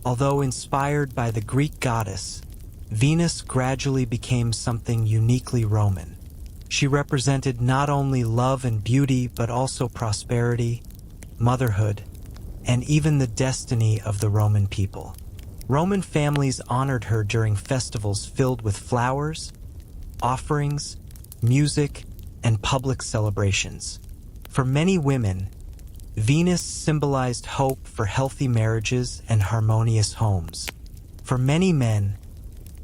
[SPEAKER 1] Although inspired by the Greek goddess, Venus gradually became something uniquely Roman. She represented not only love and beauty, but also prosperity, motherhood, and even the destiny of the Roman people. Roman families honored her during festivals filled with flowers, offerings, music, and public celebrations. For many women, Venus symbolized hope for healthy marriages and harmonious homes. For many men,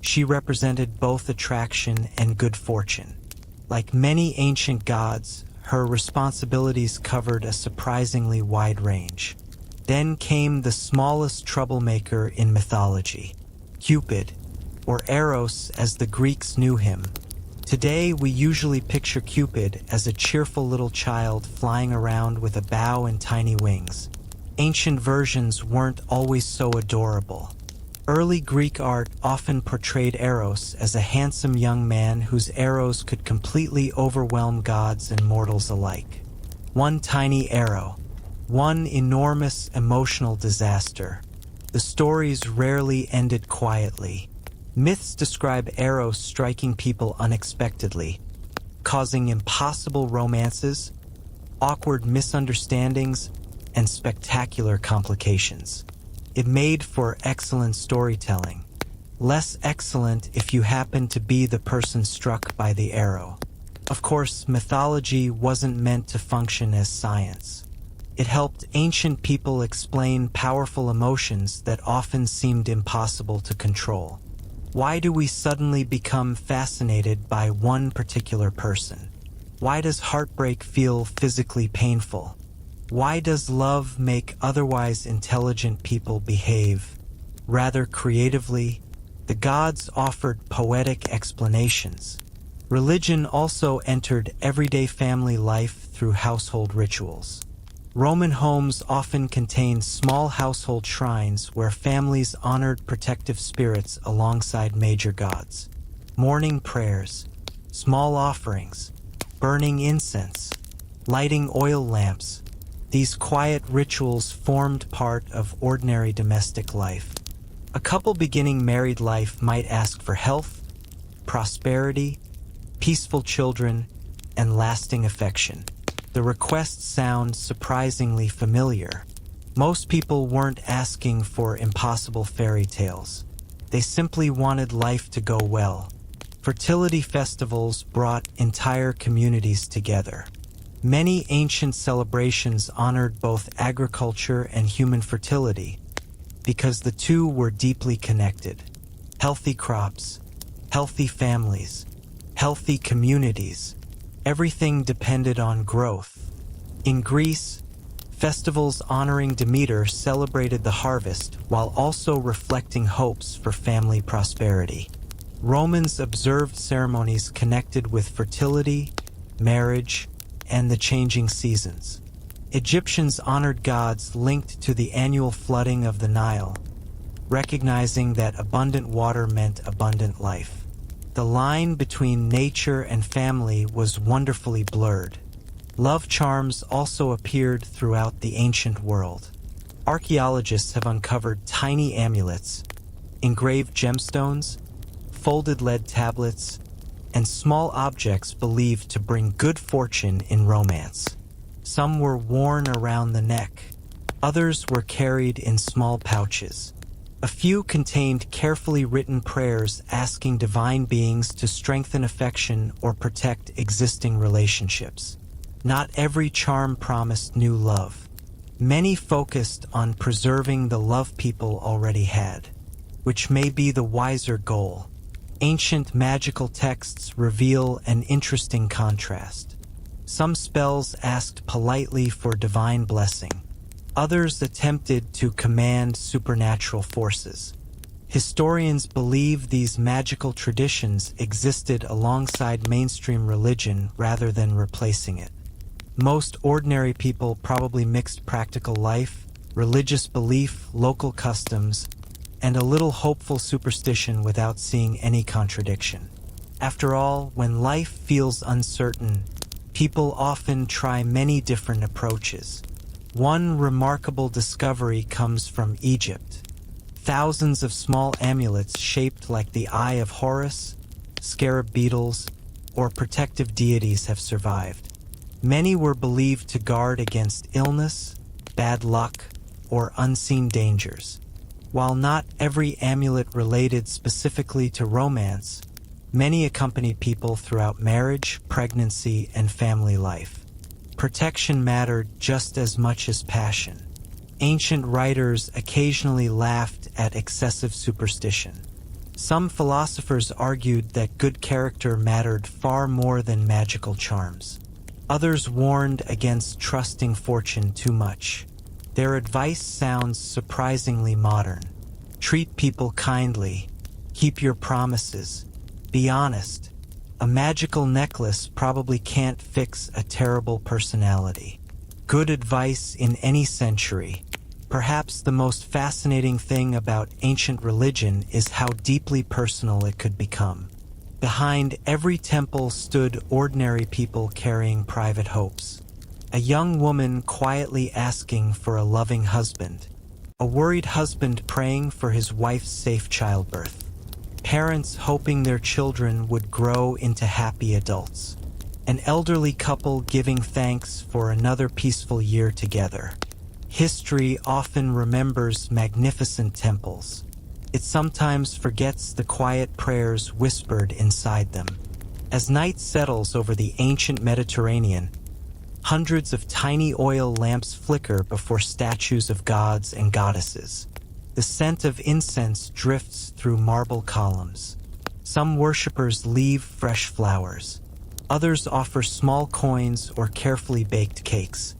[SPEAKER 1] she represented both attraction and good fortune. Like many ancient gods, her responsibilities covered a surprisingly wide range. Then came the smallest troublemaker in mythology, Cupid, or Eros as the Greeks knew him. Today, we usually picture Cupid as a cheerful little child flying around with a bow and tiny wings. Ancient versions weren't always so adorable. Early Greek art often portrayed Eros as a handsome young man whose arrows could completely overwhelm gods and mortals alike. One tiny arrow, one enormous emotional disaster. The stories rarely ended quietly. Myths describe Eros striking people unexpectedly, causing impossible romances, awkward misunderstandings, and spectacular complications. It made for excellent storytelling. Less excellent if you happened to be the person struck by the arrow. Of course, mythology wasn't meant to function as science. It helped ancient people explain powerful emotions that often seemed impossible to control. Why do we suddenly become fascinated by one particular person? Why does heartbreak feel physically painful? Why does love make otherwise intelligent people behave rather creatively? The gods offered poetic explanations. Religion also entered everyday family life through household rituals. Roman homes often contained small household shrines where families honored protective spirits alongside major gods. Morning prayers, small offerings, burning incense, lighting oil lamps, These quiet rituals formed part of ordinary domestic life. A couple beginning married life might ask for health, prosperity, peaceful children, and lasting affection. The requests sound surprisingly familiar. Most people weren't asking for impossible fairy tales. They simply wanted life to go well. Fertility festivals brought entire communities together. Many ancient celebrations honored both agriculture and human fertility because the two were deeply connected. Healthy crops, healthy families, healthy communities. Everything depended on growth. In Greece, festivals honoring Demeter celebrated the harvest while also reflecting hopes for family prosperity. Romans observed ceremonies connected with fertility, marriage, and the changing seasons. Egyptians honored gods linked to the annual flooding of the Nile, recognizing that abundant water meant abundant life. The line between nature and family was wonderfully blurred. Love charms also appeared throughout the ancient world. Archaeologists have uncovered tiny amulets, engraved gemstones, folded lead tablets, and small objects believed to bring good fortune in romance. Some were worn around the neck. Others were carried in small pouches. A few contained carefully written prayers asking divine beings to strengthen affection or protect existing relationships. Not every charm promised new love. Many focused on preserving the love people already had, which may be the wiser goal. Ancient magical texts reveal an interesting contrast. Some spells asked politely for divine blessing. Others attempted to command supernatural forces. Historians believe these magical traditions existed alongside mainstream religion rather than replacing it. Most ordinary people probably mixed practical life, religious belief, local customs, and a little hopeful superstition without seeing any contradiction. After all, when life feels uncertain, people often try many different approaches. One remarkable discovery comes from Egypt. Thousands of small amulets shaped like the Eye of Horus, scarab beetles, or protective deities have survived. Many were believed to guard against illness, bad luck, or unseen dangers. While not every amulet related specifically to romance, many accompany people throughout marriage, pregnancy, and family life. Protection mattered just as much as passion. Ancient writers occasionally laughed at excessive superstition. Some philosophers argued that good character mattered far more than magical charms. Others warned against trusting fortune too much. Their advice sounds surprisingly modern. Treat people kindly. Keep your promises. Be honest. A magical necklace probably can't fix a terrible personality. Good advice in any century. Perhaps the most fascinating thing about ancient religion is how deeply personal it could become. Behind every temple stood ordinary people carrying private hopes. A young woman quietly asking for a loving husband. A worried husband praying for his wife's safe childbirth. Parents hoping their children would grow into happy adults. An elderly couple giving thanks for another peaceful year together. History often remembers magnificent temples. It sometimes forgets the quiet prayers whispered inside them. As night settles over the ancient Mediterranean, hundreds of tiny oil lamps flicker before statues of gods and goddesses. The scent of incense drifts through marble columns. Some worshippers leave fresh flowers. Others offer small coins or carefully baked cakes.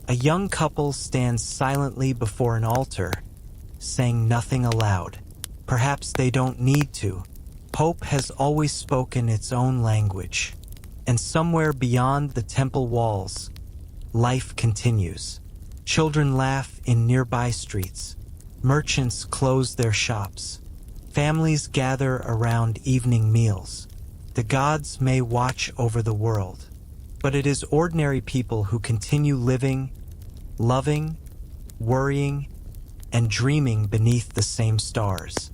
[SPEAKER 1] A young couple stands silently before an altar, saying nothing aloud. Perhaps they don't need to. Hope has always spoken its own language. And somewhere beyond the temple walls, life continues. Children laugh in nearby streets. Merchants close their shops. Families gather around evening meals. The gods may watch over the world, but it is ordinary people who continue living, loving, worrying, and dreaming beneath the same stars.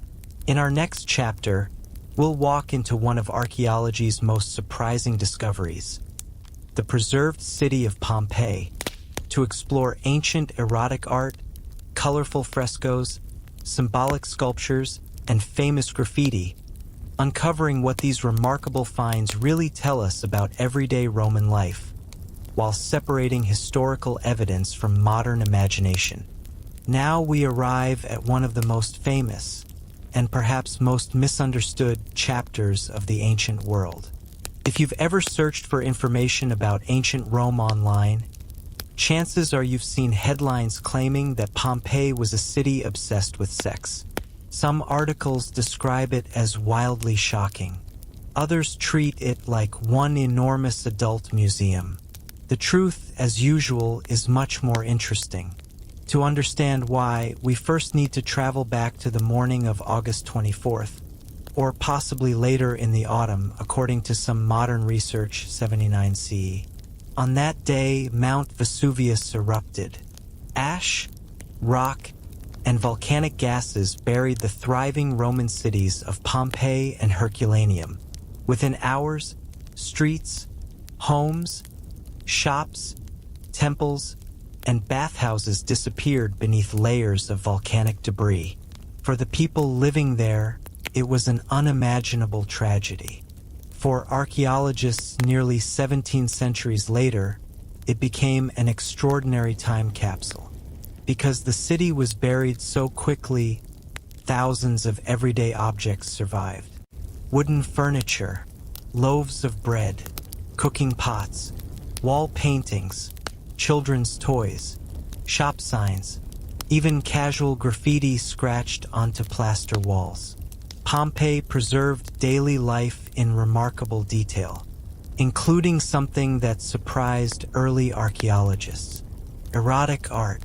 [SPEAKER 1] In our next chapter, we'll walk into one of archaeology's most surprising discoveries, the preserved city of Pompeii, to explore ancient erotic art, colorful frescoes, symbolic sculptures, and famous graffiti, uncovering what these remarkable finds really tell us about everyday Roman life, while separating historical evidence from modern imagination. Now we arrive at one of the most famous, and perhaps most misunderstood, chapters of the ancient world. If you've ever searched for information about ancient Rome online, chances are you've seen headlines claiming that Pompeii was a city obsessed with sex. Some articles describe it as wildly shocking. Others treat it like one enormous adult museum. The truth, as usual, is much more interesting. To understand why, we first need to travel back to the morning of August 24th, or possibly later in the autumn, according to some modern research, 79 CE. On that day, Mount Vesuvius erupted. Ash, rock, and volcanic gases buried the thriving Roman cities of Pompeii and Herculaneum. Within hours, streets, homes, shops, temples, and bathhouses disappeared beneath layers of volcanic debris. For the people living there, it was an unimaginable tragedy. For archaeologists nearly 17 centuries later, it became an extraordinary time capsule. Because the city was buried so quickly, thousands of everyday objects survived. Wooden furniture, loaves of bread, cooking pots, wall paintings, children's toys, shop signs, even casual graffiti scratched onto plaster walls. Pompeii preserved daily life in remarkable detail, including something that surprised early archaeologists: erotic art.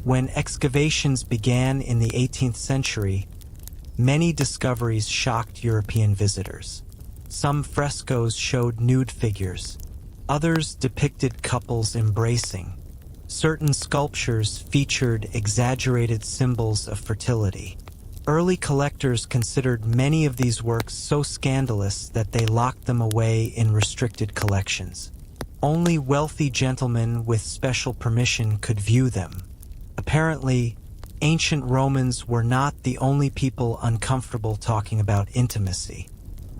[SPEAKER 1] When excavations began in the 18th century, many discoveries shocked European visitors. Some frescoes showed nude figures. Others depicted couples embracing. Certain sculptures featured exaggerated symbols of fertility. Early collectors considered many of these works so scandalous that they locked them away in restricted collections. Only wealthy gentlemen with special permission could view them. Apparently, ancient Romans were not the only people uncomfortable talking about intimacy.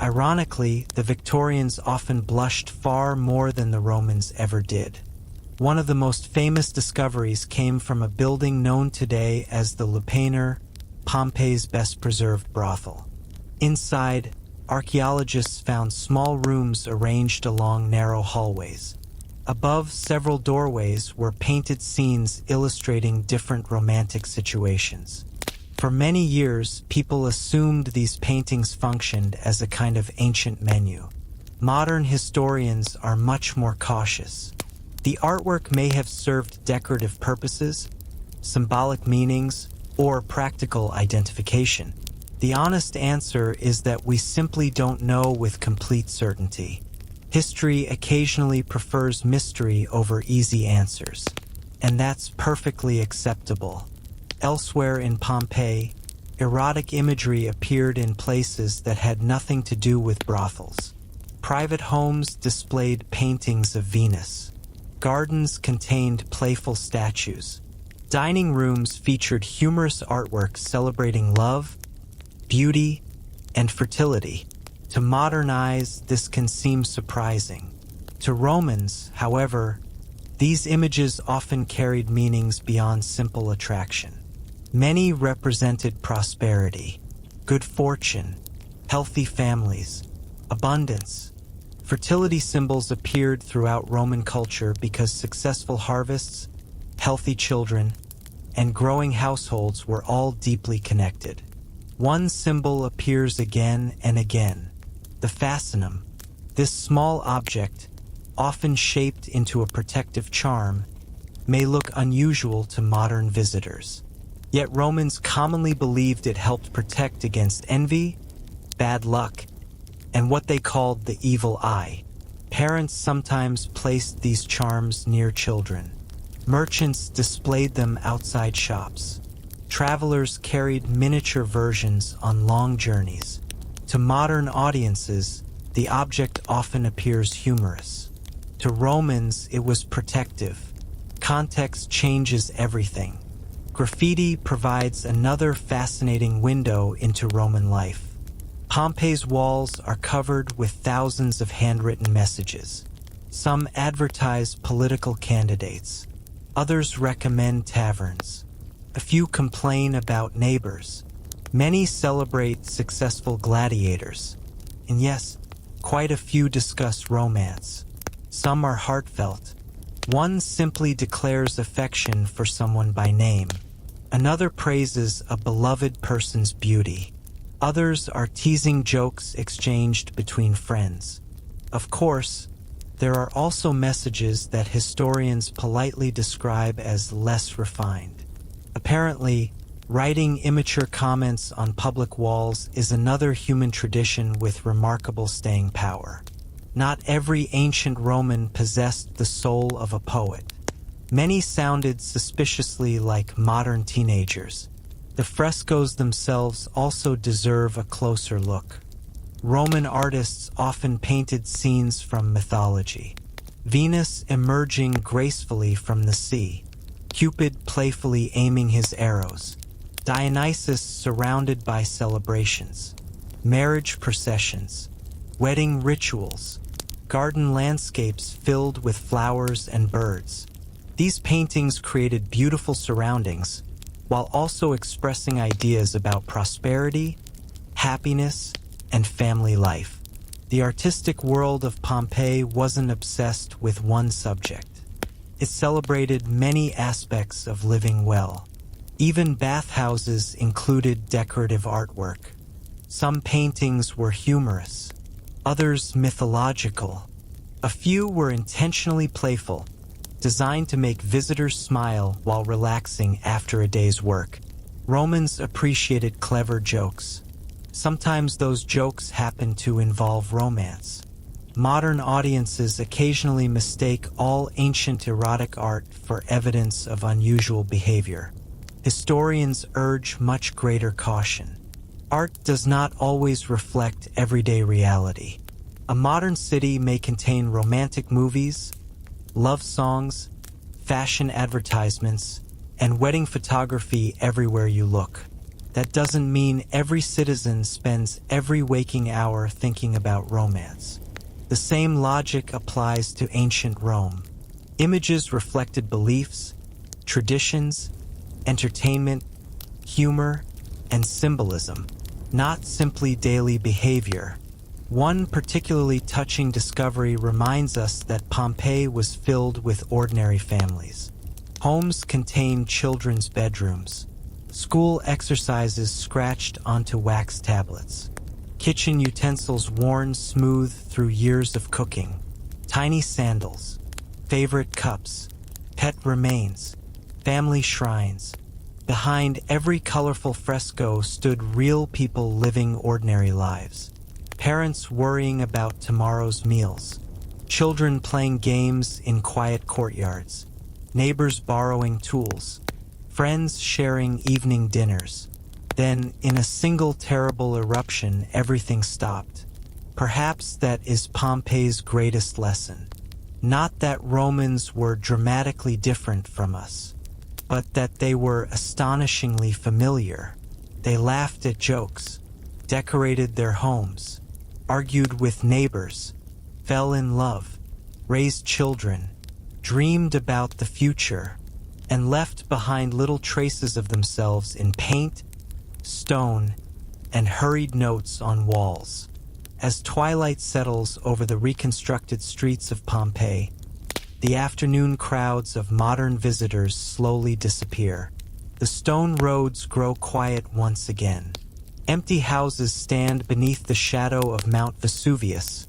[SPEAKER 1] Ironically, the Victorians often blushed far more than the Romans ever did. One of the most famous discoveries came from a building known today as the Lupanar, Pompeii's best-preserved brothel. Inside, archaeologists found small rooms arranged along narrow hallways. Above several doorways were painted scenes illustrating different romantic situations. For many years, people assumed these paintings functioned as a kind of ancient menu. Modern historians are much more cautious. The artwork may have served decorative purposes, symbolic meanings, or practical identification. The honest answer is that we simply don't know with complete certainty. History occasionally prefers mystery over easy answers, and that's perfectly acceptable. Elsewhere in Pompeii, erotic imagery appeared in places that had nothing to do with brothels. Private homes displayed paintings of Venus. Gardens contained playful statues. Dining rooms featured humorous artwork celebrating love, beauty, and fertility. To modern eyes, this can seem surprising. To Romans, however, these images often carried meanings beyond simple attraction. Many represented prosperity, good fortune, healthy families, abundance. Fertility symbols appeared throughout Roman culture because successful harvests, healthy children, and growing households were all deeply connected. One symbol appears again and again: the fascinum. This small object, often shaped into a protective charm, may look unusual to modern visitors. Yet Romans commonly believed it helped protect against envy, bad luck, and what they called the evil eye. Parents sometimes placed these charms near children. Merchants displayed them outside shops. Travelers carried miniature versions on long journeys. To modern audiences, the object often appears humorous. To Romans, it was protective. Context changes everything. Graffiti provides another fascinating window into Roman life. Pompeii's walls are covered with thousands of handwritten messages. Some advertise political candidates. Others recommend taverns. A few complain about neighbors. Many celebrate successful gladiators. And yes, quite a few discuss romance. Some are heartfelt. One simply declares affection for someone by name. Another praises a beloved person's beauty. Others are teasing jokes exchanged between friends. Of course, there are also messages that historians politely describe as less refined. Apparently, writing immature comments on public walls is another human tradition with remarkable staying power. Not every ancient Roman possessed the soul of a poet. Many sounded suspiciously like modern teenagers. The frescoes themselves also deserve a closer look. Roman artists often painted scenes from mythology. Venus emerging gracefully from the sea, Cupid playfully aiming his arrows, Dionysus surrounded by celebrations, marriage processions, wedding rituals, garden landscapes filled with flowers and birds. These paintings created beautiful surroundings, while also expressing ideas about prosperity, happiness, and family life. The artistic world of Pompeii wasn't obsessed with one subject. It celebrated many aspects of living well. Even bathhouses included decorative artwork. Some paintings were humorous, others mythological. A few were intentionally playful, designed to make visitors smile while relaxing after a day's work. Romans appreciated clever jokes. Sometimes those jokes happened to involve romance. Modern audiences occasionally mistake all ancient erotic art for evidence of unusual behavior. Historians urge much greater caution. Art does not always reflect everyday reality. A modern city may contain romantic movies, love songs, fashion advertisements, and wedding photography everywhere you look. That doesn't mean every citizen spends every waking hour thinking about romance. The same logic applies to ancient Rome. Images reflected beliefs, traditions, entertainment, humor, and symbolism, not simply daily behavior. One particularly touching discovery reminds us that Pompeii was filled with ordinary families. Homes contained children's bedrooms, school exercises scratched onto wax tablets, kitchen utensils worn smooth through years of cooking, tiny sandals, favorite cups, pet remains, family shrines. Behind every colorful fresco stood real people living ordinary lives. Parents worrying about tomorrow's meals, children playing games in quiet courtyards, neighbors borrowing tools, friends sharing evening dinners. Then, in a single terrible eruption, everything stopped. Perhaps that is Pompeii's greatest lesson. Not that Romans were dramatically different from us, but that they were astonishingly familiar. They laughed at jokes, decorated their homes, argued with neighbors, fell in love, raised children, dreamed about the future, and left behind little traces of themselves in paint, stone, and hurried notes on walls. As twilight settles over the reconstructed streets of Pompeii, the afternoon crowds of modern visitors slowly disappear. The stone roads grow quiet once again. Empty houses stand beneath the shadow of Mount Vesuvius,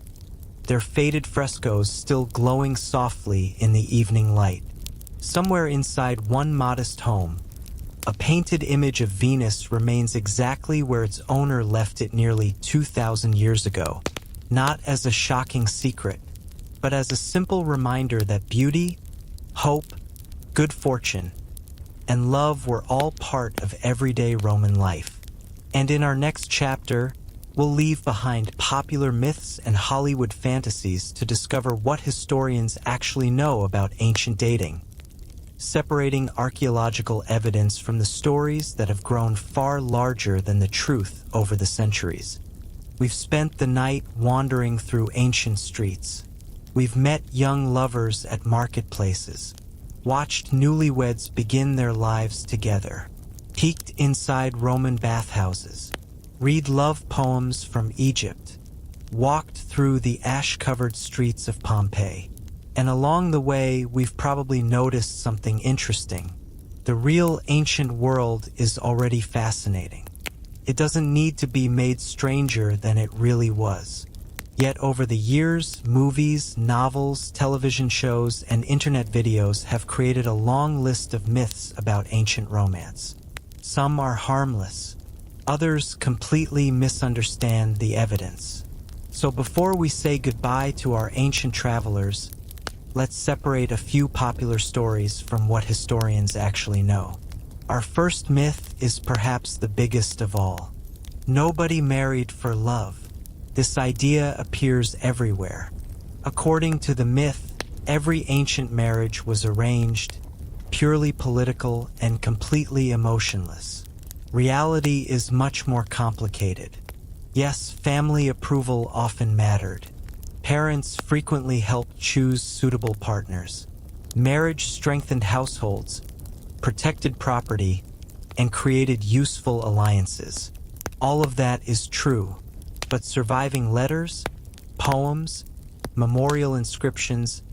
[SPEAKER 1] their faded frescoes still glowing softly in the evening light. Somewhere inside one modest home, a painted image of Venus remains exactly where its owner left it nearly 2,000 years ago, not as a shocking secret, but as a simple reminder that beauty, hope, good fortune, and love were all part of everyday Roman life. And in our next chapter, we'll leave behind popular myths and Hollywood fantasies to discover what historians actually know about ancient dating, separating archaeological evidence from the stories that have grown far larger than the truth over the centuries. We've spent the night wandering through ancient streets. We've met young lovers at marketplaces, watched newlyweds begin their lives together, peeked inside Roman bathhouses, read love poems from Egypt, walked through the ash-covered streets of Pompeii. And along the way, we've probably noticed something interesting. The real ancient world is already fascinating. It doesn't need to be made stranger than it really was. Yet over the years, movies, novels, television shows, and internet videos have created a long list of myths about ancient romance. Some are harmless. Others completely misunderstand the evidence. So before we say goodbye to our ancient travelers, let's separate a few popular stories from what historians actually know. Our first myth is perhaps the biggest of all. Nobody married for love. This idea appears everywhere. According to the myth, every ancient marriage was arranged, purely political, and completely emotionless. Reality is much more complicated. Yes, family approval often mattered. Parents frequently helped choose suitable partners. Marriage strengthened households, protected property, and created useful alliances. All of that is true, but surviving letters, poems, memorial inscriptions,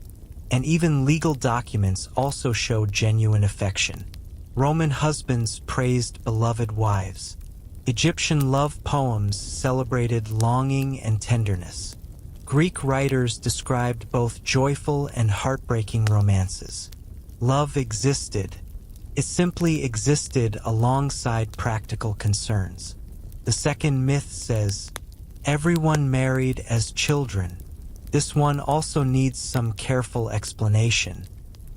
[SPEAKER 1] and even legal documents also show genuine affection. Roman husbands praised beloved wives. Egyptian love poems celebrated longing and tenderness. Greek writers described both joyful and heartbreaking romances. Love existed. It simply existed alongside practical concerns. The second myth says, everyone married as children. This one also needs some careful explanation.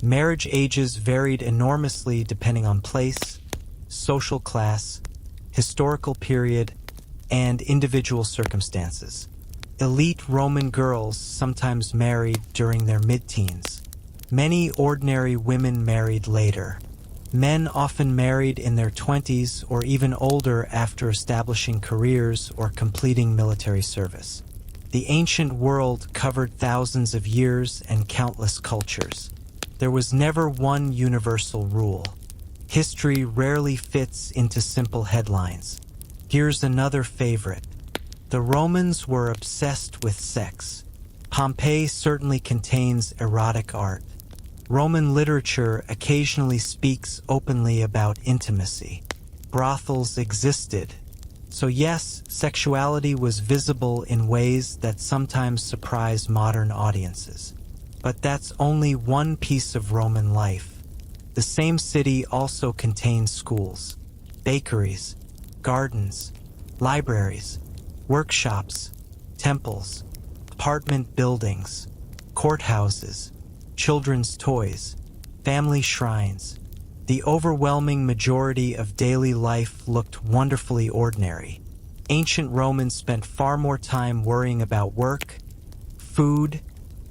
[SPEAKER 1] Marriage ages varied enormously depending on place, social class, historical period, and individual circumstances. Elite Roman girls sometimes married during their mid-teens. Many ordinary women married later. Men often married in their 20s or even older after establishing careers or completing military service. The ancient world covered thousands of years and countless cultures. There was never one universal rule. History rarely fits into simple headlines. Here's another favorite. The Romans were obsessed with sex. Pompeii certainly contains erotic art. Roman literature occasionally speaks openly about intimacy. Brothels existed. So yes, sexuality was visible in ways that sometimes surprise modern audiences. But that's only one piece of Roman life. The same city also contains schools, bakeries, gardens, libraries, workshops, temples, apartment buildings, courthouses, children's toys, family shrines. The overwhelming majority of daily life looked wonderfully ordinary. Ancient Romans spent far more time worrying about work, food,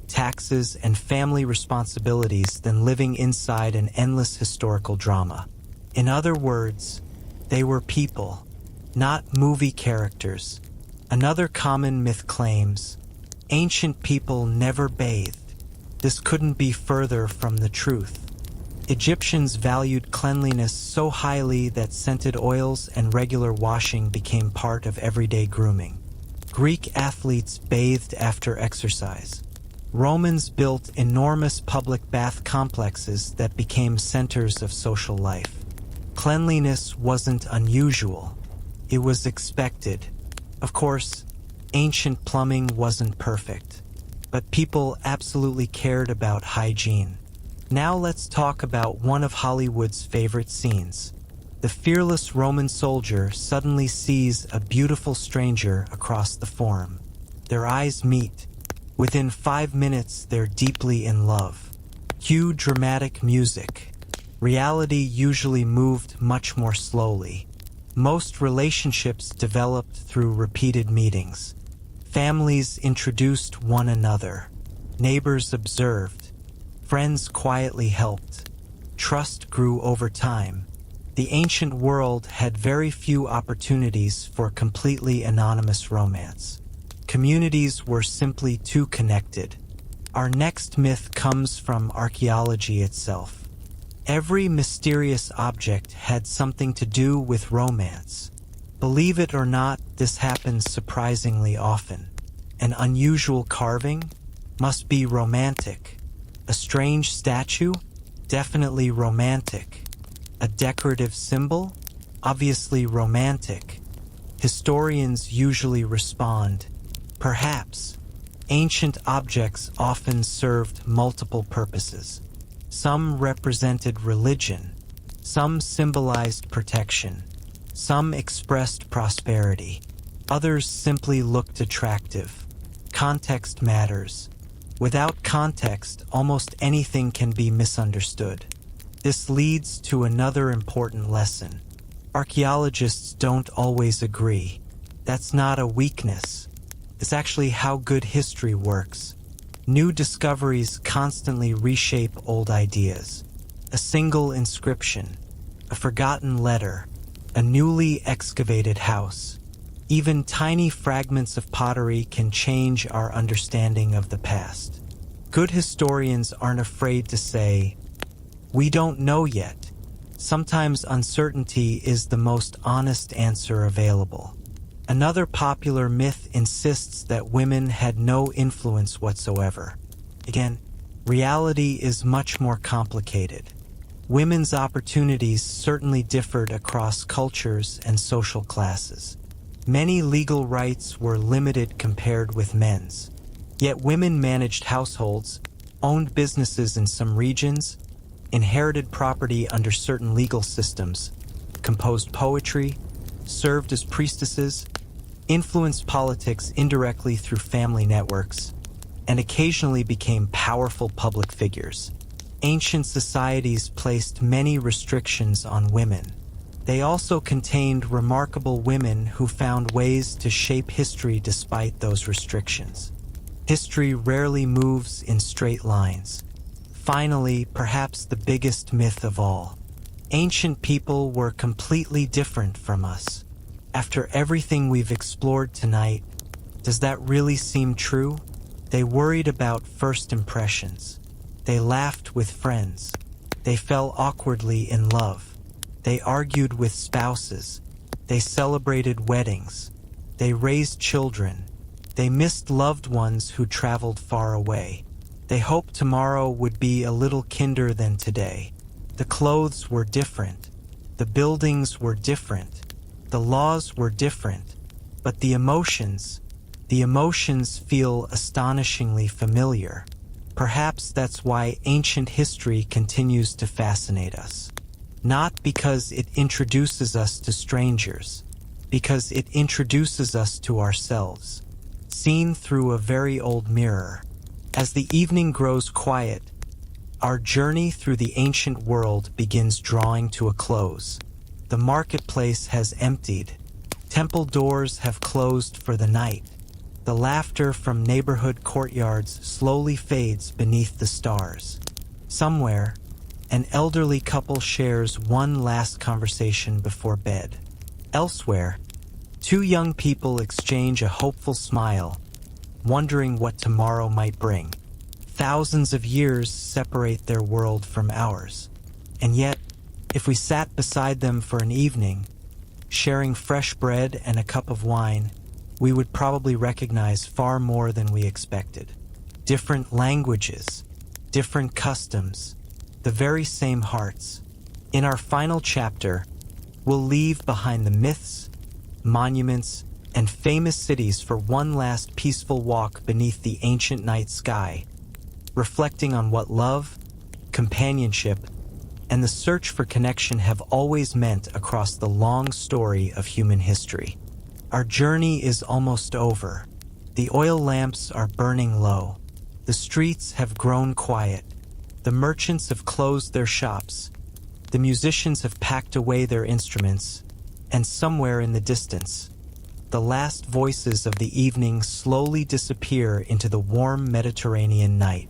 [SPEAKER 1] taxes, and family responsibilities than living inside an endless historical drama. In other words, they were people, not movie characters. Another common myth claims, ancient people never bathed. This couldn't be further from the truth. Egyptians valued cleanliness so highly that scented oils and regular washing became part of everyday grooming. Greek athletes bathed after exercise. Romans built enormous public bath complexes that became centers of social life. Cleanliness wasn't unusual. It was expected. Of course, ancient plumbing wasn't perfect, but people absolutely cared about hygiene. Now let's talk about one of Hollywood's favorite scenes. The fearless Roman soldier suddenly sees a beautiful stranger across the forum. Their eyes meet. Within 5 minutes, they're deeply in love. Cue dramatic music. Reality usually moved much more slowly. Most relationships developed through repeated meetings. Families introduced one another. Neighbors observed. Friends quietly helped. Trust grew over time. The ancient world had very few opportunities for completely anonymous romance. Communities were simply too connected. Our next myth comes from archaeology itself. Every mysterious object had something to do with romance. Believe it or not, this happens surprisingly often. An unusual carving must be romantic. A strange statue? Definitely romantic. A decorative symbol? Obviously romantic. Historians usually respond, perhaps. Ancient objects often served multiple purposes. Some represented religion. Some symbolized protection. Some expressed prosperity. Others simply looked attractive. Context matters. Without context, almost anything can be misunderstood. This leads to another important lesson. Archaeologists don't always agree. That's not a weakness. It's actually how good history works. New discoveries constantly reshape old ideas. A single inscription, a forgotten letter, a newly excavated house. Even tiny fragments of pottery can change our understanding of the past. Good historians aren't afraid to say, "We don't know yet." Sometimes uncertainty is the most honest answer available. Another popular myth insists that women had no influence whatsoever. Again, reality is much more complicated. Women's opportunities certainly differed across cultures and social classes. Many legal rights were limited compared with men's. Yet women managed households, owned businesses in some regions, inherited property under certain legal systems, composed poetry, served as priestesses, influenced politics indirectly through family networks, and occasionally became powerful public figures. Ancient societies placed many restrictions on women. They also contained remarkable women who found ways to shape history despite those restrictions. History rarely moves in straight lines. Finally, perhaps the biggest myth of all. Ancient people were completely different from us. After everything we've explored tonight, does that really seem true? They worried about first impressions. They laughed with friends. They fell awkwardly in love. They argued with spouses. They celebrated weddings. They raised children. They missed loved ones who traveled far away. They hoped tomorrow would be a little kinder than today. The clothes were different. The buildings were different. The laws were different. But the emotions feel astonishingly familiar. Perhaps that's why ancient history continues to fascinate us. Not because it introduces us to strangers, because it introduces us to ourselves, seen through a very old mirror. As the evening grows quiet, our journey through the ancient world begins drawing to a close. The marketplace has emptied. Temple doors have closed for the night. The laughter from neighborhood courtyards slowly fades beneath the stars. Somewhere, an elderly couple shares one last conversation before bed. Elsewhere, two young people exchange a hopeful smile, wondering what tomorrow might bring. Thousands of years separate their world from ours. And yet, if we sat beside them for an evening, sharing fresh bread and a cup of wine, we would probably recognize far more than we expected. Different languages, different customs, the very same hearts. In our final chapter, we'll leave behind the myths, monuments, and famous cities for one last peaceful walk beneath the ancient night sky, reflecting on what love, companionship, and the search for connection have always meant across the long story of human history. Our journey is almost over. The oil lamps are burning low. The streets have grown quiet. The merchants have closed their shops. The musicians have packed away their instruments, and somewhere in the distance, the last voices of the evening slowly disappear into the warm Mediterranean night.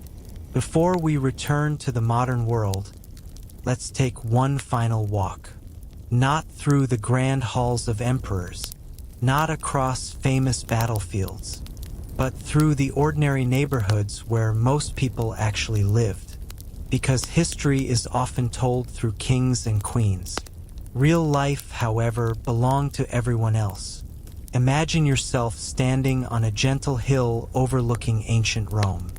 [SPEAKER 1] Before we return to the modern world, let's take one final walk. Not through the grand halls of emperors, not across famous battlefields, but through the ordinary neighborhoods where most people actually lived. Because history is often told through kings and queens. Real life, however, belonged to everyone else. Imagine yourself standing on a gentle hill overlooking ancient Rome.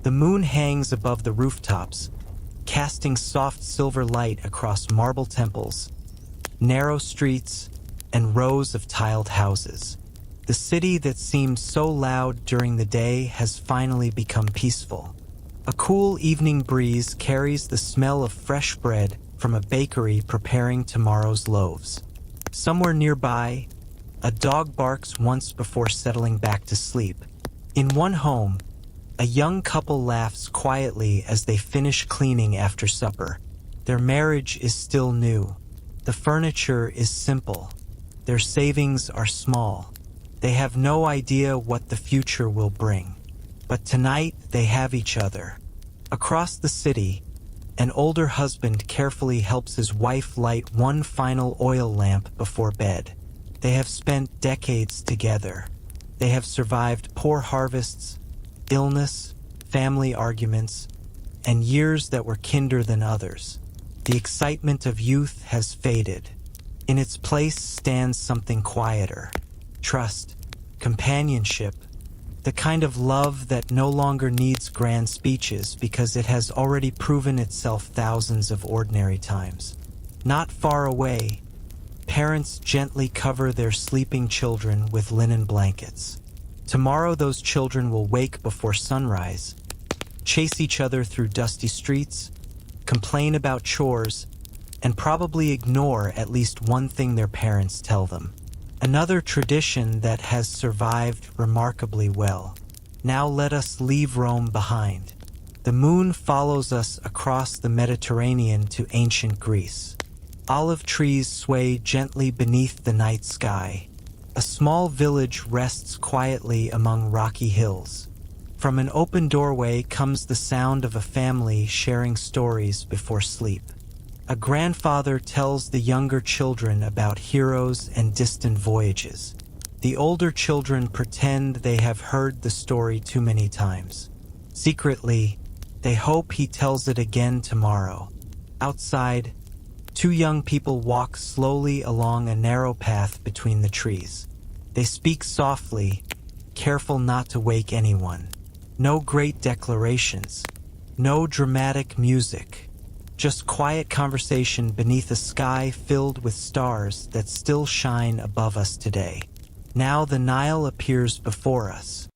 [SPEAKER 1] The moon hangs above the rooftops, casting soft silver light across marble temples, narrow streets, and rows of tiled houses. The city that seemed so loud during the day has finally become peaceful. A cool evening breeze carries the smell of fresh bread from a bakery preparing tomorrow's loaves. Somewhere nearby, a dog barks once before settling back to sleep. In one home, a young couple laughs quietly as they finish cleaning after supper. Their marriage is still new. The furniture is simple. Their savings are small. They have no idea what the future will bring. But tonight, they have each other. Across the city, an older husband carefully helps his wife light one final oil lamp before bed. They have spent decades together. They have survived poor harvests, illness, family arguments, and years that were kinder than others. The excitement of youth has faded. In its place stands something quieter. Trust, companionship, the kind of love that no longer needs grand speeches because it has already proven itself thousands of ordinary times. Not far away, parents gently cover their sleeping children with linen blankets. Tomorrow those children will wake before sunrise, chase each other through dusty streets, complain about chores, and probably ignore at least one thing their parents tell them. Another tradition that has survived remarkably well. Now let us leave Rome behind. The moon follows us across the Mediterranean to ancient Greece. Olive trees sway gently beneath the night sky. A small village rests quietly among rocky hills. From an open doorway comes the sound of a family sharing stories before sleep. A grandfather tells the younger children about heroes and distant voyages. The older children pretend they have heard the story too many times. Secretly, they hope he tells it again tomorrow. Outside, two young people walk slowly along a narrow path between the trees. They speak softly, careful not to wake anyone. No great declarations, no dramatic music. Just quiet conversation beneath a sky filled with stars that still shine above us today. Now the Nile appears before us.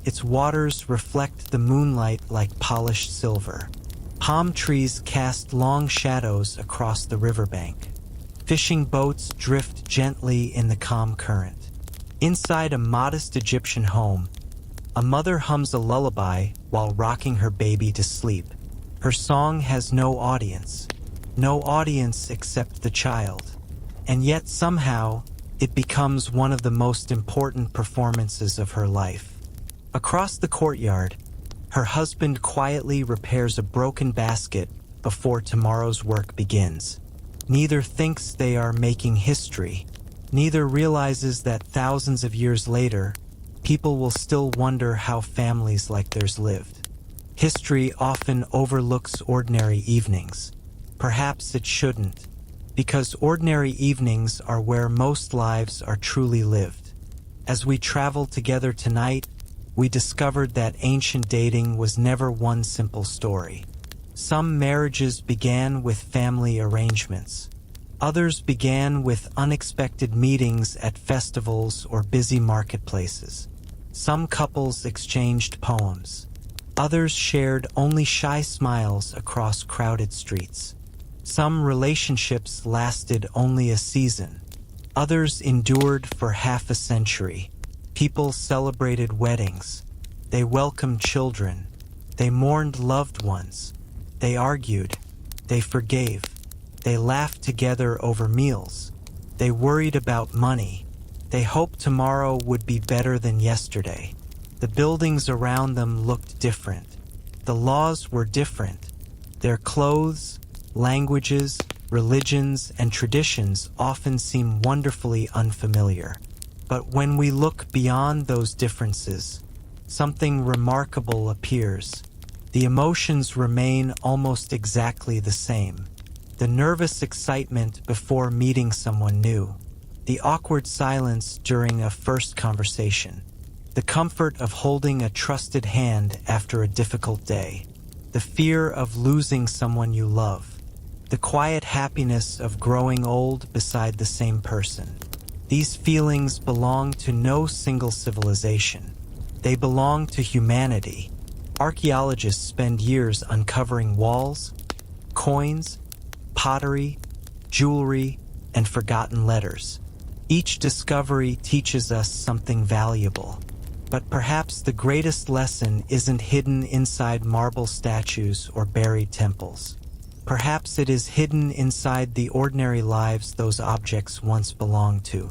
[SPEAKER 1] Its waters reflect the moonlight like polished silver. Palm trees cast long shadows across the riverbank. Fishing boats drift gently in the calm current. Inside a modest Egyptian home, a mother hums a lullaby while rocking her baby to sleep. Her song has no audience except the child. And yet somehow, it becomes one of the most important performances of her life. Across the courtyard, her husband quietly repairs a broken basket before tomorrow's work begins. Neither thinks they are making history. Neither realizes that thousands of years later, people will still wonder how families like theirs lived. History often overlooks ordinary evenings. Perhaps it shouldn't, because ordinary evenings are where most lives are truly lived. As we traveled together tonight, we discovered that ancient dating was never one simple story. Some marriages began with family arrangements. Others began with unexpected meetings at festivals or busy marketplaces. Some couples exchanged poems. Others shared only shy smiles across crowded streets. Some relationships lasted only a season. Others endured for half a century. People celebrated weddings. They welcomed children. They mourned loved ones. They argued. They forgave. They laughed together over meals. They worried about money. They hoped tomorrow would be better than yesterday. The buildings around them looked different. The laws were different. Their clothes, languages, religions, and traditions often seem wonderfully unfamiliar. But when we look beyond those differences, something remarkable appears. The emotions remain almost exactly the same. The nervous excitement before meeting someone new. The awkward silence during a first conversation. The comfort of holding a trusted hand after a difficult day. The fear of losing someone you love. The quiet happiness of growing old beside the same person. These feelings belong to no single civilization. They belong to humanity. Archaeologists spend years uncovering walls, coins, pottery, jewelry, and forgotten letters. Each discovery teaches us something valuable. But perhaps the greatest lesson isn't hidden inside marble statues or buried temples. Perhaps it is hidden inside the ordinary lives those objects once belonged to.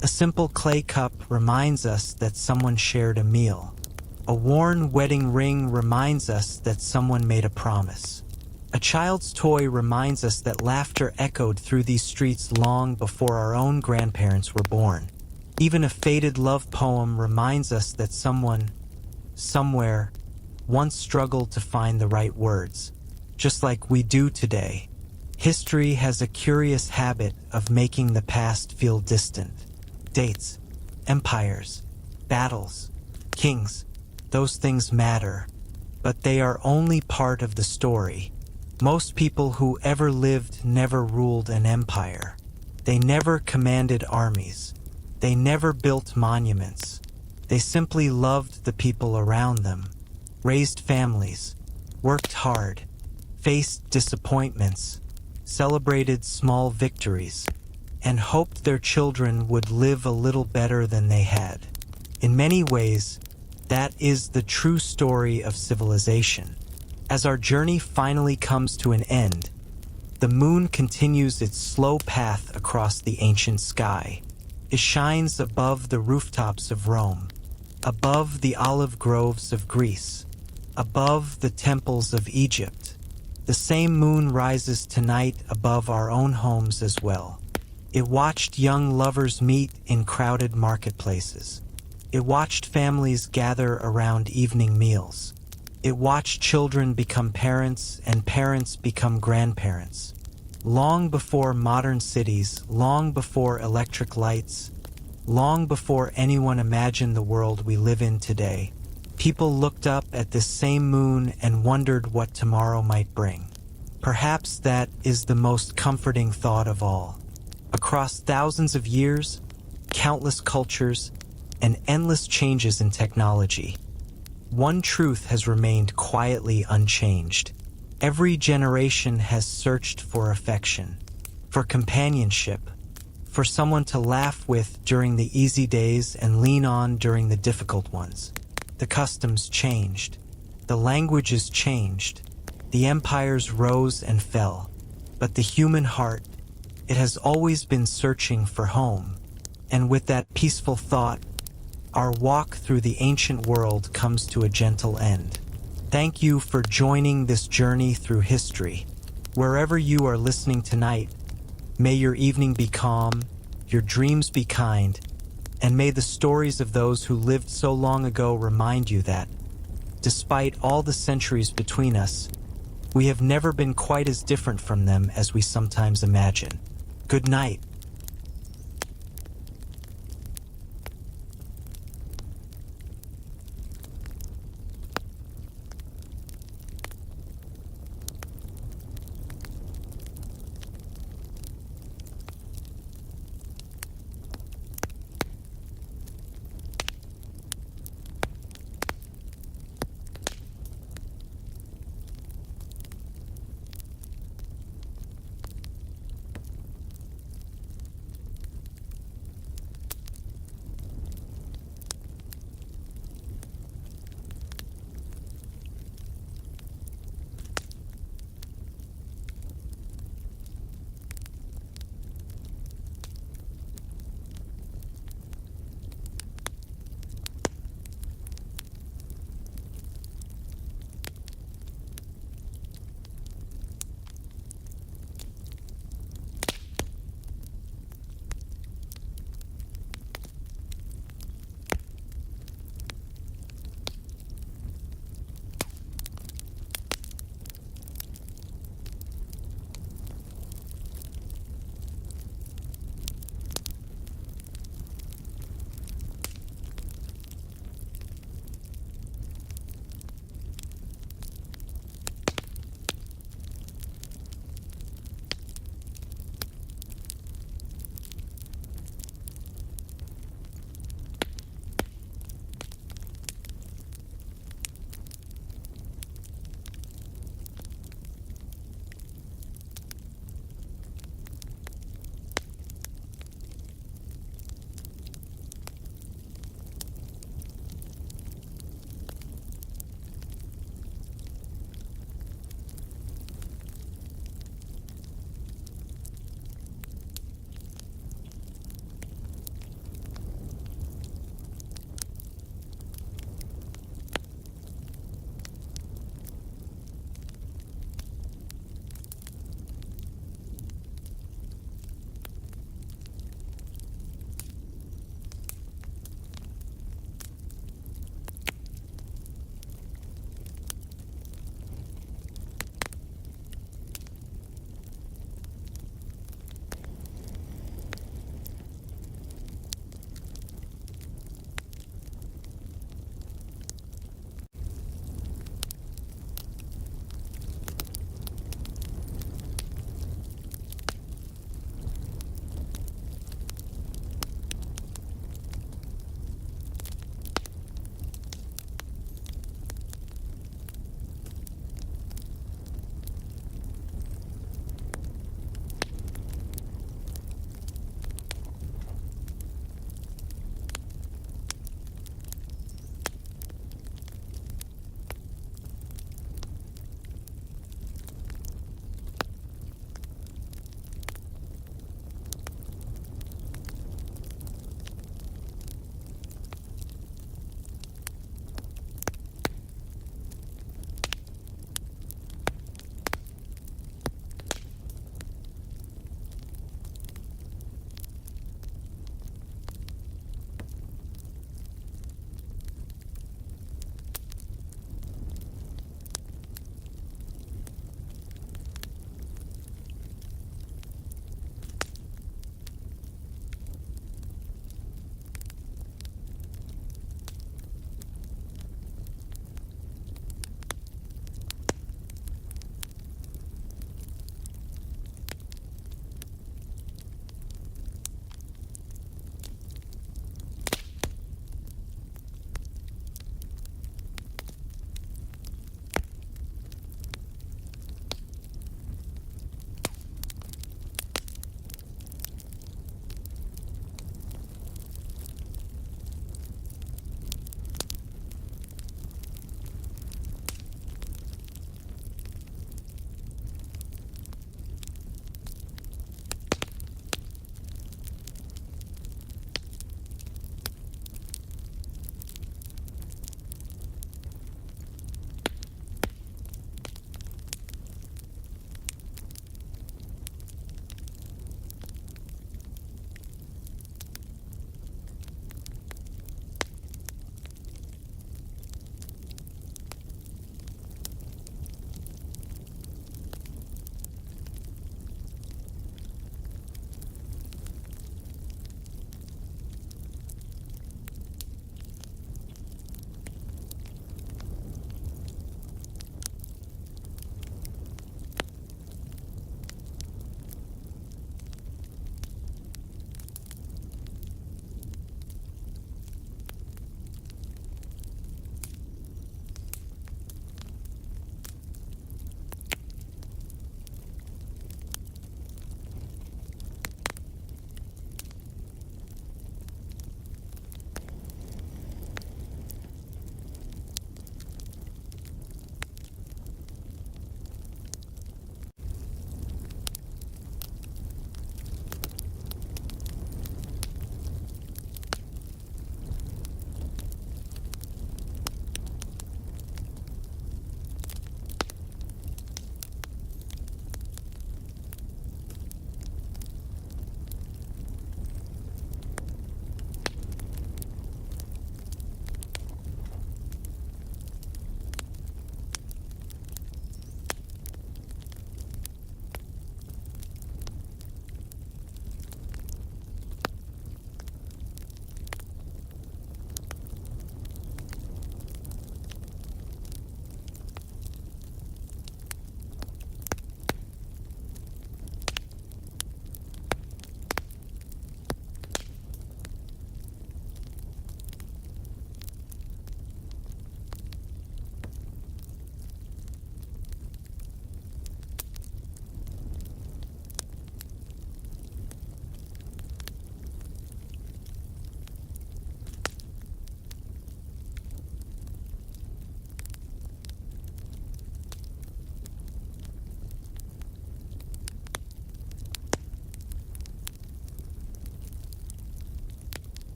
[SPEAKER 1] A simple clay cup reminds us that someone shared a meal. A worn wedding ring reminds us that someone made a promise. A child's toy reminds us that laughter echoed through these streets long before our own grandparents were born. Even a faded love poem reminds us that someone, somewhere, once struggled to find the right words, just like we do today. History has a curious habit of making the past feel distant. Dates, empires, battles, kings, those things matter, but they are only part of the story. Most people who ever lived never ruled an empire. They never commanded armies. They never built monuments. They simply loved the people around them, raised families, worked hard, faced disappointments, celebrated small victories, and hoped their children would live a little better than they had. In many ways, that is the true story of civilization. As our journey finally comes to an end, the moon continues its slow path across the ancient sky. It shines above the rooftops of Rome, above the olive groves of Greece, above the temples of Egypt. The same moon rises tonight above our own homes as well. It watched young lovers meet in crowded marketplaces. It watched families gather around evening meals. It watched children become parents and parents become grandparents. Long before modern cities, long before electric lights, long before anyone imagined the world we live in today, people looked up at this same moon and wondered what tomorrow might bring. Perhaps that is the most comforting thought of all. Across thousands of years, countless cultures, and endless changes in technology, one truth has remained quietly unchanged. Every generation has searched for affection, for companionship, for someone to laugh with during the easy days and lean on during the difficult ones. The customs changed. The languages changed. The empires rose and fell. But the human heart, it has always been searching for home. And with that peaceful thought, our walk through the ancient world comes to a gentle end. Thank you for joining this journey through history. Wherever you are listening tonight, may your evening be calm, your dreams be kind, and may the stories of those who lived so long ago remind you that, despite all the centuries between us, we have never been quite as different from them as we sometimes imagine. Good night.